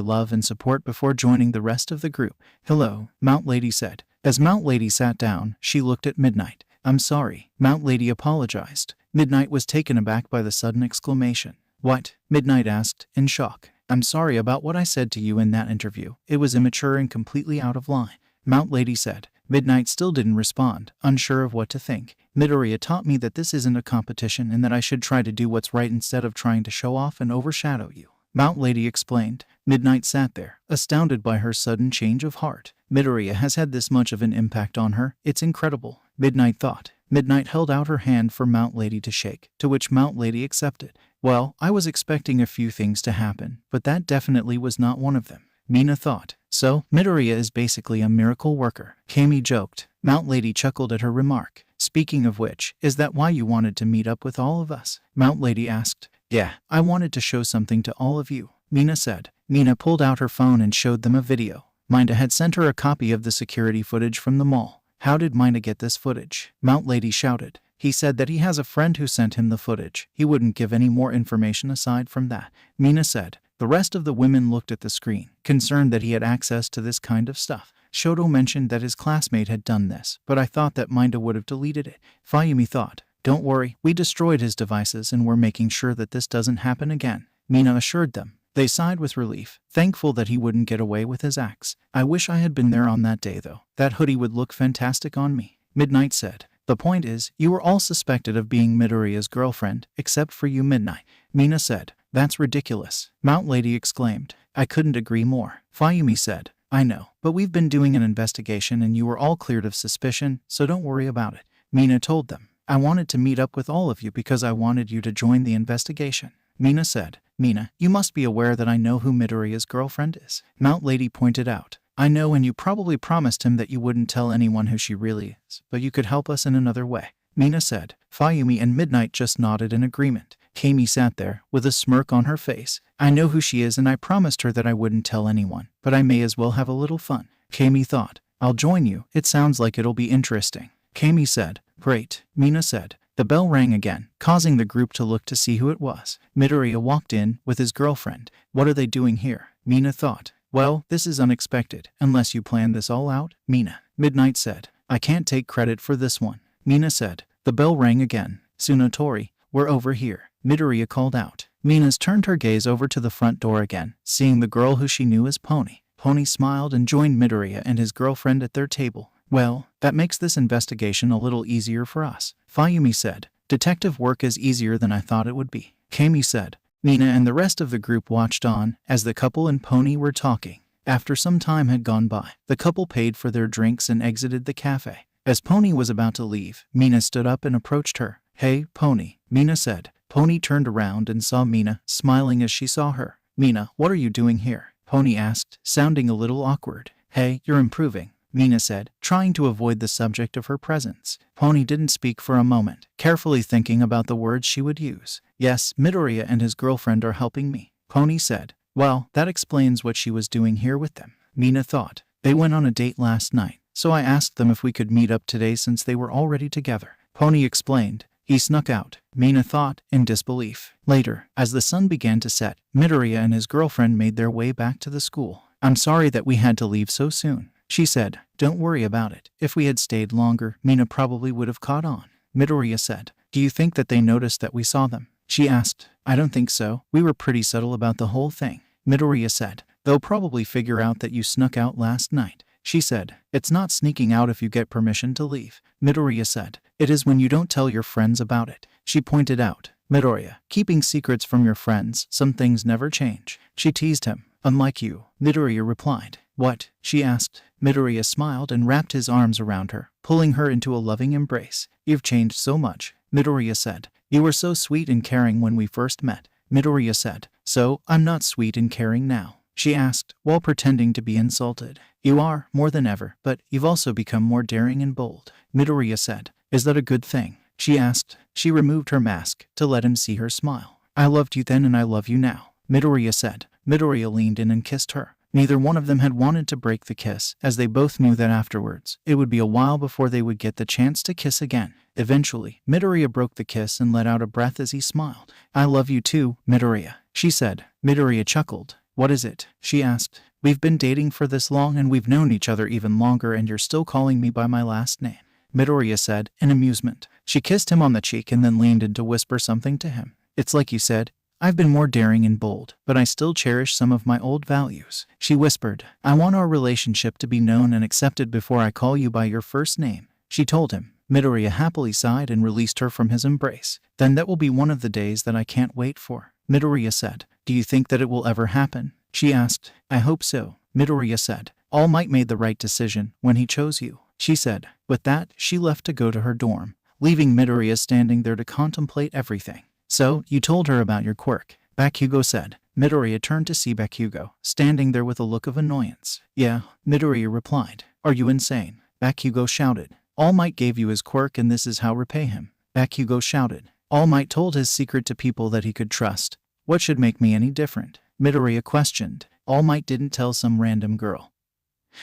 love and support before joining the rest of the group. Hello, Mount Lady said. As Mount Lady sat down, she looked at Midnight. I'm sorry, Mount Lady apologized. Midnight was taken aback by the sudden exclamation. What? Midnight asked, in shock. I'm sorry about what I said to you in that interview. It was immature and completely out of line, Mount Lady said. Midnight still didn't respond, unsure of what to think. Midoriya taught me that this isn't a competition and that I should try to do what's right instead of trying to show off and overshadow you, Mount Lady explained. Midnight sat there, astounded by her sudden change of heart. Midoriya has had this much of an impact on her. It's incredible, Midnight thought. Midnight held out her hand for Mount Lady to shake, to which Mount Lady accepted. Well, I was expecting a few things to happen, but that definitely was not one of them, Mina thought. So, Midoriya is basically a miracle worker, Kami joked. Mount Lady chuckled at her remark. Speaking of which, is that why you wanted to meet up with all of us? Mount Lady asked. Yeah, I wanted to show something to all of you, Mina said. Mina pulled out her phone and showed them a video. Minda had sent her a copy of the security footage from the mall. How did Minda get this footage? Mount Lady shouted. He said that he has a friend who sent him the footage. He wouldn't give any more information aside from that, Mina said. The rest of the women looked at the screen, concerned that he had access to this kind of stuff. Shoto mentioned that his classmate had done this, but I thought that Minda would have deleted it, Fayumi thought. Don't worry, we destroyed his devices and we're making sure that this doesn't happen again, Mina assured them. They sighed with relief, thankful that he wouldn't get away with his axe. I wish I had been there on that day though. That hoodie would look fantastic on me, Midnight said. The point is, you were all suspected of being Midoriya's girlfriend, except for you, Midnight, Mina said. That's ridiculous, Mount Lady exclaimed. I couldn't agree more, Fayumi said. I know, but we've been doing an investigation and you were all cleared of suspicion, so don't worry about it, Mina told them. I wanted to meet up with all of you because I wanted you to join the investigation, Mina said. Mina, you must be aware that I know who Midoriya's girlfriend is, Mount Lady pointed out. I know, and you probably promised him that you wouldn't tell anyone who she really is, but you could help us in another way, Mina said. Fayumi and Midnight just nodded in agreement. Kami sat there, with a smirk on her face. I know who she is and I promised her that I wouldn't tell anyone, but I may as well have a little fun, Kami thought. I'll join you, it sounds like it'll be interesting, Kami said. Great, Mina said. The bell rang again, causing the group to look to see who it was. Midoriya walked in, with his girlfriend. What are they doing here? Mina thought. Well, this is unexpected, unless you planned this all out, Mina, Midnight said. I can't take credit for this one, Mina said. The bell rang again. Tsunotori, we're over here, Midoriya called out. Mina's turned her gaze over to the front door again, seeing the girl who she knew as Pony. Pony smiled and joined Midoriya and his girlfriend at their table. Well, that makes this investigation a little easier for us, Fayumi said. Detective work is easier than I thought it would be, Kami said. Mina and the rest of the group watched on as the couple and Pony were talking. After some time had gone by, the couple paid for their drinks and exited the cafe. As Pony was about to leave, Mina stood up and approached her. Hey, Pony, Mina said. Pony turned around and saw Mina, smiling as she saw her. Mina, what are you doing here? Pony asked, sounding a little awkward. Hey, you're improving, Mina said, trying to avoid the subject of her presence. Pony didn't speak for a moment, carefully thinking about the words she would use. Yes, Midoriya and his girlfriend are helping me, Pony said. Well, that explains what she was doing here with them. Mina thought. They went on a date last night, so I asked them if we could meet up today since they were already together. Pony explained. He snuck out, Mina thought, in disbelief. Later, as the sun began to set, Midoriya and his girlfriend made their way back to the school. I'm sorry that we had to leave so soon, she said. Don't worry about it. If we had stayed longer, Mina probably would have caught on. Midoriya said. Do you think that they noticed that we saw them? She asked. I don't think so. We were pretty subtle about the whole thing. Midoriya said. They'll probably figure out that you snuck out last night. She said. It's not sneaking out if you get permission to leave. Midoriya said. It is when you don't tell your friends about it. She pointed out. Midoriya, keeping secrets from your friends, some things never change. She teased him. Unlike you, Midoriya replied. What? She asked. Midoriya smiled and wrapped his arms around her, pulling her into a loving embrace. You've changed so much, Midoriya said. You were so sweet and caring when we first met. Midoriya said. So, I'm not sweet and caring now? She asked, while pretending to be insulted. You are, more than ever, but you've also become more daring and bold. Midoriya said. Is that a good thing? She asked. She removed her mask to let him see her smile. I loved you then and I love you now, Midoriya said. Midoriya leaned in and kissed her. Neither one of them had wanted to break the kiss, as they both knew that afterwards, it would be a while before they would get the chance to kiss again. Eventually, Midoriya broke the kiss and let out a breath as he smiled. I love you too, Midoriya, she said. Midoriya chuckled. What is it? She asked. We've been dating for this long and we've known each other even longer and you're still calling me by my last name, Midoriya said, in amusement. She kissed him on the cheek and then leaned in to whisper something to him. It's like you said. I've been more daring and bold, but I still cherish some of my old values. She whispered. I want our relationship to be known and accepted before I call you by your first name, she told him. Midoriya happily sighed and released her from his embrace. Then that will be one of the days that I can't wait for, Midoriya said. Do you think that it will ever happen? She asked. I hope so, Midoriya said. All Might made the right decision when he chose you, she said. With that, she left to go to her dorm, leaving Midoriya standing there to contemplate everything. So, you told her about your quirk, Bakugo said. Midoriya turned to see Bakugo, standing there with a look of annoyance. Yeah, Midoriya replied. Are you insane? Bakugo shouted. All Might gave you his quirk and this is how repay him, Bakugo shouted. All Might told his secret to people that he could trust. What should make me any different? Midoriya questioned. All Might didn't tell some random girl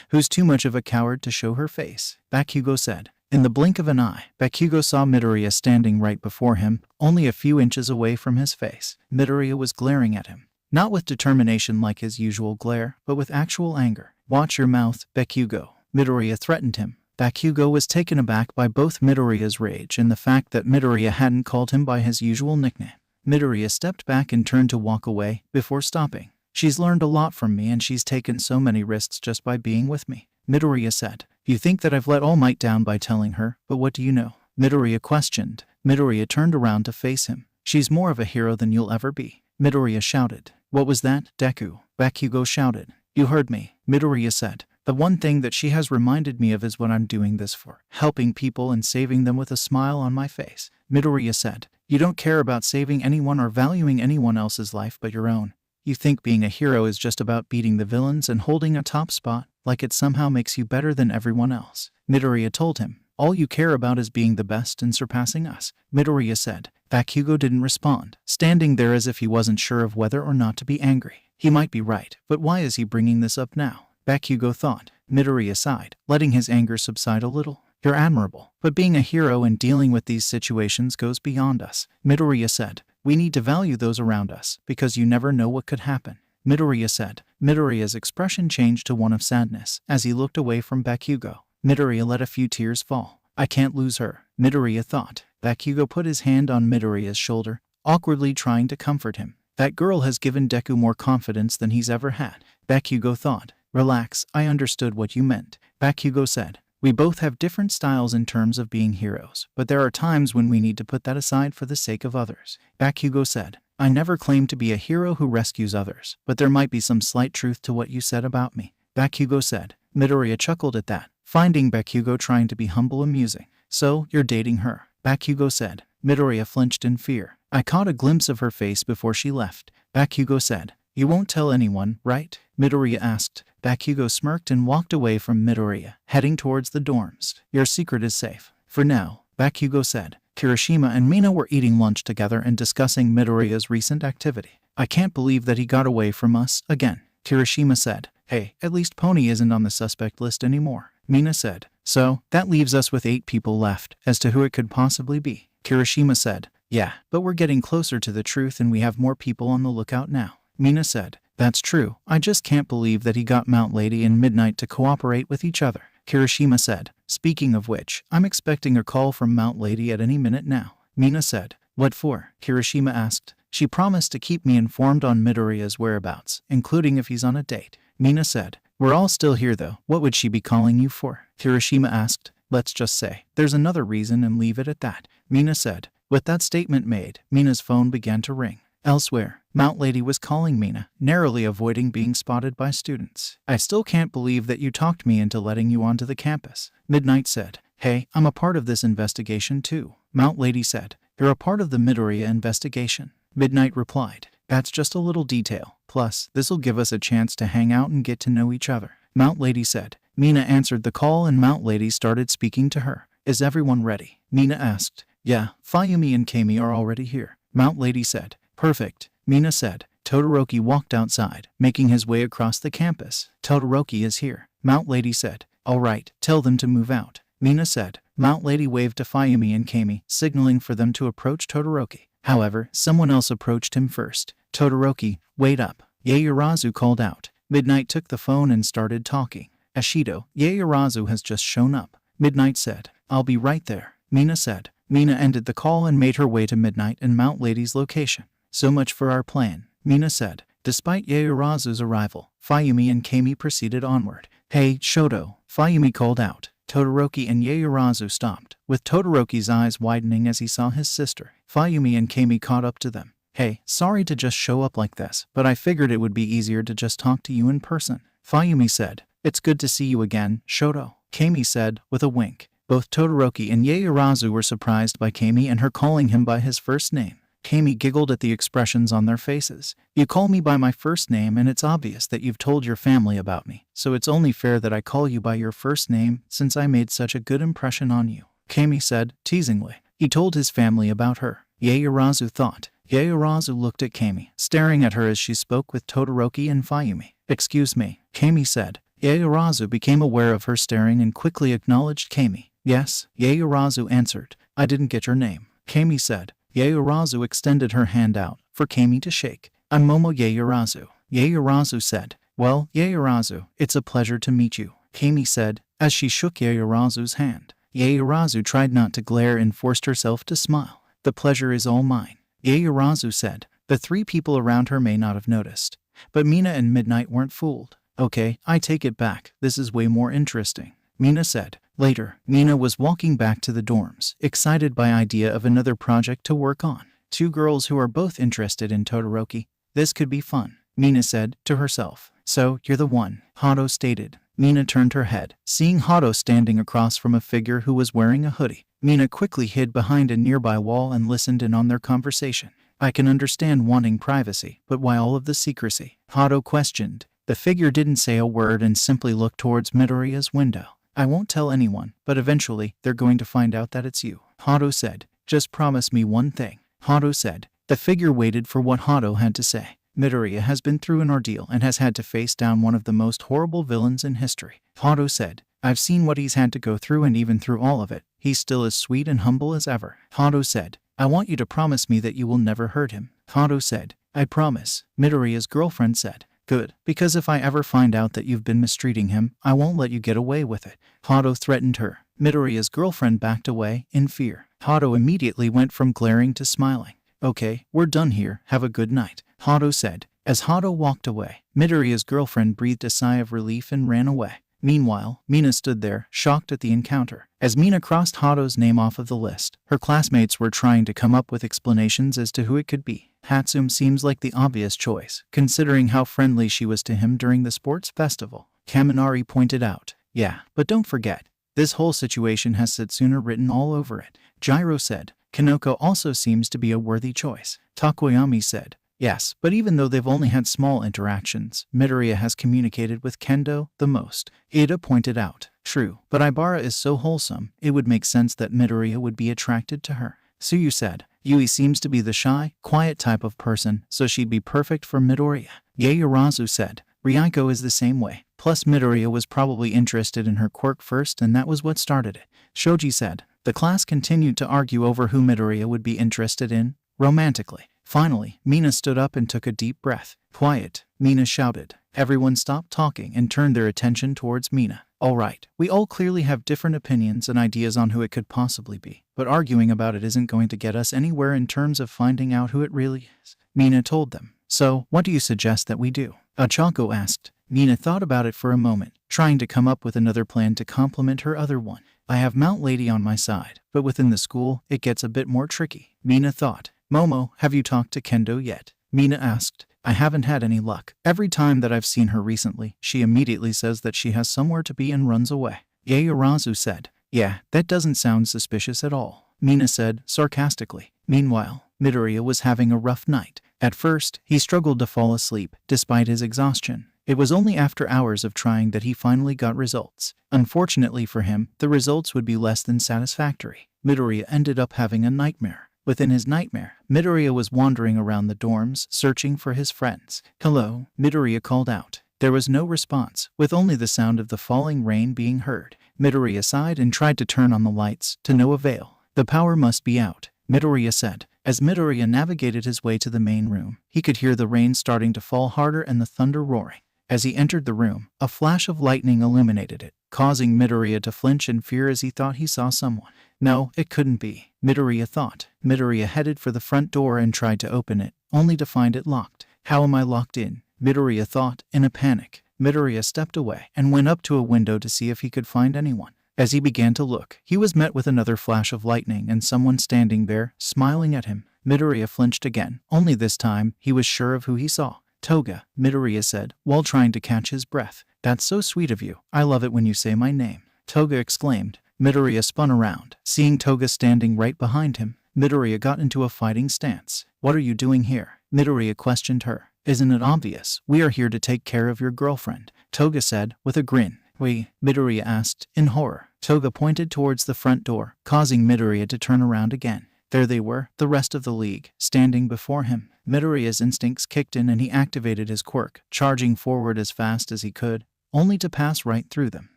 who's too much of a coward to show her face, Bakugo said. In the blink of an eye, Bakugo saw Midoriya standing right before him, only a few inches away from his face. Midoriya was glaring at him. Not with determination like his usual glare, but with actual anger. Watch your mouth, Bakugo, Midoriya threatened him. Bakugo was taken aback by both Midoriya's rage and the fact that Midoriya hadn't called him by his usual nickname. Midoriya stepped back and turned to walk away, before stopping. She's learned a lot from me and she's taken so many risks just by being with me, Midoriya said. You think that I've let All Might down by telling her, but what do you know? Midoriya questioned. Midoriya turned around to face him. She's more of a hero than you'll ever be, Midoriya shouted. What was that, Deku? Bakugo shouted. You heard me, Midoriya said. The one thing that she has reminded me of is what I'm doing this for, helping people and saving them with a smile on my face, Midoriya said. You don't care about saving anyone or valuing anyone else's life but your own. You think being a hero is just about beating the villains and holding a top spot, like it somehow makes you better than everyone else, Midoriya told him. All you care about is being the best and surpassing us, Midoriya said. Bakugo didn't respond, standing there as if he wasn't sure of whether or not to be angry. He might be right, but why is he bringing this up now? Bakugo thought. Midoriya sighed, letting his anger subside a little. You're admirable, but being a hero and dealing with these situations goes beyond us, Midoriya said. We need to value those around us, because you never know what could happen, Midoriya said. Midoriya's expression changed to one of sadness as he looked away from Bakugo. Midoriya let a few tears fall. I can't lose her, Midoriya thought. Bakugo put his hand on Midoriya's shoulder, awkwardly trying to comfort him. That girl has given Deku more confidence than he's ever had, Bakugo thought. Relax, I understood what you meant, Bakugo said. We both have different styles in terms of being heroes, but there are times when we need to put that aside for the sake of others, Bakugo said. I never claimed to be a hero who rescues others, but there might be some slight truth to what you said about me, Bakugo said. Midoriya chuckled at that, finding Bakugo trying to be humble amusing. So, you're dating her, Bakugo said. Midoriya flinched in fear. I caught a glimpse of her face before she left, Bakugo said. You won't tell anyone, right? Midoriya asked. Bakugo smirked and walked away from Midoriya, heading towards the dorms. Your secret is safe. For now, Bakugo said. Kirishima and Mina were eating lunch together and discussing Midoriya's recent activity. I can't believe that he got away from us again, Kirishima said. Hey, at least Pony isn't on the suspect list anymore, Mina said. So, that leaves us with 8 people left. As to who it could possibly be, Kirishima said. Yeah, but we're getting closer to the truth and we have more people on the lookout now, Mina said. That's true. I just can't believe that he got Mount Lady and Midnight to cooperate with each other, Kirishima said. Speaking of which, I'm expecting a call from Mount Lady at any minute now, Mina said. What for? Kirishima asked. She promised to keep me informed on Midoriya's whereabouts, including if he's on a date, Mina said. We're all still here though. What would she be calling you for? Kirishima asked. Let's just say there's another reason and leave it at that, Mina said. With that statement made, Mina's phone began to ring. Elsewhere, Mount Lady was calling Mina, narrowly avoiding being spotted by students. I still can't believe that you talked me into letting you onto the campus, Midnight said. Hey, I'm a part of this investigation too, Mount Lady said. You're a part of the Midoriya investigation, Midnight replied. That's just a little detail. Plus, this'll give us a chance to hang out and get to know each other, Mount Lady said. Mina answered the call and Mount Lady started speaking to her. Is everyone ready? Mina asked. Yeah, Fayumi and Kami are already here, Mount Lady said. Perfect, Mina said. Todoroki walked outside, making his way across the campus. Todoroki is here, Mount Lady said. All right, tell them to move out, Mina said. Mount Lady waved to Fayumi and Kami, signaling for them to approach Todoroki. However, someone else approached him first. Todoroki, wait up, Yaoyorozu called out. Midnight took the phone and started talking. Ashido, Yaoyorozu has just shown up, Midnight said. I'll be right there, Mina said. Mina ended the call and made her way to Midnight and Mount Lady's location. So much for our plan, Mina said. Despite Yaoyorozu's arrival, Fayumi and Kami proceeded onward. Hey, Shoto, Fayumi called out. Todoroki and Yaoyorozu stopped, with Todoroki's eyes widening as he saw his sister. Fayumi and Kami caught up to them. Hey, sorry to just show up like this, but I figured it would be easier to just talk to you in person, Fayumi said. It's good to see you again, Shoto, Kami said, with a wink. Both Todoroki and Yaoyorozu were surprised by Kami and her calling him by his first name. Kami giggled at the expressions on their faces. You call me by my first name and it's obvious that you've told your family about me, so it's only fair that I call you by your first name since I made such a good impression on you, Kami said, teasingly. He told his family about her, Yaoyorozu thought. Yaoyorozu looked at Kami, staring at her as she spoke with Todoroki and Fayumi. Excuse me, Kami said. Yaoyorozu became aware of her staring and quickly acknowledged Kami. Yes, Yaoyorozu answered. I didn't get your name, Kami said. Yaoyorozu extended her hand out for Kami to shake. I'm Momo Yaoyorozu, Yaoyorozu said. Well, Yaoyorozu, it's a pleasure to meet you, Kami said, as she shook Yaoyorozu's hand. Yaoyorozu tried not to glare and forced herself to smile. The pleasure is all mine, Yaoyorozu said. The 3 people around her may not have noticed, but Mina and Midnight weren't fooled. Okay, I take it back, this is way more interesting, Mina said. Later, Mina was walking back to the dorms, excited by idea of another project to work on. 2 girls who are both interested in Todoroki. This could be fun, Mina said to herself. So, you're the one, Hato stated. Mina turned her head, seeing Hato standing across from a figure who was wearing a hoodie. Mina quickly hid behind a nearby wall and listened in on their conversation. I can understand wanting privacy, but why all of the secrecy? Hato questioned. The figure didn't say a word and simply looked towards Midoriya's window. I won't tell anyone, but eventually, they're going to find out that it's you, Hato said. Just promise me one thing, Hato said. The figure waited for what Hato had to say. Midoriya has been through an ordeal and has had to face down one of the most horrible villains in history, Hato said. I've seen what he's had to go through and even through all of it, he's still as sweet and humble as ever, Hato said. I want you to promise me that you will never hurt him, Hato said. I promise, Midoriya's girlfriend said. Good, because if I ever find out that you've been mistreating him, I won't let you get away with it, Hato threatened her. Midoriya's girlfriend backed away, in fear. Hato immediately went from glaring to smiling. Okay, we're done here, have a good night, Hato said. As Hato walked away, Midoriya's girlfriend breathed a sigh of relief and ran away. Meanwhile, Mina stood there, shocked at the encounter. As Mina crossed Hato's name off of the list, her classmates were trying to come up with explanations as to who it could be. Hatsum seems like the obvious choice, considering how friendly she was to him during the sports festival, Kaminari pointed out. Yeah, but don't forget, this whole situation has Setsuna written all over it, Gyro said. Kanoko also seems to be a worthy choice, Takoyami said. Yes, but even though they've only had small interactions, Midoriya has communicated with Kendo the most, Ida pointed out. True, but Ibara is so wholesome, it would make sense that Midoriya would be attracted to her. Suyu said. Yui seems to be the shy, quiet type of person, so she'd be perfect for Midoriya, Yaoyorozu said. Ryuko is the same way. Plus Midoriya was probably interested in her quirk first and that was what started it. Shoji said. The class continued to argue over who Midoriya would be interested in romantically. Finally, Mina stood up and took a deep breath. Quiet, Mina shouted. Everyone stopped talking and turned their attention towards Mina. Alright, we all clearly have different opinions and ideas on who it could possibly be, but arguing about it isn't going to get us anywhere in terms of finding out who it really is. Mina told them. So, what do you suggest that we do? Ochako asked. Mina thought about it for a moment, trying to come up with another plan to complement her other one. I have Mount Lady on my side, but within the school, it gets a bit more tricky. Mina thought. Momo, have you talked to Kendo yet? Mina asked. I haven't had any luck. Every time that I've seen her recently, she immediately says that she has somewhere to be and runs away. Yaoyorozu said. Yeah, that doesn't sound suspicious at all, Mina said, sarcastically. Meanwhile, Midoriya was having a rough night. At first, he struggled to fall asleep, despite his exhaustion. It was only after hours of trying that he finally got results. Unfortunately for him, the results would be less than satisfactory. Midoriya ended up having a nightmare. Within his nightmare, Midoriya was wandering around the dorms, searching for his friends. Hello, Midoriya called out. There was no response, with only the sound of the falling rain being heard. Midoriya sighed and tried to turn on the lights, to no avail. The power must be out, Midoriya said. As Midoriya navigated his way to the main room, he could hear the rain starting to fall harder and the thunder roaring. As he entered the room, a flash of lightning illuminated it, causing Midoriya to flinch in fear as he thought he saw someone. No, it couldn't be, Midoriya thought. Midoriya headed for the front door and tried to open it, only to find it locked. How am I locked in? Midoriya thought, in a panic. Midoriya stepped away and went up to a window to see if he could find anyone. As he began to look, he was met with another flash of lightning and someone standing there, smiling at him. Midoriya flinched again, only this time he was sure of who he saw. Toga, Midoriya said, while trying to catch his breath. That's so sweet of you. I love it when you say my name, Toga exclaimed. Midoriya spun around, seeing Toga standing right behind him. Midoriya got into a fighting stance. What are you doing here? Midoriya questioned her. Isn't it obvious? We are here to take care of your girlfriend, Toga said, with a grin. We? Midoriya asked, in horror. Toga pointed towards the front door, causing Midoriya to turn around again. There they were, the rest of the league, standing before him. Midoriya's instincts kicked in and he activated his quirk, charging forward as fast as he could, only to pass right through them.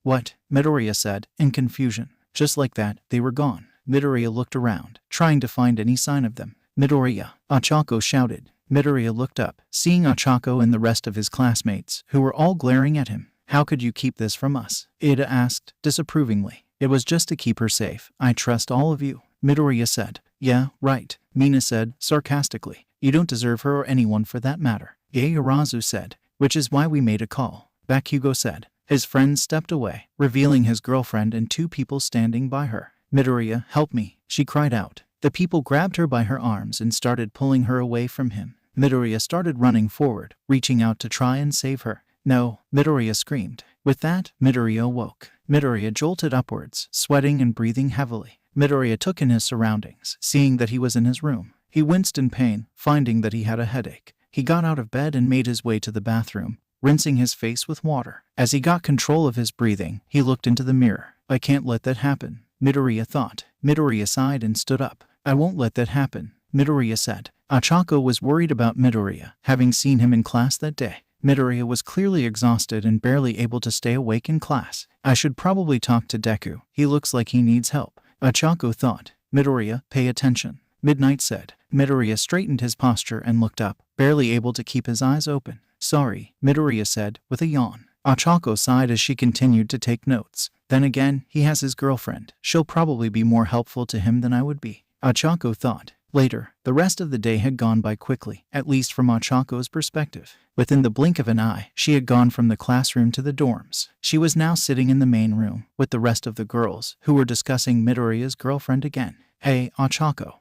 What? Midoriya said, in confusion. Just like that, they were gone. Midoriya looked around, trying to find any sign of them. Midoriya, Ochako shouted. Midoriya looked up, seeing Ochako and the rest of his classmates, who were all glaring at him. How could you keep this from us? Ida asked, disapprovingly. It was just to keep her safe. I trust all of you, Midoriya said. Yeah, right, Mina said, sarcastically. You don't deserve her or anyone for that matter, Yaoyorozu said. Which is why we made a call, Bakugo said. His friend stepped away, revealing his girlfriend and two people standing by her. Midoriya, help me, she cried out. The people grabbed her by her arms and started pulling her away from him. Midoriya started running forward, reaching out to try and save her. No, Midoriya screamed. With that, Midoriya awoke. Midoriya jolted upwards, sweating and breathing heavily. Midoriya took in his surroundings, seeing that he was in his room. He winced in pain, finding that he had a headache. He got out of bed and made his way to the bathroom, rinsing his face with water. As he got control of his breathing, he looked into the mirror. I can't let that happen, Midoriya thought. Midoriya sighed and stood up. I won't let that happen, Midoriya said. Ochako was worried about Midoriya, having seen him in class that day. Midoriya was clearly exhausted and barely able to stay awake in class. I should probably talk to Deku. He looks like he needs help, Ochako thought. Midoriya, pay attention, Midnight said. Midoriya straightened his posture and looked up, barely able to keep his eyes open. Sorry, Midoriya said, with a yawn. Ochako sighed as she continued to take notes. Then again, he has his girlfriend. She'll probably be more helpful to him than I would be, Ochako thought. Later, the rest of the day had gone by quickly, at least from Ochako's perspective. Within the blink of an eye, she had gone from the classroom to the dorms. She was now sitting in the main room, with the rest of the girls, who were discussing Midoriya's girlfriend again. Hey, Ochako.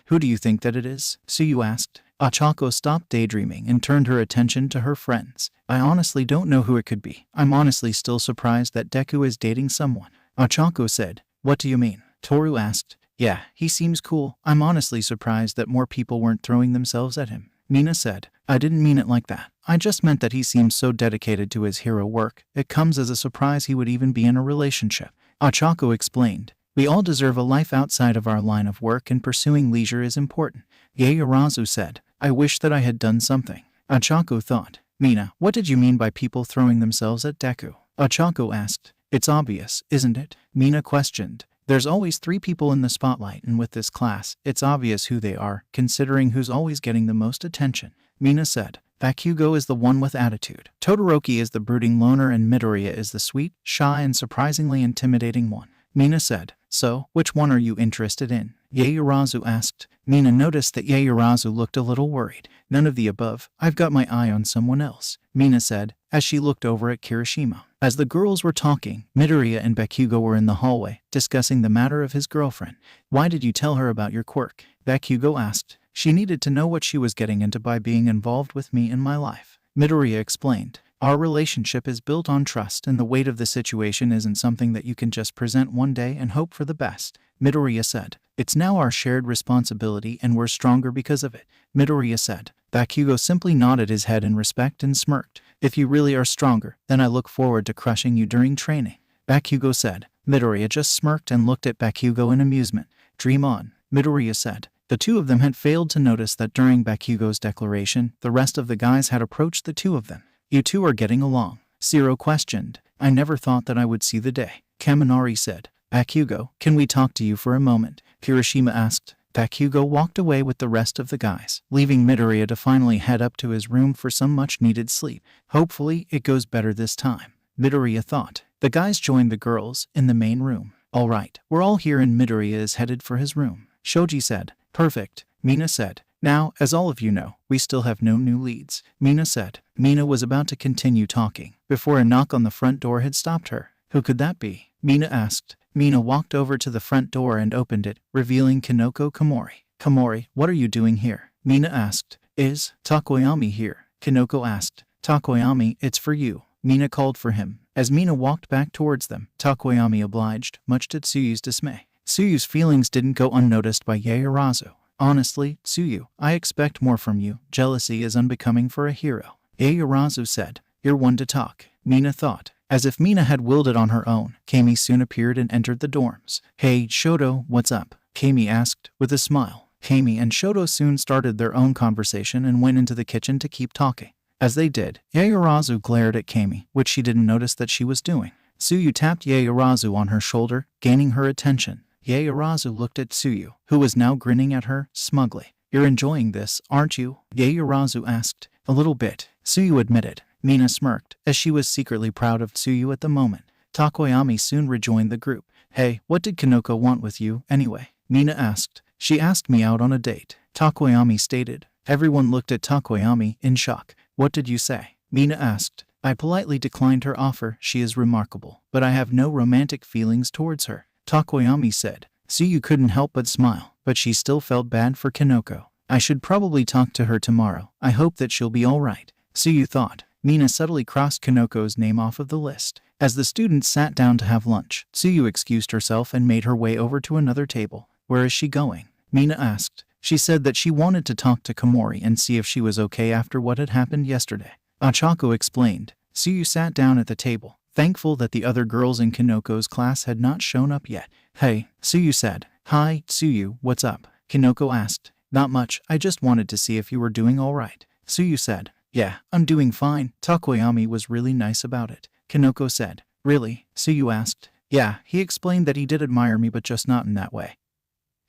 Who do you think that it is? Suyu asked. Ochako stopped daydreaming and turned her attention to her friends. I honestly don't know who it could be. I'm honestly still surprised that Deku is dating someone, Ochako said. What do you mean? Toru asked. Yeah, he seems cool. I'm honestly surprised that more people weren't throwing themselves at him, Mina said. I didn't mean it like that. I just meant that he seems so dedicated to his hero work, it comes as a surprise he would even be in a relationship. Ochako explained. We all deserve a life outside of our line of work and pursuing leisure is important, Yaoyorozu said. I wish that I had done something, Ochako thought. Mina, what did you mean by people throwing themselves at Deku? Ochako asked. It's obvious, isn't it? Mina questioned. There's always 3 people in the spotlight, and with this class, it's obvious who they are, considering who's always getting the most attention. Mina said. Bakugo is the one with attitude. Todoroki is the brooding loner, and Midoriya is the sweet, shy, and surprisingly intimidating one. Mina said. So, which one are you interested in? Yaoyorozu asked. Mina noticed that Yaoyorozu looked a little worried. None of the above. I've got my eye on someone else, Mina said, as she looked over at Kirishima. As the girls were talking, Midoriya and Bakugo were in the hallway, discussing the matter of his girlfriend. Why did you tell her about your quirk? Bakugo asked. She needed to know what she was getting into by being involved with me in my life. Midoriya explained. Our relationship is built on trust, and the weight of the situation isn't something that you can just present one day and hope for the best. Midoriya said. It's now our shared responsibility, and we're stronger because of it, Midoriya said. Bakugo simply nodded his head in respect and smirked. If you really are stronger, then I look forward to crushing you during training, Bakugo said. Midoriya just smirked and looked at Bakugo in amusement. Dream on, Midoriya said. The two of them had failed to notice that during Bakugo's declaration, the rest of the guys had approached the two of them. You two are getting along, Zero questioned. I never thought that I would see the day, Kaminari said. Bakugo, can we talk to you for a moment? Kirishima asked. Bakugo walked away with the rest of the guys, leaving Midoriya to finally head up to his room for some much-needed sleep. Hopefully, it goes better this time, Midoriya thought. The guys joined the girls in the main room. All right, we're all here and Midoriya is headed for his room, Shoji said. Perfect, Mina said. Now, as all of you know, we still have no new leads, Mina said. Mina was about to continue talking before a knock on the front door had stopped her. Who could that be? Mina asked. Mina walked over to the front door and opened it, revealing Kinoko Komori. Komori, what are you doing here? Mina asked. Is Takoyami here? Kinoko asked. Takoyami, it's for you. Mina called for him. As Mina walked back towards them, Takoyami obliged, much to Tsuyu's dismay. Tsuyu's feelings didn't go unnoticed by Yaoyorozu. Honestly, Tsuyu, I expect more from you. Jealousy is unbecoming for a hero, Yaoyorozu said. You're one to talk, Mina thought. As if Mina had willed it on her own, Kami soon appeared and entered the dorms. Hey, Shoto, what's up? Kami asked, with a smile. Kami and Shoto soon started their own conversation and went into the kitchen to keep talking. As they did, Yaoyorozu glared at Kami, which she didn't notice that she was doing. Tsuyu tapped Yaoyorozu on her shoulder, gaining her attention. Yaoyorozu looked at Tsuyu, who was now grinning at her, smugly. You're enjoying this, aren't you? Yaoyorozu asked. A little bit, Tsuyu admitted. Mina smirked, as she was secretly proud of Tsuyu at the moment. Takoyami soon rejoined the group. Hey, what did Kinoko want with you, anyway? Mina asked. She asked me out on a date, Takoyami stated. Everyone looked at Takoyami, in shock. What did you say? Mina asked. I politely declined her offer. She is remarkable, but I have no romantic feelings towards her, Takoyami said. Tsuyu couldn't help but smile, but she still felt bad for Kinoko. I should probably talk to her tomorrow. I hope that she'll be alright, Tsuyu thought. Mina subtly crossed Kinoko's name off of the list. As the students sat down to have lunch, Tsuyu excused herself and made her way over to another table. Where is she going? Mina asked. She said that she wanted to talk to Komori and see if she was okay after what had happened yesterday. Ochako explained. Tsuyu sat down at the table, thankful that the other girls in Kinoko's class had not shown up yet. Hey, Tsuyu said. Hi, Tsuyu, what's up? Kinoko asked. Not much, I just wanted to see if you were doing alright, Tsuyu said. Yeah, I'm doing fine. Takoyami was really nice about it, Kinoko said. Really? Tsuyu asked. Yeah, he explained that he did admire me but just not in that way.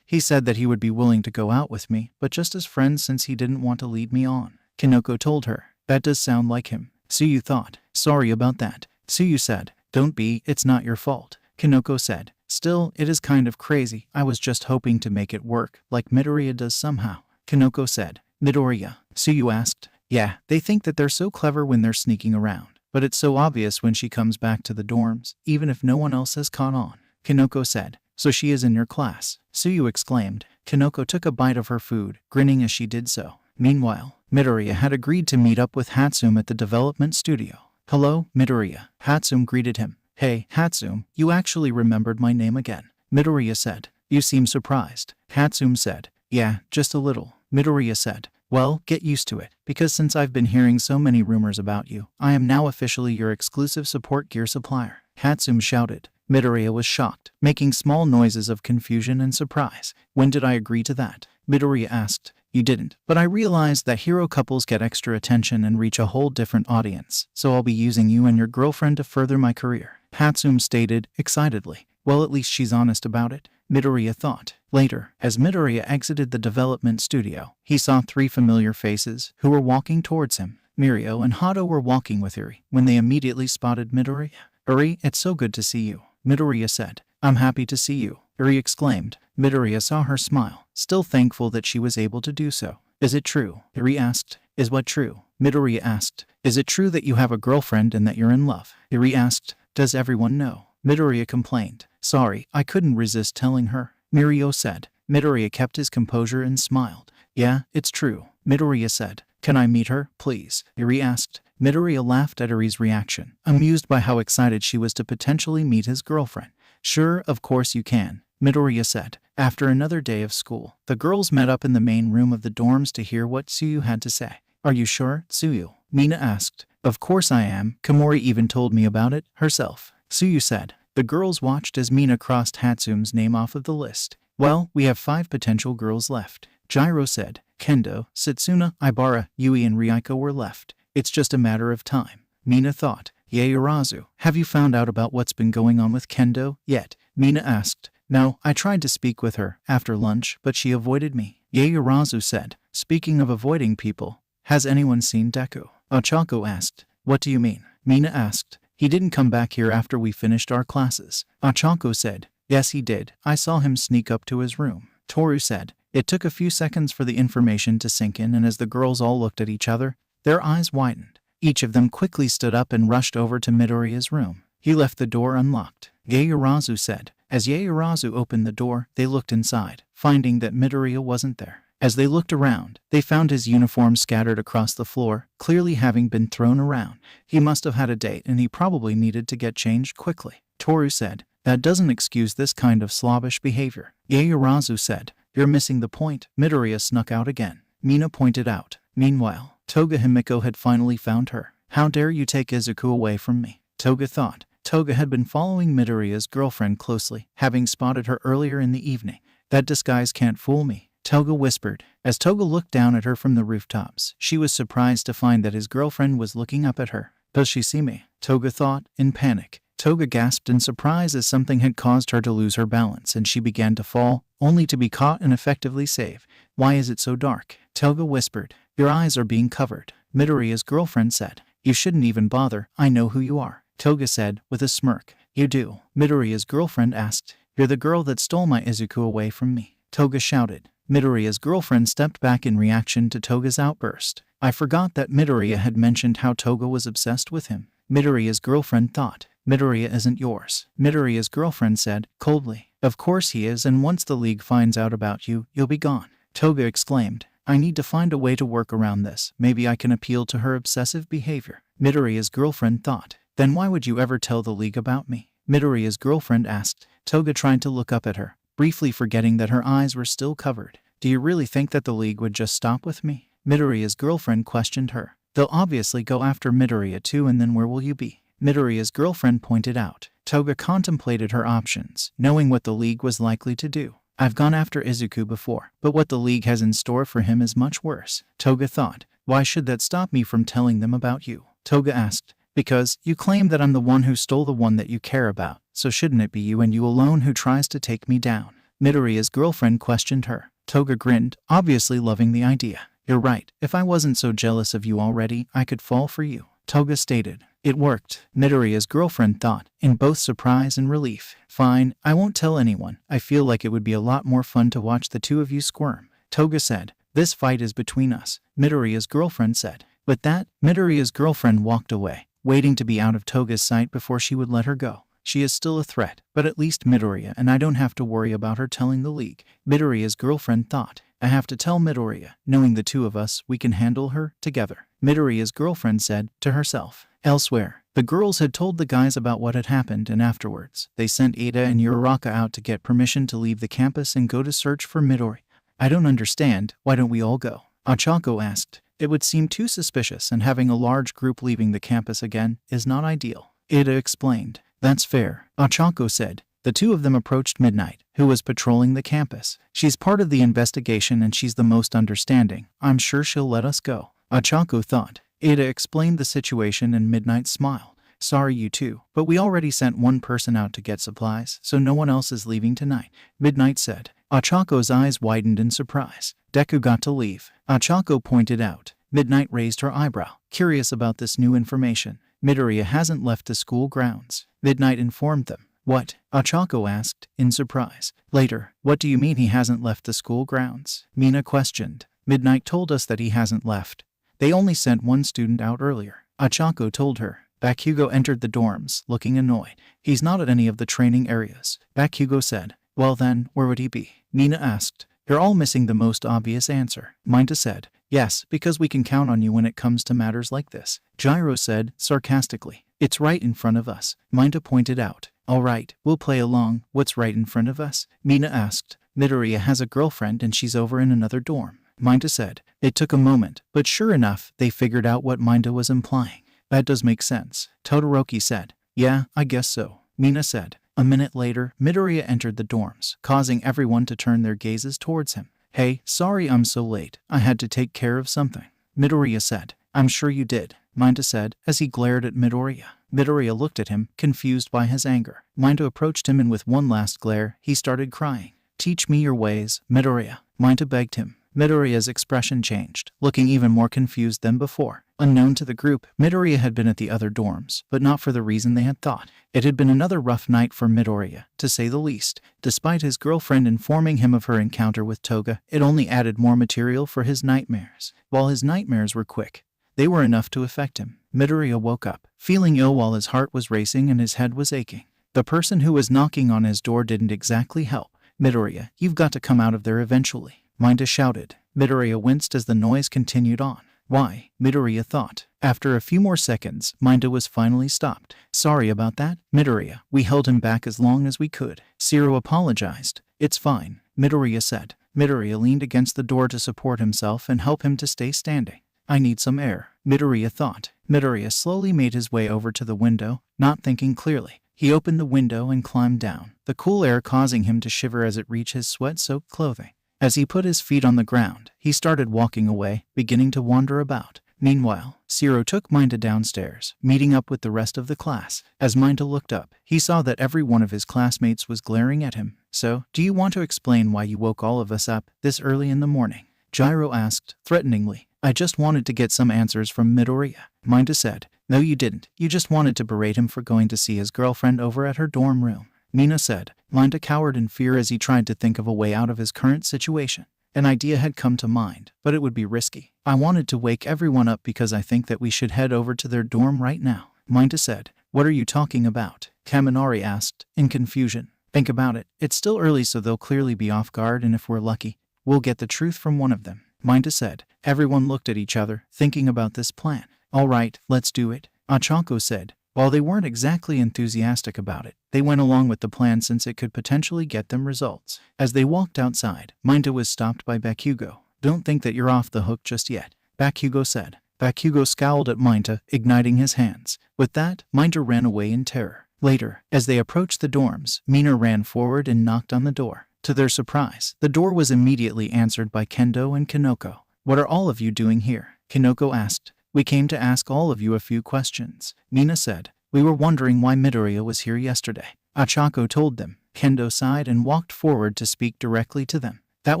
He said that he would be willing to go out with me, but just as friends since he didn't want to lead me on, Kinoko told her. That does sound like him, Tsuyu thought. Sorry about that, Tsuyu said. Don't be, it's not your fault, Kinoko said. Still, it is kind of crazy. I was just hoping to make it work, like Midoriya does somehow, Kinoko said. Midoriya? Tsuyu asked. Yeah, they think that they're so clever when they're sneaking around, but it's so obvious when she comes back to the dorms, even if no one else has caught on, Kinoko said. So she is in your class, Tsuyu exclaimed. Kinoko took a bite of her food, grinning as she did so. Meanwhile, Midoriya had agreed to meet up with Hatsum at the development studio. Hello, Midoriya, Hatsum greeted him. Hey, Hatsum, you actually remembered my name again, Midoriya said. You seem surprised, Hatsum said. Yeah, just a little, Midoriya said. Well, get used to it, because since I've been hearing so many rumors about you, I am now officially your exclusive support gear supplier, Hatsum shouted. Midoriya was shocked, making small noises of confusion and surprise. When did I agree to that? Midoriya asked. You didn't, but I realized that hero couples get extra attention and reach a whole different audience, so I'll be using you and your girlfriend to further my career, Hatsum stated, excitedly. Well, at least she's honest about it, Midoriya thought. Later, as Midoriya exited the development studio, he saw 3 familiar faces who were walking towards him. Mirio and Hado were walking with Uri when they immediately spotted Midoriya. Uri, it's so good to see you, Midoriya said. I'm happy to see you, Uri exclaimed. Midoriya saw her smile, still thankful that she was able to do so. Is it true? Uri asked. Is what true? Midoriya asked. Is it true that you have a girlfriend and that you're in love? Uri asked. Does everyone know? Midoriya complained. Sorry, I couldn't resist telling her, Mirio said. Midoriya kept his composure and smiled. Yeah, it's true, Midoriya said. Can I meet her, please? Uri asked. Midoriya laughed at Uri's reaction, amused by how excited she was to potentially meet his girlfriend. Sure, of course you can, Midoriya said. After another day of school, the girls met up in the main room of the dorms to hear what Tsuyu had to say. Are you sure, Tsuyu? Mina asked. Of course I am. Komori even told me about it herself, Tsuyu said. The girls watched as Mina crossed Hatsum's name off of the list. Well, we have 5 potential girls left, Gyro said. Kendo, Setsuna, Ibara, Yui and Ryuko were left. It's just a matter of time, Mina thought. Yaoyorozu, have you found out about what's been going on with Kendo yet? Mina asked. No, I tried to speak with her after lunch, but she avoided me, Yaoyorozu said. Speaking of avoiding people, has anyone seen Deku? Ochako asked. What do you mean? Mina asked. He didn't come back here after we finished our classes, Ochako said. Yes, he did. I saw him sneak up to his room, Toru said. It took a few seconds for the information to sink in, and as the girls all looked at each other, their eyes widened. Each of them quickly stood up and rushed over to Midoriya's room. He left the door unlocked, Yaoyorozu said. As Yaoyorozu opened the door, they looked inside, finding that Midoriya wasn't there. As they looked around, they found his uniform scattered across the floor, clearly having been thrown around. He must have had a date and he probably needed to get changed quickly, Toru said. That doesn't excuse this kind of slobbish behavior, Yaoyorozu said. You're missing the point, Midoriya snuck out again, Mina pointed out. Meanwhile, Toga Himiko had finally found her. How dare you take Izuku away from me, Toga thought. Toga had been following Midoriya's girlfriend closely, having spotted her earlier in the evening. That disguise can't fool me, Toga whispered. As Toga looked down at her from the rooftops, she was surprised to find that his girlfriend was looking up at her. Does she see me? Toga thought, in panic. Toga gasped in surprise as something had caused her to lose her balance and she began to fall, only to be caught and effectively saved. Why is it so dark? Toga whispered. Your eyes are being covered, Midoriya's girlfriend said. You shouldn't even bother, I know who you are, Toga said, with a smirk. You do? Midoriya's girlfriend asked. You're the girl that stole my Izuku away from me, Toga shouted. Midoriya's girlfriend stepped back in reaction to Toga's outburst. I forgot that Midoriya had mentioned how Toga was obsessed with him, Midoriya's girlfriend thought. Midoriya isn't yours, Midoriya's girlfriend said, coldly. Of course he is, and once the League finds out about you, you'll be gone, Toga exclaimed. I need to find a way to work around this. Maybe I can appeal to her obsessive behavior, Midoriya's girlfriend thought. Then why would you ever tell the League about me? Midoriya's girlfriend asked. Toga tried to look up at her, briefly forgetting that her eyes were still covered. Do you really think that the League would just stop with me? Midoriya's girlfriend questioned her. They'll obviously go after Midoriya too, and then where will you be? Midoriya's girlfriend pointed out. Toga contemplated her options, knowing what the League was likely to do. I've gone after Izuku before, but what the League has in store for him is much worse, Toga thought. Why should that stop me from telling them about you? Toga asked. Because you claim that I'm the one who stole the one that you care about, so shouldn't it be you and you alone who tries to take me down? Midoriya's girlfriend questioned her. Toga grinned, obviously loving the idea. You're right, if I wasn't so jealous of you already, I could fall for you, Toga stated. It worked, Midoriya's girlfriend thought, in both surprise and relief. Fine, I won't tell anyone. I feel like it would be a lot more fun to watch the two of you squirm, Toga said. This fight is between us, Midoriya's girlfriend said. With that, Midoriya's girlfriend walked away, waiting to be out of Toga's sight before she would let her go. She is still a threat, but at least Midoriya and I don't have to worry about her telling the League, Midoriya's girlfriend thought. I have to tell Midoriya, knowing the two of us, we can handle her together, Midoriya's girlfriend said to herself. Elsewhere, the girls had told the guys about what had happened, and afterwards, they sent Ida and Uraraka out to get permission to leave the campus and go to search for Midori. I don't understand, why don't we all go? Ochako asked. It would seem too suspicious, and having a large group leaving the campus again is not ideal, Ida explained. That's fair, Ochako said. The two of them approached Midnight, who was patrolling the campus. She's part of the investigation and she's the most understanding. I'm sure she'll let us go, Ochako thought. Ada explained the situation and Midnight smiled. Sorry you two, but we already sent one person out to get supplies, so no one else is leaving tonight, Midnight said. Ochako's eyes widened in surprise. Deku got to leave, Ochako pointed out. Midnight raised her eyebrow, curious about this new information. Midoriya hasn't left the school grounds, Midnight informed them. What? Ochako asked, in surprise. Later, what do you mean he hasn't left the school grounds? Mina questioned. Midnight told us that he hasn't left. They only sent one student out earlier, Ochako told her. Bakugo entered the dorms, looking annoyed. He's not at any of the training areas, Bakugo said. Well then, where would he be? Mina asked. You're all missing the most obvious answer, Minta said. Yes, because we can count on you when it comes to matters like this, Gyro said, sarcastically. It's right in front of us, Minta pointed out. All right, we'll play along. What's right in front of us? Mina asked. Midoriya has a girlfriend and she's over in another dorm, Minta said. It took a moment, but sure enough, they figured out what Minta was implying. That does make sense, Todoroki said. Yeah, I guess so, Mina said. A minute later, Midoriya entered the dorms, causing everyone to turn their gazes towards him. Hey, sorry I'm so late. I had to take care of something, Midoriya said. I'm sure you did, Minta said, as he glared at Midoriya. Midoriya looked at him, confused by his anger. Minta approached him and with one last glare, he started crying. Teach me your ways, Midoriya, Minta begged him. Midoriya's expression changed, looking even more confused than before. Unknown to the group, Midoriya had been at the other dorms, but not for the reason they had thought. It had been another rough night for Midoriya, to say the least. Despite his girlfriend informing him of her encounter with Toga, it only added more material for his nightmares. While his nightmares were quick, they were enough to affect him. Midoriya woke up, feeling ill while his heart was racing and his head was aching. The person who was knocking on his door didn't exactly help. Midoriya, you've got to come out of there eventually, Minta shouted. Midoriya winced as the noise continued on. Why? Midoriya thought. After a few more seconds, Minta was finally stopped. Sorry about that, Midoriya. We held him back as long as we could. Zero apologized. It's fine, Midoriya said. Midoriya leaned against the door to support himself and help him to stay standing. I need some air, Midoriya thought. Midoriya slowly made his way over to the window, not thinking clearly. He opened the window and climbed down, the cool air causing him to shiver as it reached his sweat-soaked clothing. As he put his feet on the ground, he started walking away, beginning to wander about. Meanwhile, Zero took Minta downstairs, meeting up with the rest of the class. As Minta looked up, he saw that every one of his classmates was glaring at him. So, do you want to explain why you woke all of us up this early in the morning? Gyro asked, threateningly. I just wanted to get some answers from Midoriya, Minta said. No you didn't, you just wanted to berate him for going to see his girlfriend over at her dorm room, Mina said. Minta cowered in fear as he tried to think of a way out of his current situation. An idea had come to mind, but it would be risky. I wanted to wake everyone up because I think that we should head over to their dorm right now, Minta said. What are you talking about? Kaminari asked, in confusion. Think about it. It's still early so they'll clearly be off guard and if we're lucky, we'll get the truth from one of them, Minta said. Everyone looked at each other, thinking about this plan. All right, let's do it, Ochako said. While they weren't exactly enthusiastic about it, they went along with the plan since it could potentially get them results. As they walked outside, Minta was stopped by Bakugo. Don't think that you're off the hook just yet, Bakugo said. Bakugo scowled at Minta, igniting his hands. With that, Minta ran away in terror. Later, as they approached the dorms, Mina ran forward and knocked on the door. To their surprise, the door was immediately answered by Kendo and Kinoko. What are all of you doing here? Kinoko asked. We came to ask all of you a few questions, Mina said. We were wondering why Midoriya was here yesterday. Ochako told them. Kendo sighed and walked forward to speak directly to them. That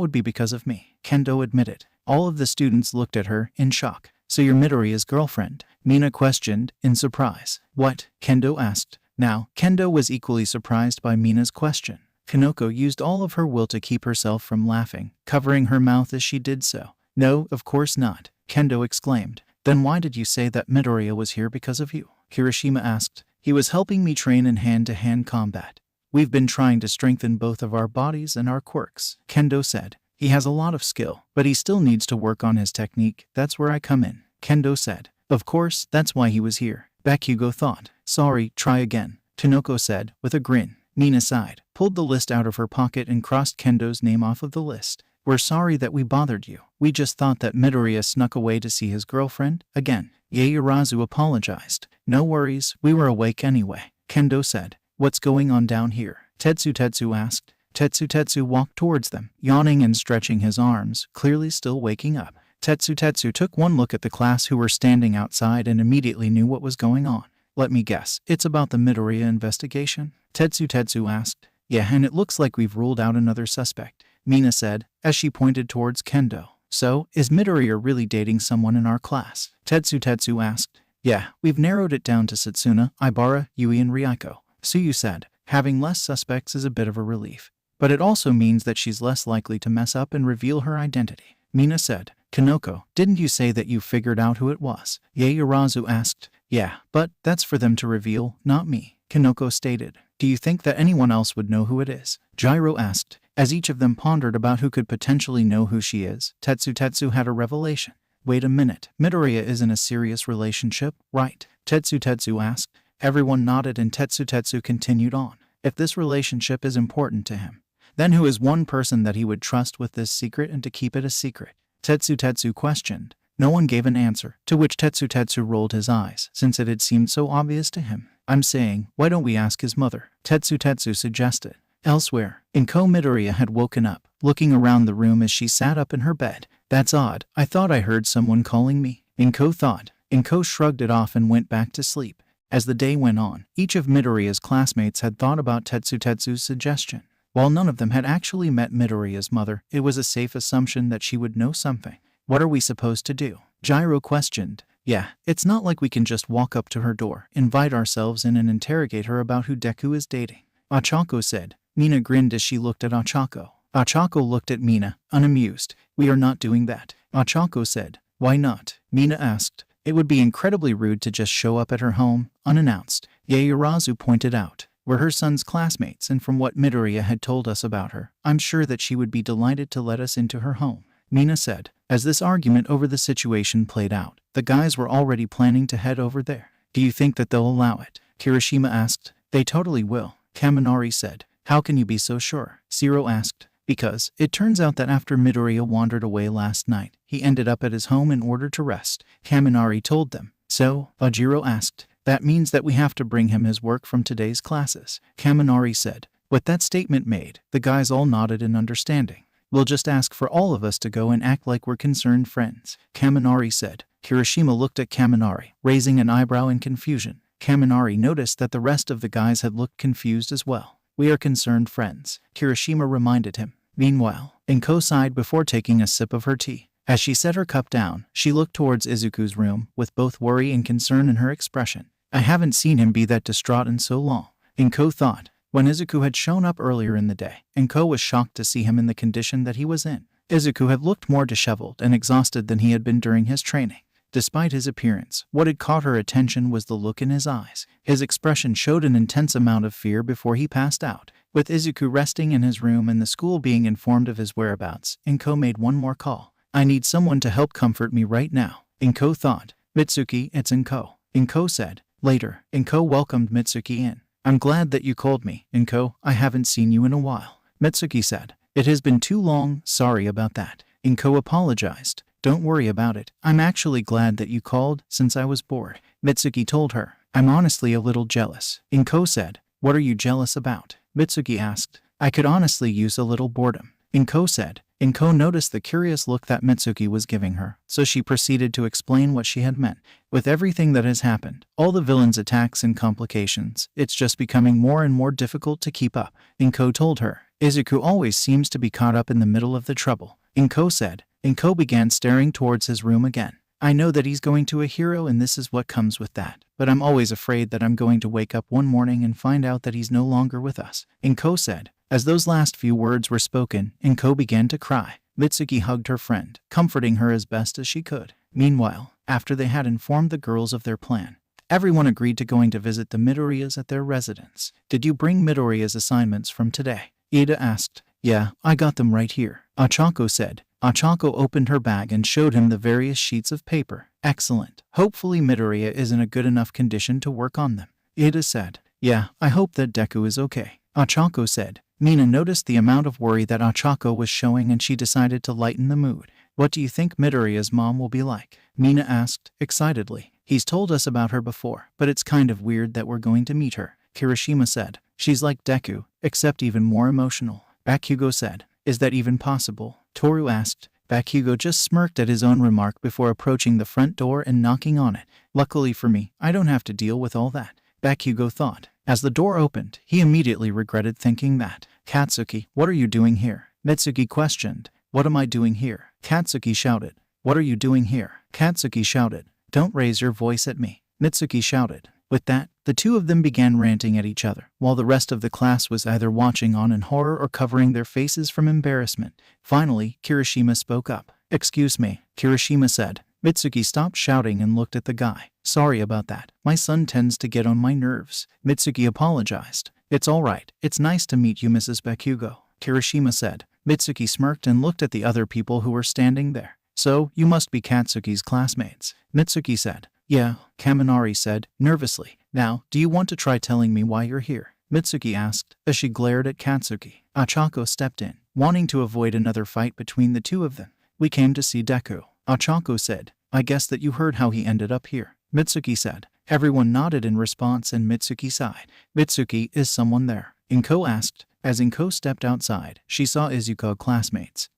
would be because of me, Kendo admitted. All of the students looked at her, in shock. So you're Midoriya's girlfriend? Mina questioned, in surprise. What? Kendo asked. Now, Kendo was equally surprised by Mina's question. Kinoko used all of her will to keep herself from laughing, covering her mouth as she did so. No, of course not, Kendo exclaimed. Then why did you say that Midoriya was here because of you? Kirishima asked. He was helping me train in hand-to-hand combat. We've been trying to strengthen both of our bodies and our quirks, Kendo said. He has a lot of skill, but he still needs to work on his technique. That's where I come in, Kendo said. Of course, that's why he was here, Bakugo thought. Sorry, try again, Kinoko said, with a grin. Mina sighed, pulled the list out of her pocket and crossed Kendo's name off of the list. We're sorry that we bothered you. We just thought that Midoriya snuck away to see his girlfriend again. Yaoyorozu apologized. No worries, we were awake anyway, Kendo said. What's going on down here? Tetsu asked. Tetsu walked towards them, yawning and stretching his arms, clearly still waking up. Tetsu took one look at the class who were standing outside and immediately knew what was going on. Let me guess, it's about the Midoriya investigation? Tetsu asked. Yeah, and it looks like we've ruled out another suspect, Mina said, as she pointed towards Kendo. So, is Midoriya really dating someone in our class? Tetsu asked. Yeah, we've narrowed it down to Satsuna, Ibara, Yui and Ryako. Suyu said. Having less suspects is a bit of a relief. But it also means that she's less likely to mess up and reveal her identity. Mina said. Kanoko, didn't you say that you figured out who it was? Yaoyorozu asked. Yeah, but that's for them to reveal, not me, Kanoko stated. Do you think that anyone else would know who it is? Gyro asked. As each of them pondered about who could potentially know who she is, Tetsu had a revelation. Wait a minute, Midoriya is in a serious relationship, right? Tetsu asked. Everyone nodded and Tetsu continued on. If this relationship is important to him, then who is one person that he would trust with this secret and to keep it a secret? Tetsu questioned. No one gave an answer, to which Tetsu rolled his eyes, since it had seemed so obvious to him. I'm saying, why don't we ask his mother? Tetsu suggested. Elsewhere, Inko Midoriya had woken up, looking around the room as she sat up in her bed. That's odd, I thought I heard someone calling me. Inko thought. Inko shrugged it off and went back to sleep. As the day went on, each of Midoriya's classmates had thought about Tetsu's suggestion. While none of them had actually met Midoriya's mother, it was a safe assumption that she would know something. What are we supposed to do? Gyro questioned. Yeah, it's not like we can just walk up to her door, invite ourselves in and interrogate her about who Deku is dating. Ochako said. Mina grinned as she looked at Ochako. Ochako looked at Mina, unamused. We are not doing that. Ochako said. Why not? Mina asked. It would be incredibly rude to just show up at her home, unannounced. Yaoyorozu pointed out. We're her son's classmates, and from what Midoriya had told us about her, I'm sure that she would be delighted to let us into her home. Mina said. As this argument over the situation played out, the guys were already planning to head over there. Do you think that they'll allow it? Kirishima asked. They totally will, Kaminari said. How can you be so sure? Zero asked. Because, it turns out that after Midoriya wandered away last night, he ended up at his home in order to rest, Kaminari told them. So, Bajiro asked. That means that we have to bring him his work from today's classes, Kaminari said. With that statement made, the guys all nodded in understanding. We'll just ask for all of us to go and act like we're concerned friends, Kaminari said. Kirishima looked at Kaminari, raising an eyebrow in confusion. Kaminari noticed that the rest of the guys had looked confused as well. We are concerned friends, Kirishima reminded him. Meanwhile, Inko sighed before taking a sip of her tea. As she set her cup down, she looked towards Izuku's room, with both worry and concern in her expression. I haven't seen him be that distraught in so long, Inko thought. When Izuku had shown up earlier in the day, Inko was shocked to see him in the condition that he was in. Izuku had looked more disheveled and exhausted than he had been during his training. Despite his appearance, what had caught her attention was the look in his eyes. His expression showed an intense amount of fear before he passed out. With Izuku resting in his room and the school being informed of his whereabouts, Inko made one more call. I need someone to help comfort me right now, Inko thought. Mitsuki, it's Inko, Inko said. Later, Inko welcomed Mitsuki in. I'm glad that you called me, Inko. I haven't seen you in a while, Mitsuki said. It has been too long, sorry about that. Inko apologized. Don't worry about it. I'm actually glad that you called, since I was bored, Mitsuki told her. I'm honestly a little jealous, Inko said. What are you jealous about? Mitsuki asked. I could honestly use a little boredom, Inko said. Inko noticed the curious look that Mitsuki was giving her, so she proceeded to explain what she had meant. With everything that has happened, all the villains' attacks and complications, it's just becoming more and more difficult to keep up, Inko told her. Izuku always seems to be caught up in the middle of the trouble, Inko said. Inko began staring towards his room again. I know that he's going to a hero and this is what comes with that, but I'm always afraid that I'm going to wake up one morning and find out that he's no longer with us, Inko said. As those last few words were spoken, Inko began to cry. Mitsuki hugged her friend, comforting her as best as she could. Meanwhile, after they had informed the girls of their plan, everyone agreed to going to visit the Midoriyas at their residence. Did you bring Midoriya's assignments from today? Ida asked. Yeah, I got them right here, Ochako said. Ochako opened her bag and showed him the various sheets of paper. Excellent. Hopefully Midoriya is in a good enough condition to work on them, Ida said. Yeah, I hope that Deku is okay, Ochako said. Mina noticed the amount of worry that Ochako was showing and she decided to lighten the mood. What do you think Midoriya's mom will be like? Mina asked, excitedly. He's told us about her before, but it's kind of weird that we're going to meet her, Kirishima said. She's like Deku, except even more emotional. Bakugo said. Is that even possible? Toru asked. Bakugo just smirked at his own remark before approaching the front door and knocking on it. Luckily for me, I don't have to deal with all that, Bakugo thought. As the door opened, he immediately regretted thinking that. Katsuki, what are you doing here? Mitsuki questioned. What am I doing here? Katsuki shouted. What are you doing here? Katsuki shouted. Don't raise your voice at me, Mitsuki shouted. With that, the two of them began ranting at each other, while the rest of the class was either watching on in horror or covering their faces from embarrassment. Finally, Kirishima spoke up. Excuse me, Kirishima said. Mitsuki stopped shouting and looked at the guy. Sorry about that. My son tends to get on my nerves. Mitsuki apologized. It's all right. It's nice to meet you, Mrs. Bakugo, Kirishima said. Mitsuki smirked and looked at the other people who were standing there. So, you must be Katsuki's classmates, Mitsuki said. Yeah, Kaminari said, nervously. Now, do you want to try telling me why you're here? Mitsuki asked, as she glared at Katsuki. Ochako stepped in, wanting to avoid another fight between the two of them. We came to see Deku, Ochako said. I guess that you heard how he ended up here, Mitsuki said. Everyone nodded in response and Mitsuki sighed. Mitsuki, is someone there? Inko asked. As Inko stepped outside, she saw Izuku's classmates,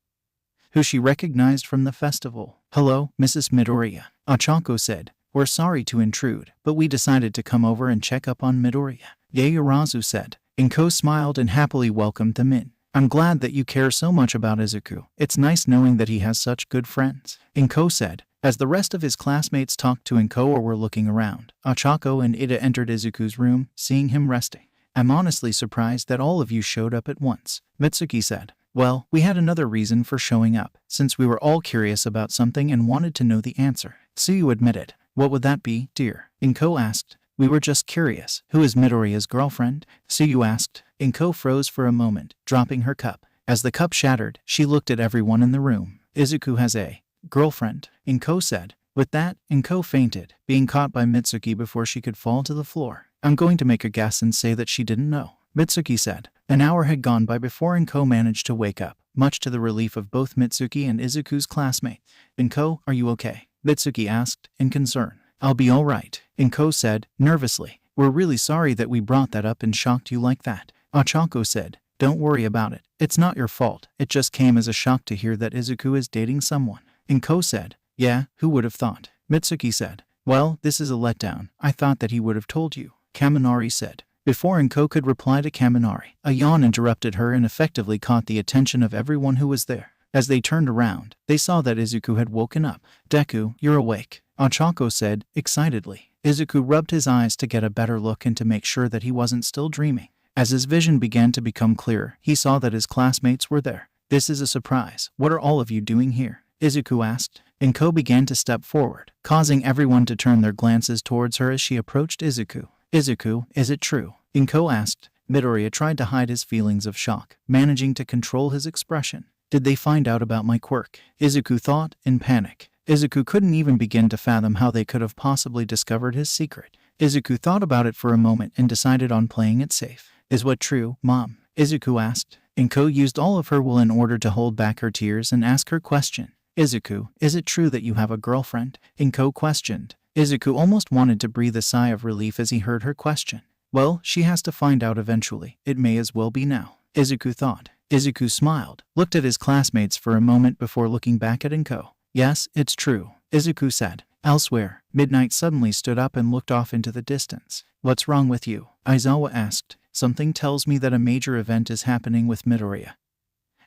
who she recognized from the festival. Hello, Mrs. Midoriya, Ochako said. We're sorry to intrude, but we decided to come over and check up on Midoriya, Yaoyorozu said. Inko smiled and happily welcomed them in. I'm glad that you care so much about Izuku. It's nice knowing that he has such good friends, Inko said. As the rest of his classmates talked to Inko or were looking around, Ochako and Ida entered Izuku's room, seeing him resting. I'm honestly surprised that all of you showed up at once, Mitsuki said. Well, we had another reason for showing up, since we were all curious about something and wanted to know the answer. So you admitted. What would that be, dear? Inko asked. We were just curious. Who is Midoriya's girlfriend? Suyu asked. Inko froze for a moment, dropping her cup. As the cup shattered, she looked at everyone in the room. Izuku has a girlfriend, Inko said. With that, Inko fainted, being caught by Mitsuki before she could fall to the floor. I'm going to make a guess and say that she didn't know, Mitsuki said. An hour had gone by before Inko managed to wake up, much to the relief of both Mitsuki and Izuku's classmate. Inko, are you okay? Mitsuki asked, in concern. I'll be all right, Inko said, nervously. We're really sorry that we brought that up and shocked you like that, Ochako said. Don't worry about it. It's not your fault. It just came as a shock to hear that Izuku is dating someone, Inko said. Yeah, who would have thought? Mitsuki said. Well, this is a letdown. I thought that he would have told you, Kaminari said. Before Inko could reply to Kaminari, a yawn interrupted her and effectively caught the attention of everyone who was there. As they turned around, they saw that Izuku had woken up. Deku, you're awake, Ochako said, excitedly. Izuku rubbed his eyes to get a better look and to make sure that he wasn't still dreaming. As his vision began to become clearer, he saw that his classmates were there. This is a surprise. What are all of you doing here? Izuku asked. Inko began to step forward, causing everyone to turn their glances towards her as she approached Izuku. Izuku, is it true? Inko asked. Midoriya tried to hide his feelings of shock, managing to control his expression. Did they find out about my quirk? Izuku thought, in panic. Izuku couldn't even begin to fathom how they could have possibly discovered his secret. Izuku thought about it for a moment and decided on playing it safe. Is what true, Mom? Izuku asked. Inko used all of her will in order to hold back her tears and ask her question. Izuku, is it true that you have a girlfriend? Inko questioned. Izuku almost wanted to breathe a sigh of relief as he heard her question. Well, she has to find out eventually. It may as well be now, Izuku thought. Izuku smiled, looked at his classmates for a moment before looking back at Inko. Yes, it's true, Izuku said. Elsewhere, Midnight suddenly stood up and looked off into the distance. What's wrong with you? Aizawa asked. Something tells me that a major event is happening with Midoriya,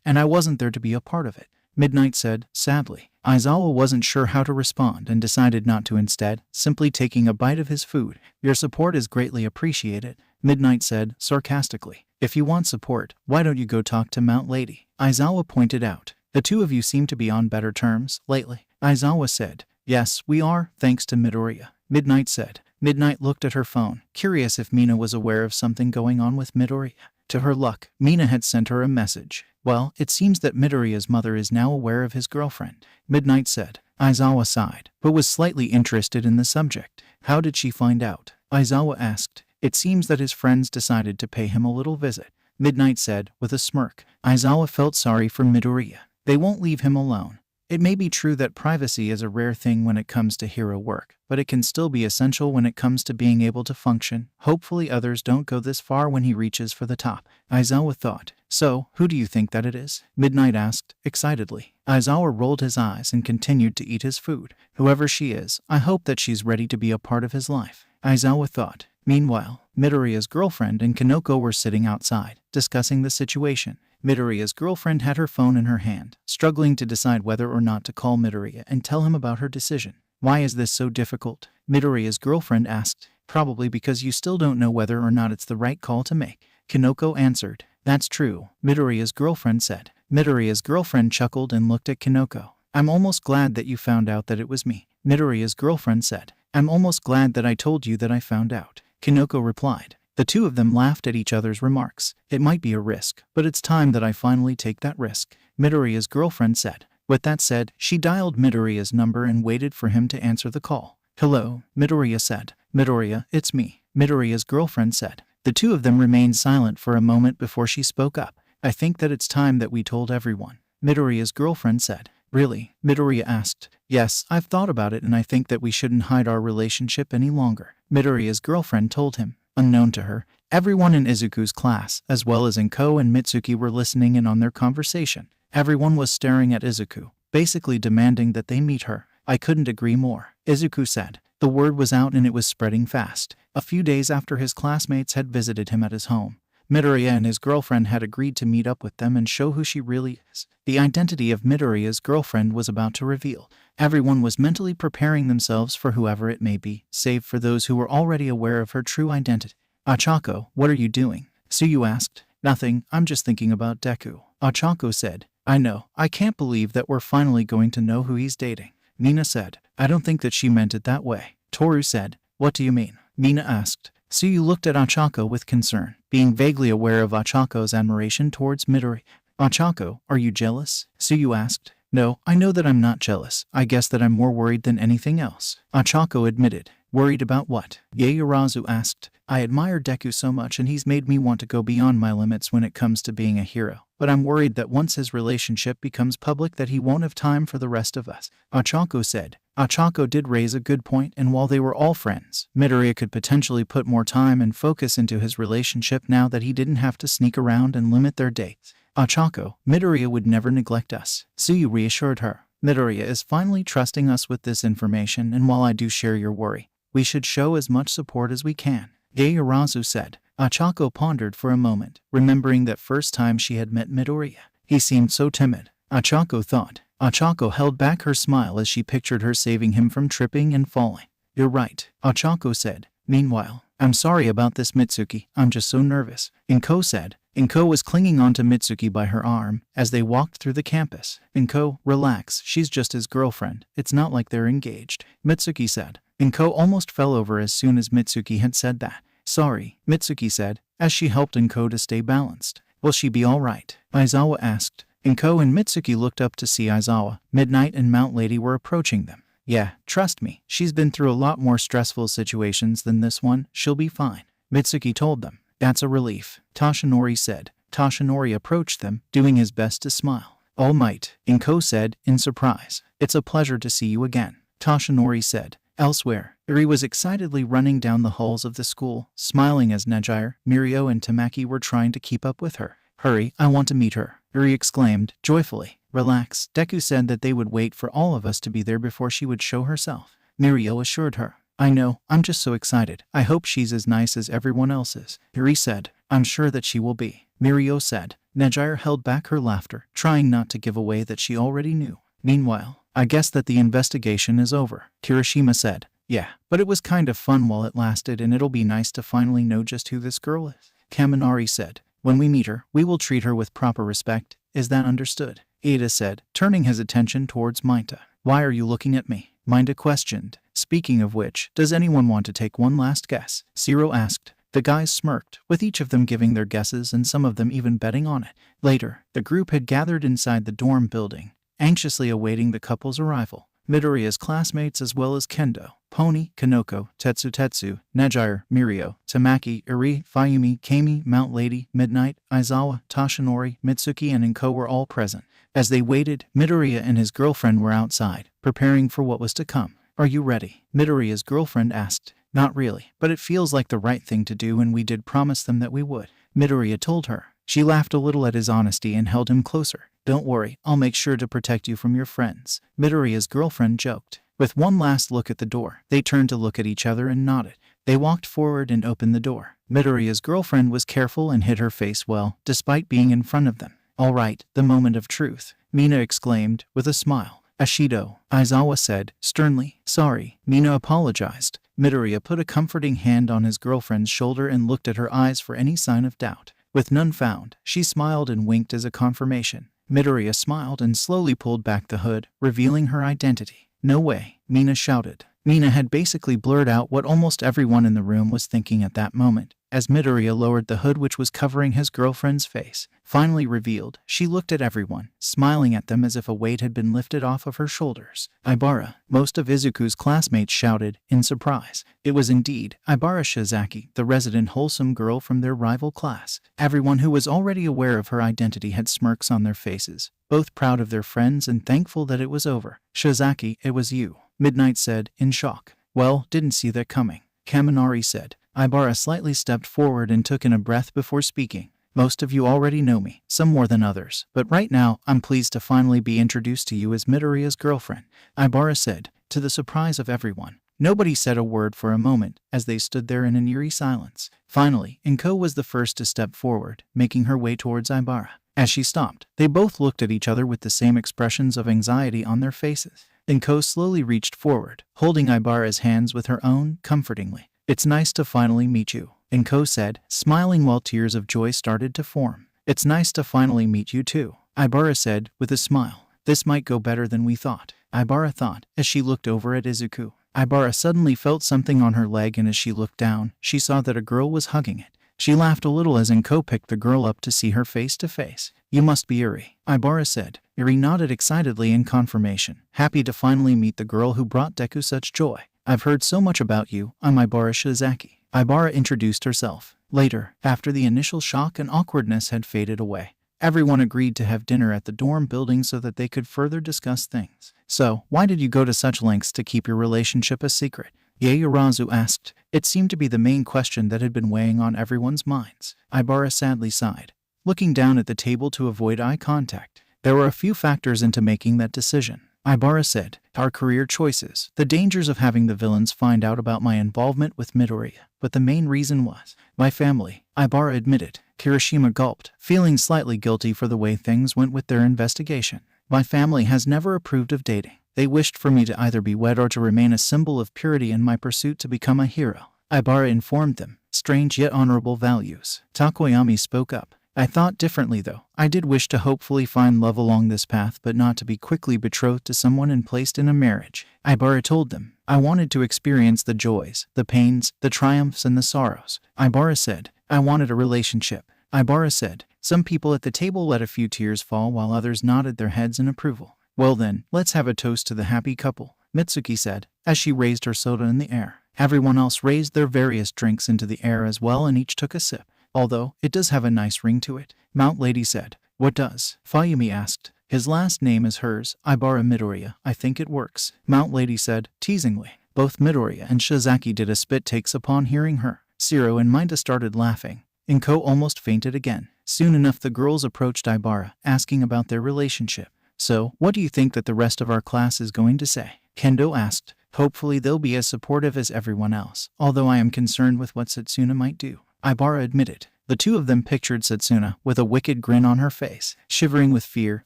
and I wasn't there to be a part of it, Midnight said, sadly. Aizawa wasn't sure how to respond and decided not to, instead, simply taking a bite of his food. Your support is greatly appreciated, Midnight said, sarcastically. If you want support, why don't you go talk to Mount Lady? Aizawa pointed out. The two of you seem to be on better terms lately, Aizawa said. Yes, we are, thanks to Midoriya, Midnight said. Midnight looked at her phone, curious if Mina was aware of something going on with Midoriya. To her luck, Mina had sent her a message. Well, it seems that Midoriya's mother is now aware of his girlfriend, Midnight said. Aizawa sighed, but was slightly interested in the subject. How did she find out? Aizawa asked. It seems that his friends decided to pay him a little visit, Midnight said, with a smirk. Aizawa felt sorry for Midoriya. They won't leave him alone. It may be true that privacy is a rare thing when it comes to hero work, but it can still be essential when it comes to being able to function. Hopefully others don't go this far when he reaches for the top, Aizawa thought. So, who do you think that it is? Midnight asked, excitedly. Aizawa rolled his eyes and continued to eat his food. Whoever she is, I hope that she's ready to be a part of his life, Aizawa thought. Meanwhile, Midoriya's girlfriend and Kanoko were sitting outside, discussing the situation. Midoriya's girlfriend had her phone in her hand, struggling to decide whether or not to call Midoriya and tell him about her decision. Why is this so difficult? Midoriya's girlfriend asked. Probably because you still don't know whether or not it's the right call to make, Kanoko answered. That's true, Midoriya's girlfriend said. Midoriya's girlfriend chuckled and looked at Kanoko. I'm almost glad that you found out that it was me, Midoriya's girlfriend said. I'm almost glad that I told you that I found out, Kanoko replied. The two of them laughed at each other's remarks. It might be a risk, but it's time that I finally take that risk, Midoriya's girlfriend said. With that said, she dialed Midoriya's number and waited for him to answer the call. Hello, Midoriya said. Midoriya, it's me, Midoriya's girlfriend said. The two of them remained silent for a moment before she spoke up. I think that it's time that we told everyone, Midoriya's girlfriend said. Really? Midoriya asked. Yes, I've thought about it and I think that we shouldn't hide our relationship any longer, Midoriya's girlfriend told him. Unknown to her, everyone in Izuku's class, as well as Inko and Mitsuki, were listening in on their conversation. Everyone was staring at Izuku, basically demanding that they meet her. I couldn't agree more, Izuku said. The word was out and it was spreading fast. A few days after his classmates had visited him at his home, Midoriya and his girlfriend had agreed to meet up with them and show who she really is. The identity of Midoriya's girlfriend was about to reveal. Everyone was mentally preparing themselves for whoever it may be, save for those who were already aware of her true identity. Ochako, what are you doing? Tsuyu asked. Nothing, I'm just thinking about Deku, Ochako said. I know, I can't believe that we're finally going to know who he's dating, Mina said. I don't think that she meant it that way, Toru said. What do you mean? Mina asked. Tsuyu looked at Ochako with concern, being vaguely aware of Ochako's admiration towards Midori. Ochako, are you jealous? Tsuyu asked. No, I know that I'm not jealous. I guess that I'm more worried than anything else, Ochako admitted. Worried about what? Yaoyorozu asked. I admire Deku so much and he's made me want to go beyond my limits when it comes to being a hero. But I'm worried that once his relationship becomes public that he won't have time for the rest of us, Ochako said. Ochako did raise a good point, and while they were all friends, Midoriya could potentially put more time and focus into his relationship now that he didn't have to sneak around and limit their dates. Ochako, Midoriya would never neglect us, Tsuyu reassured her. Midoriya is finally trusting us with this information, and while I do share your worry, we should show as much support as we can, Yaoyorozu said. Ochako pondered for a moment, remembering that first time she had met Midoriya. He seemed so timid, Ochako thought. Ochako held back her smile as she pictured her saving him from tripping and falling. You're right, Ochako said. Meanwhile, I'm sorry about this, Mitsuki. I'm just so nervous, Inko said. Inko was clinging onto Mitsuki by her arm as they walked through the campus. Inko, relax, she's just his girlfriend. It's not like they're engaged, Mitsuki said. Inko almost fell over as soon as Mitsuki had said that. Sorry, Mitsuki said, as she helped Inko to stay balanced. Will she be all right? Aizawa asked. Inko and Mitsuki looked up to see Aizawa. Midnight and Mount Lady were approaching them. Yeah, trust me, she's been through a lot more stressful situations than this one. She'll be fine, Mitsuki told them. That's a relief, Toshinori said. Toshinori approached them, doing his best to smile. All might, Inko said, in surprise. It's a pleasure to see you again, Toshinori said. Elsewhere, Eri was excitedly running down the halls of the school, smiling as Nejire, Mirio and Tamaki were trying to keep up with her. Hurry, I want to meet her, Eri exclaimed, joyfully. Relax, Deku said that they would wait for all of us to be there before she would show herself, Mirio assured her. I know, I'm just so excited. I hope she's as nice as everyone else is, Eri said. I'm sure that she will be, Mirio said. Nejire held back her laughter, trying not to give away that she already knew. Meanwhile, I guess that the investigation is over, Kirishima said. Yeah, but it was kind of fun while it lasted and it'll be nice to finally know just who this girl is, Kaminari said. When we meet her, we will treat her with proper respect. Is that understood? Ida said, turning his attention towards Mainta. Why are you looking at me? Mainta questioned. Speaking of which, does anyone want to take one last guess? Zero asked. The guys smirked, with each of them giving their guesses and some of them even betting on it. Later, the group had gathered inside the dorm building, anxiously awaiting the couple's arrival. Midoriya's classmates as well as Kendo, Pony, Kanoko, Tetsu, Nejire, Mirio, Tamaki, Eri, Fayumi, Kami, Mount Lady, Midnight, Aizawa, Toshinori, Mitsuki and Inko were all present. As they waited, Midoriya and his girlfriend were outside, preparing for what was to come. "Are you ready?" Midoriya's girlfriend asked. "Not really, but it feels like the right thing to do, and we did promise them that we would," Midoriya told her. She laughed a little at his honesty and held him closer. "Don't worry, I'll make sure to protect you from your friends," Midoriya's girlfriend joked. With one last look at the door, they turned to look at each other and nodded. They walked forward and opened the door. Midoriya's girlfriend was careful and hid her face well, despite being in front of them. "All right, the moment of truth," Mina exclaimed, with a smile. "Ashido," Aizawa said, sternly. "Sorry." Mina apologized. Midoriya put a comforting hand on his girlfriend's shoulder and looked at her eyes for any sign of doubt. With none found, she smiled and winked as a confirmation. Midoriya smiled and slowly pulled back the hood, revealing her identity. "No way," Mina shouted. Mina had basically blurred out what almost everyone in the room was thinking at that moment. As Midoriya lowered the hood which was covering his girlfriend's face, finally revealed, she looked at everyone, smiling at them as if a weight had been lifted off of her shoulders. "Ibara," most of Izuku's classmates shouted, in surprise. It was indeed Ibara Shizaki, the resident wholesome girl from their rival class. Everyone who was already aware of her identity had smirks on their faces, both proud of their friends and thankful that it was over. "Shizaki, it was you," Midnight said, in shock. "Well, didn't see that coming," Kaminari said. Ibara slightly stepped forward and took in a breath before speaking. "Most of you already know me, some more than others, but right now, I'm pleased to finally be introduced to you as Midoriya's girlfriend," Ibara said, to the surprise of everyone. Nobody said a word for a moment, as they stood there in an eerie silence. Finally, Inko was the first to step forward, making her way towards Ibara. As she stopped, they both looked at each other with the same expressions of anxiety on their faces. Inko slowly reached forward, holding Ibara's hands with her own, comfortingly. "It's nice to finally meet you," Inko said, smiling while tears of joy started to form. "It's nice to finally meet you too," Ibara said, with a smile. "This might go better than we thought," Ibara thought, as she looked over at Izuku. Ibara suddenly felt something on her leg, and as she looked down, she saw that a girl was hugging it. She laughed a little as Inko picked the girl up to see her face to face. "You must be Iri," Ibara said. Iri nodded excitedly in confirmation, happy to finally meet the girl who brought Deku such joy. "I've heard so much about you. I'm Ibara Shizaki," Ibara introduced herself. Later, after the initial shock and awkwardness had faded away, everyone agreed to have dinner at the dorm building so that they could further discuss things. "So, why did you go to such lengths to keep your relationship a secret?" Yaoyorozu asked. It seemed to be the main question that had been weighing on everyone's minds. Ibara sadly sighed, looking down at the table to avoid eye contact. "There were a few factors into making that decision," Ibara said. "Our career choices, the dangers of having the villains find out about my involvement with Midoriya. But the main reason was my family," Ibara admitted. Kirishima gulped, feeling slightly guilty for the way things went with their investigation. "My family has never approved of dating. They wished for me to either be wed or to remain a symbol of purity in my pursuit to become a hero," Ibara informed them. "Strange yet honorable values." Takoyami spoke up. "I thought differently though. I did wish to hopefully find love along this path, but not to be quickly betrothed to someone and placed in a marriage," Ibara told them. "I wanted to experience the joys, the pains, the triumphs and the sorrows," Ibara said. "I wanted a relationship," Ibara said. Some people at the table let a few tears fall while others nodded their heads in approval. "Well then, let's have a toast to the happy couple," Mitsuki said, as she raised her soda in the air. Everyone else raised their various drinks into the air as well, and each took a sip. "Although, it does have a nice ring to it," Mount Lady said. "What does?" Fayumi asked. "His last name is hers, Ibara Midoriya. I think it works," Mount Lady said, teasingly. Both Midoriya and Shizaki did a spit takes upon hearing her. Zero and Minda started laughing. Inko almost fainted again. Soon enough the girls approached Ibara, asking about their relationship. "So, what do you think that the rest of our class is going to say?" Kendo asked. "Hopefully they'll be as supportive as everyone else, although I am concerned with what Setsuna might do," Ibara admitted. The two of them pictured Setsuna, with a wicked grin on her face. Shivering with fear,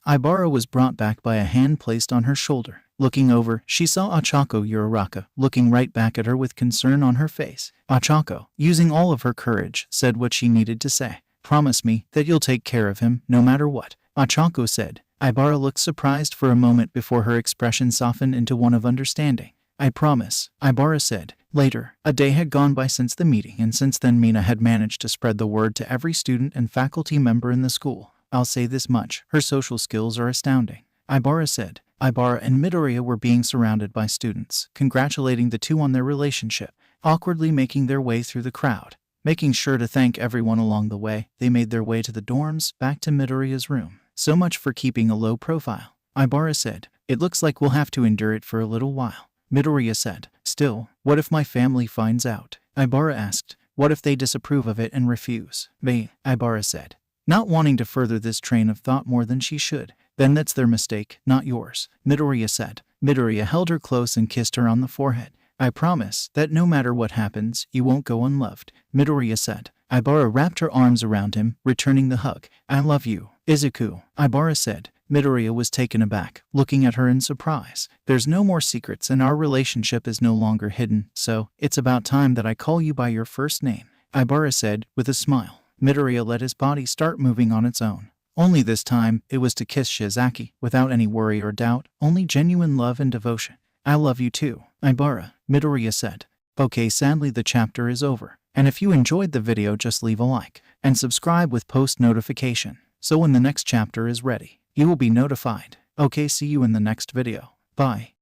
Ibara was brought back by a hand placed on her shoulder. Looking over, she saw Ochako Uraraka, looking right back at her with concern on her face. Ochako, using all of her courage, said what she needed to say. "Promise me that you'll take care of him, no matter what," Ochako said. Ibara looked surprised for a moment before her expression softened into one of understanding. "I promise," Ibara said. Later, a day had gone by since the meeting, and since then Mina had managed to spread the word to every student and faculty member in the school. "I'll say this much, her social skills are astounding," Ibara said. Ibara and Midoriya were being surrounded by students, congratulating the two on their relationship. Awkwardly making their way through the crowd, making sure to thank everyone along the way, they made their way to the dorms, back to Midoriya's room. So much for keeping a low profile. Ibara said. It looks like we'll have to endure it for a little while. Midoriya said. Still, what if my family finds out? Ibara asked. What if they disapprove of it and refuse? They, Ibara said, not wanting to further this train of thought more than she should. Then that's their mistake, not yours, Midoriya said. Midoriya held her close and kissed her on the forehead. I promise that no matter what happens, you won't go unloved, Midoriya said. Ibara wrapped her arms around him, returning the hug. I love you, Izuku, Ibara said. Midoriya was taken aback, looking at her in surprise. There's no more secrets and our relationship is no longer hidden, so it's about time that I call you by your first name, Ibara said, with a smile. Midoriya let his body start moving on its own. Only this time, it was to kiss Shizaki, without any worry or doubt, only genuine love and devotion. I love you too, Ibara, Midoriya said. Okay, sadly the chapter is over, and if you enjoyed the video just leave a like, and subscribe with post notification, so when the next chapter is ready, you will be notified. Okay, see you in the next video. Bye.